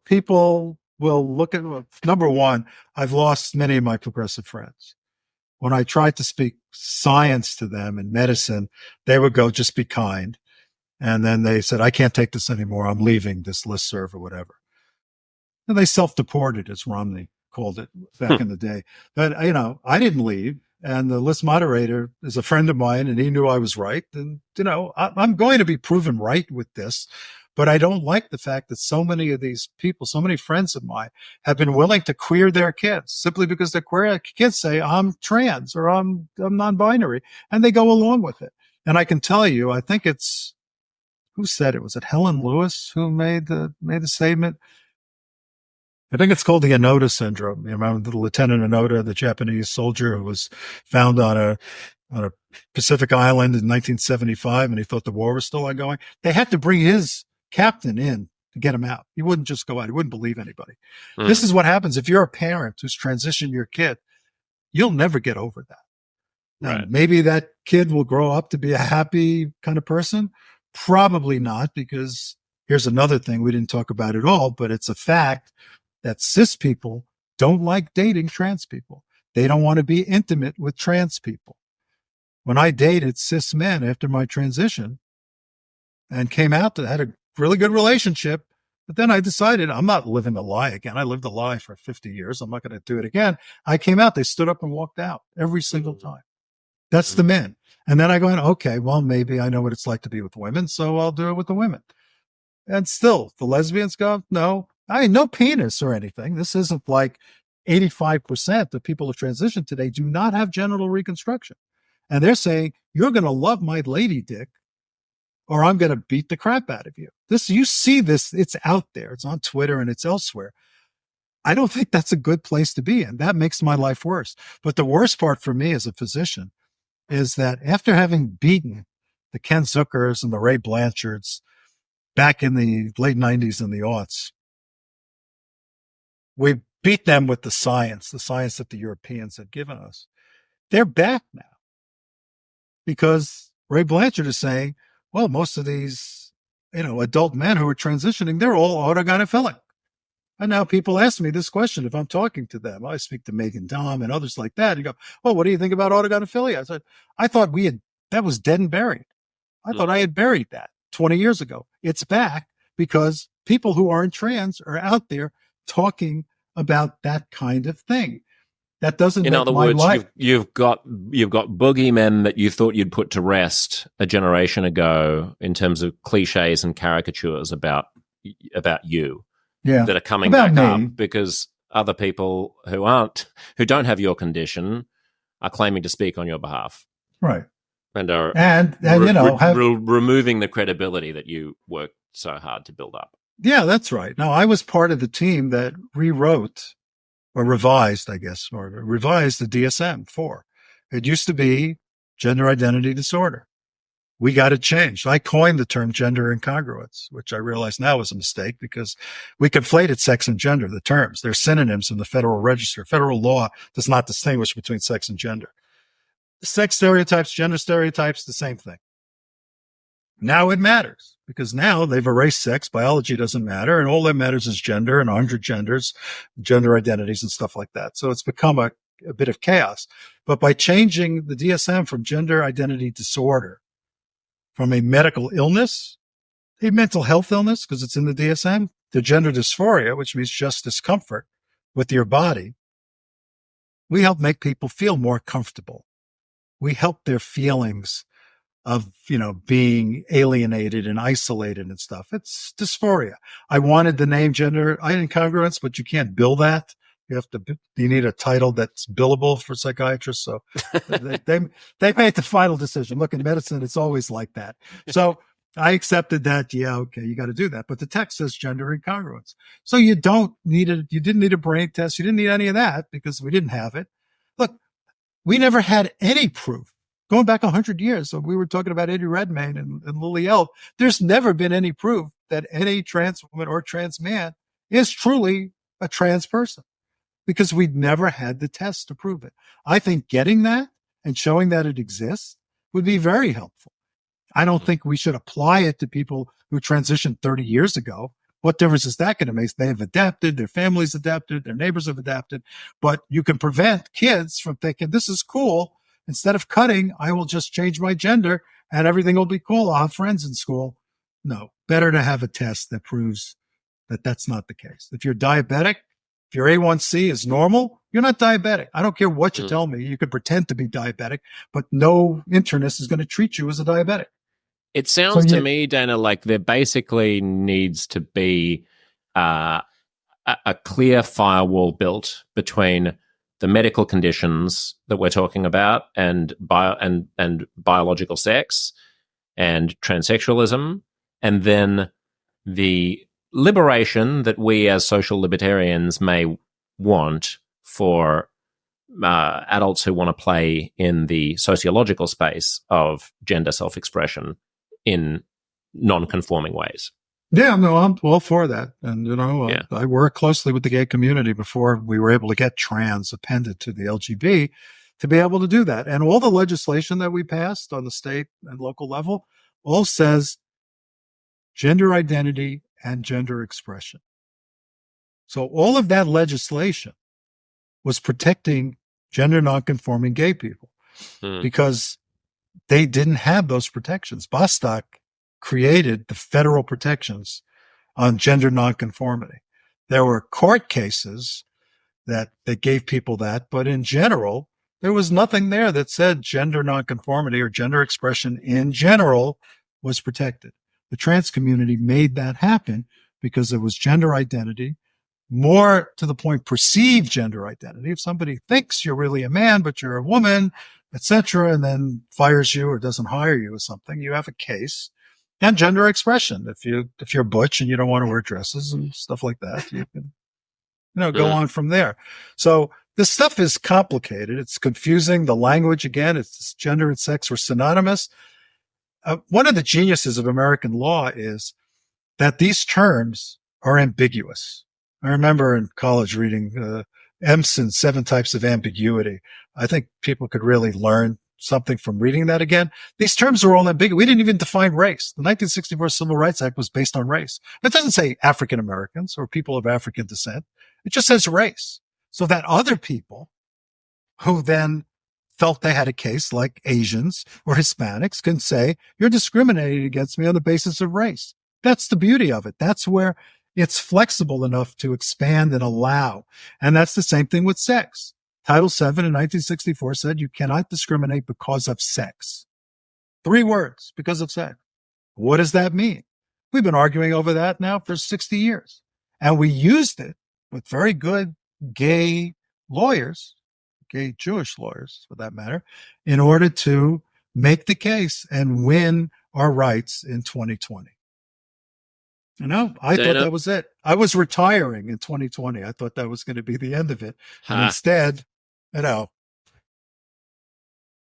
people will look at, number one, I've lost many of my progressive friends. When I tried to speak science to them and medicine, they would go, just be kind. And then they said, I can't take this anymore. I'm leaving this listserv or whatever. And they self-deported, as Romney called it back in the day. But, I didn't leave. And the list moderator is a friend of mine, and he knew I was right. And, I'm going to be proven right with this. But I don't like the fact that so many of these people, so many friends of mine, have been willing to queer their kids simply because their queer kids say, I'm trans or I'm non-binary, and they go along with it. And I can tell you, I think it's, who said it? Was it Helen Lewis who made the statement? I think it's called the Onoda syndrome. You remember the Lieutenant Onoda, the Japanese soldier who was found on a Pacific island in 1975, and he thought the war was still ongoing. They had to bring his captain in to get him out. He wouldn't just go out. He wouldn't believe anybody. This is what happens if you're a parent who's transitioned your kid. You'll never get over that. Now, maybe that kid will grow up to be a happy kind of person. Probably not, because here's another thing we didn't talk about at all, but it's a fact that cis people don't like dating trans people. They don't want to be intimate with trans people. When I dated cis men after my transition and came out, I had a really good relationship, but then I decided I'm not living a lie again. I lived a lie for 50 years. I'm not going to do it again. I came out, they stood up and walked out every single time. That's the men. And then I go, okay, well, maybe I know what it's like to be with women, so I'll do it with the women. And still, the lesbians go, no, no penis or anything. This isn't like 85% of people who transition today do not have genital reconstruction. And they're saying, you're going to love my lady dick or I'm going to beat the crap out of you. You see this, it's out there. It's on Twitter and it's elsewhere. I don't think that's a good place to be in. That makes my life worse. But the worst part for me as a physician is that after having beaten the Ken Zuckers and the Ray Blanchards back in the late 90s and the aughts, we beat them with the science that the Europeans had given us. They're back now because Ray Blanchard is saying, well, most of these, adult men who are transitioning, they're all autogynephilic. And now people ask me this question if I'm talking to them. I speak to Megan Dom and others like that. You go, well, what do you think about autogynephilia? I said, I thought that was dead and buried. I thought I had buried that 20 years ago. It's back because people who aren't trans are out there talking about that kind of thing. That doesn't in make other my words, life. you've got boogeymen that you thought you'd put to rest a generation ago in terms of cliches and caricatures about you. Yeah. That are coming back up because other people who don't have your condition are claiming to speak on your behalf. Right. And are removing the credibility that you worked so hard to build up. Yeah, that's right. Now, I was part of the team that rewrote or revised the DSM-4. It used to be gender identity disorder. We got it changed. I coined the term gender incongruence, which I realize now was a mistake because we conflated sex and gender, the terms. They're synonyms in the Federal Register. Federal law does not distinguish between sex and gender. Sex stereotypes, gender stereotypes, the same thing. Now it matters because now they've erased sex. Biology doesn't matter. And all that matters is gender and 100 genders, gender identities and stuff like that. So it's become a bit of chaos. But by changing the DSM from gender identity disorder, from a medical illness, a mental health illness, because it's in the DSM, to gender dysphoria, which means just discomfort with your body, we help make people feel more comfortable. We help their feelings of, being alienated and isolated and stuff. It's dysphoria. I wanted the name gender incongruence, but you can't bill that. You need a title that's billable for psychiatrists. So they made the final decision. Look, in medicine, it's always like that. So I accepted that. Yeah, okay, you got to do that. But the text says gender incongruence. So you didn't need a brain test. You didn't need any of that because we didn't have it. Look, we never had any proof. Going back 100 years, so we were talking about Eddie Redmayne and Lily Elf. There's never been any proof that any trans woman or trans man is truly a trans person, because we'd never had the test to prove it. I think getting that and showing that it exists would be very helpful. I don't think we should apply it to people who transitioned 30 years ago. What difference is that going to make? They have adapted, their families adapted, their neighbors have adapted, but you can prevent kids from thinking, this is cool. Instead of cutting, I will just change my gender and everything will be cool. I'll have friends in school. No, better to have a test that proves that that's not the case. If you're diabetic, If your A1C is normal, you're not diabetic. I don't care what you tell me. You could pretend to be diabetic, but no internist is going to treat you as a diabetic. It sounds to me, Dana, like there basically needs to be a clear firewall built between the medical conditions that we're talking about and biological sex and transsexualism, and then the liberation that we as social libertarians may want for adults who want to play in the sociological space of gender self-expression in non-conforming ways. Yeah, no, I'm all for that. And, I work closely with the gay community before we were able to get trans appended to the LGB to be able to do that. And all the legislation that we passed on the state and local level all says gender identity and gender expression. So all of that legislation was protecting gender nonconforming gay people because they didn't have those protections. Bostock created the federal protections on gender nonconformity. There were court cases that gave people that, but in general, there was nothing there that said gender nonconformity or gender expression in general was protected. The trans community made that happen because it was gender identity, more to the point, perceived gender identity. If somebody thinks you're really a man, but you're a woman, etc., and then fires you or doesn't hire you or something, you have a case. And gender expression. If you're butch and you don't want to wear dresses and stuff like that, you can, go on from there. So this stuff is complicated. It's confusing. The language, again, it's gender and sex were synonymous. One of the geniuses of American law is that these terms are ambiguous. I remember in college reading Empson's 7 Types of Ambiguity. I think people could really learn something from reading that again. These terms are all ambiguous. We didn't even define race. The 1964 Civil Rights Act was based on race. It doesn't say African Americans or people of African descent. It just says race. So that other people who then felt they had a case, like Asians or Hispanics, can say, you're discriminating against me on the basis of race. That's the beauty of it. That's where it's flexible enough to expand and allow. And that's the same thing with sex. Title VII in 1964 said you cannot discriminate because of sex. 3 words, because of sex. What does that mean? We've been arguing over that now for 60 years. And we used it with very good gay lawyers, gay Jewish lawyers for that matter, in order to make the case and win our rights in 2020. I thought that was it. I was retiring in 2020. I thought that was going to be the end of it. And instead,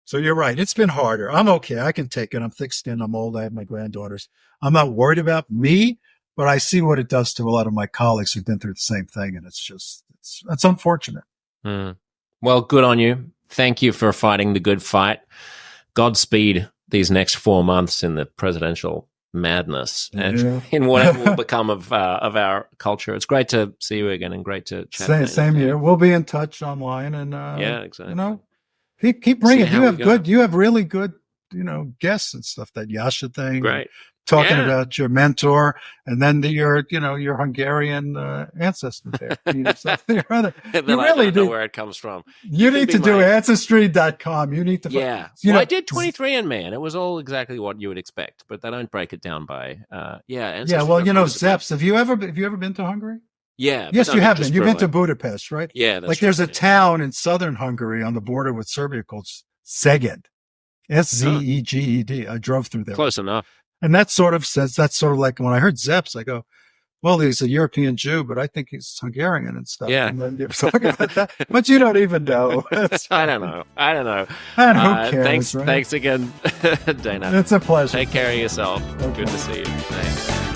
so you're right. It's been harder. I'm okay. I can take it. I'm thick-skinned. I'm old. I have my granddaughters. I'm not worried about me, but I see what it does to a lot of my colleagues who've been through the same thing. And it's unfortunate. Well, good on you. Thank you for fighting the good fight. Godspeed these next 4 months in the presidential madness and in whatever will become of our culture. It's great to see you again and great to chat. Same here. We'll be in touch online and exactly. Keep bringing. You have really good guests and stuff. That Yasha thing, great. Talking about your mentor and then your Hungarian ancestor there. You really know where it comes from. You need to do Ancestry.com. You need to. Yeah. I did 23andMe, and it was all exactly what you would expect, but they don't break it down by. Well, Zeps. Have you ever been to Hungary? Yeah. Yes, you have been. You've been to Budapest, right? Yeah. There's a town in southern Hungary on the border with Serbia called Szeged. Szeged. I drove through there. Close enough. And that's sort of like when I heard Zeps, I go, well, he's a European Jew, but I think he's Hungarian and stuff. Yeah. And then you're talking about that, but you don't even know. I don't know. And who cares, Thanks again, Dana. It's a pleasure. Take care of yourself. Okay. Good to see you. Thanks.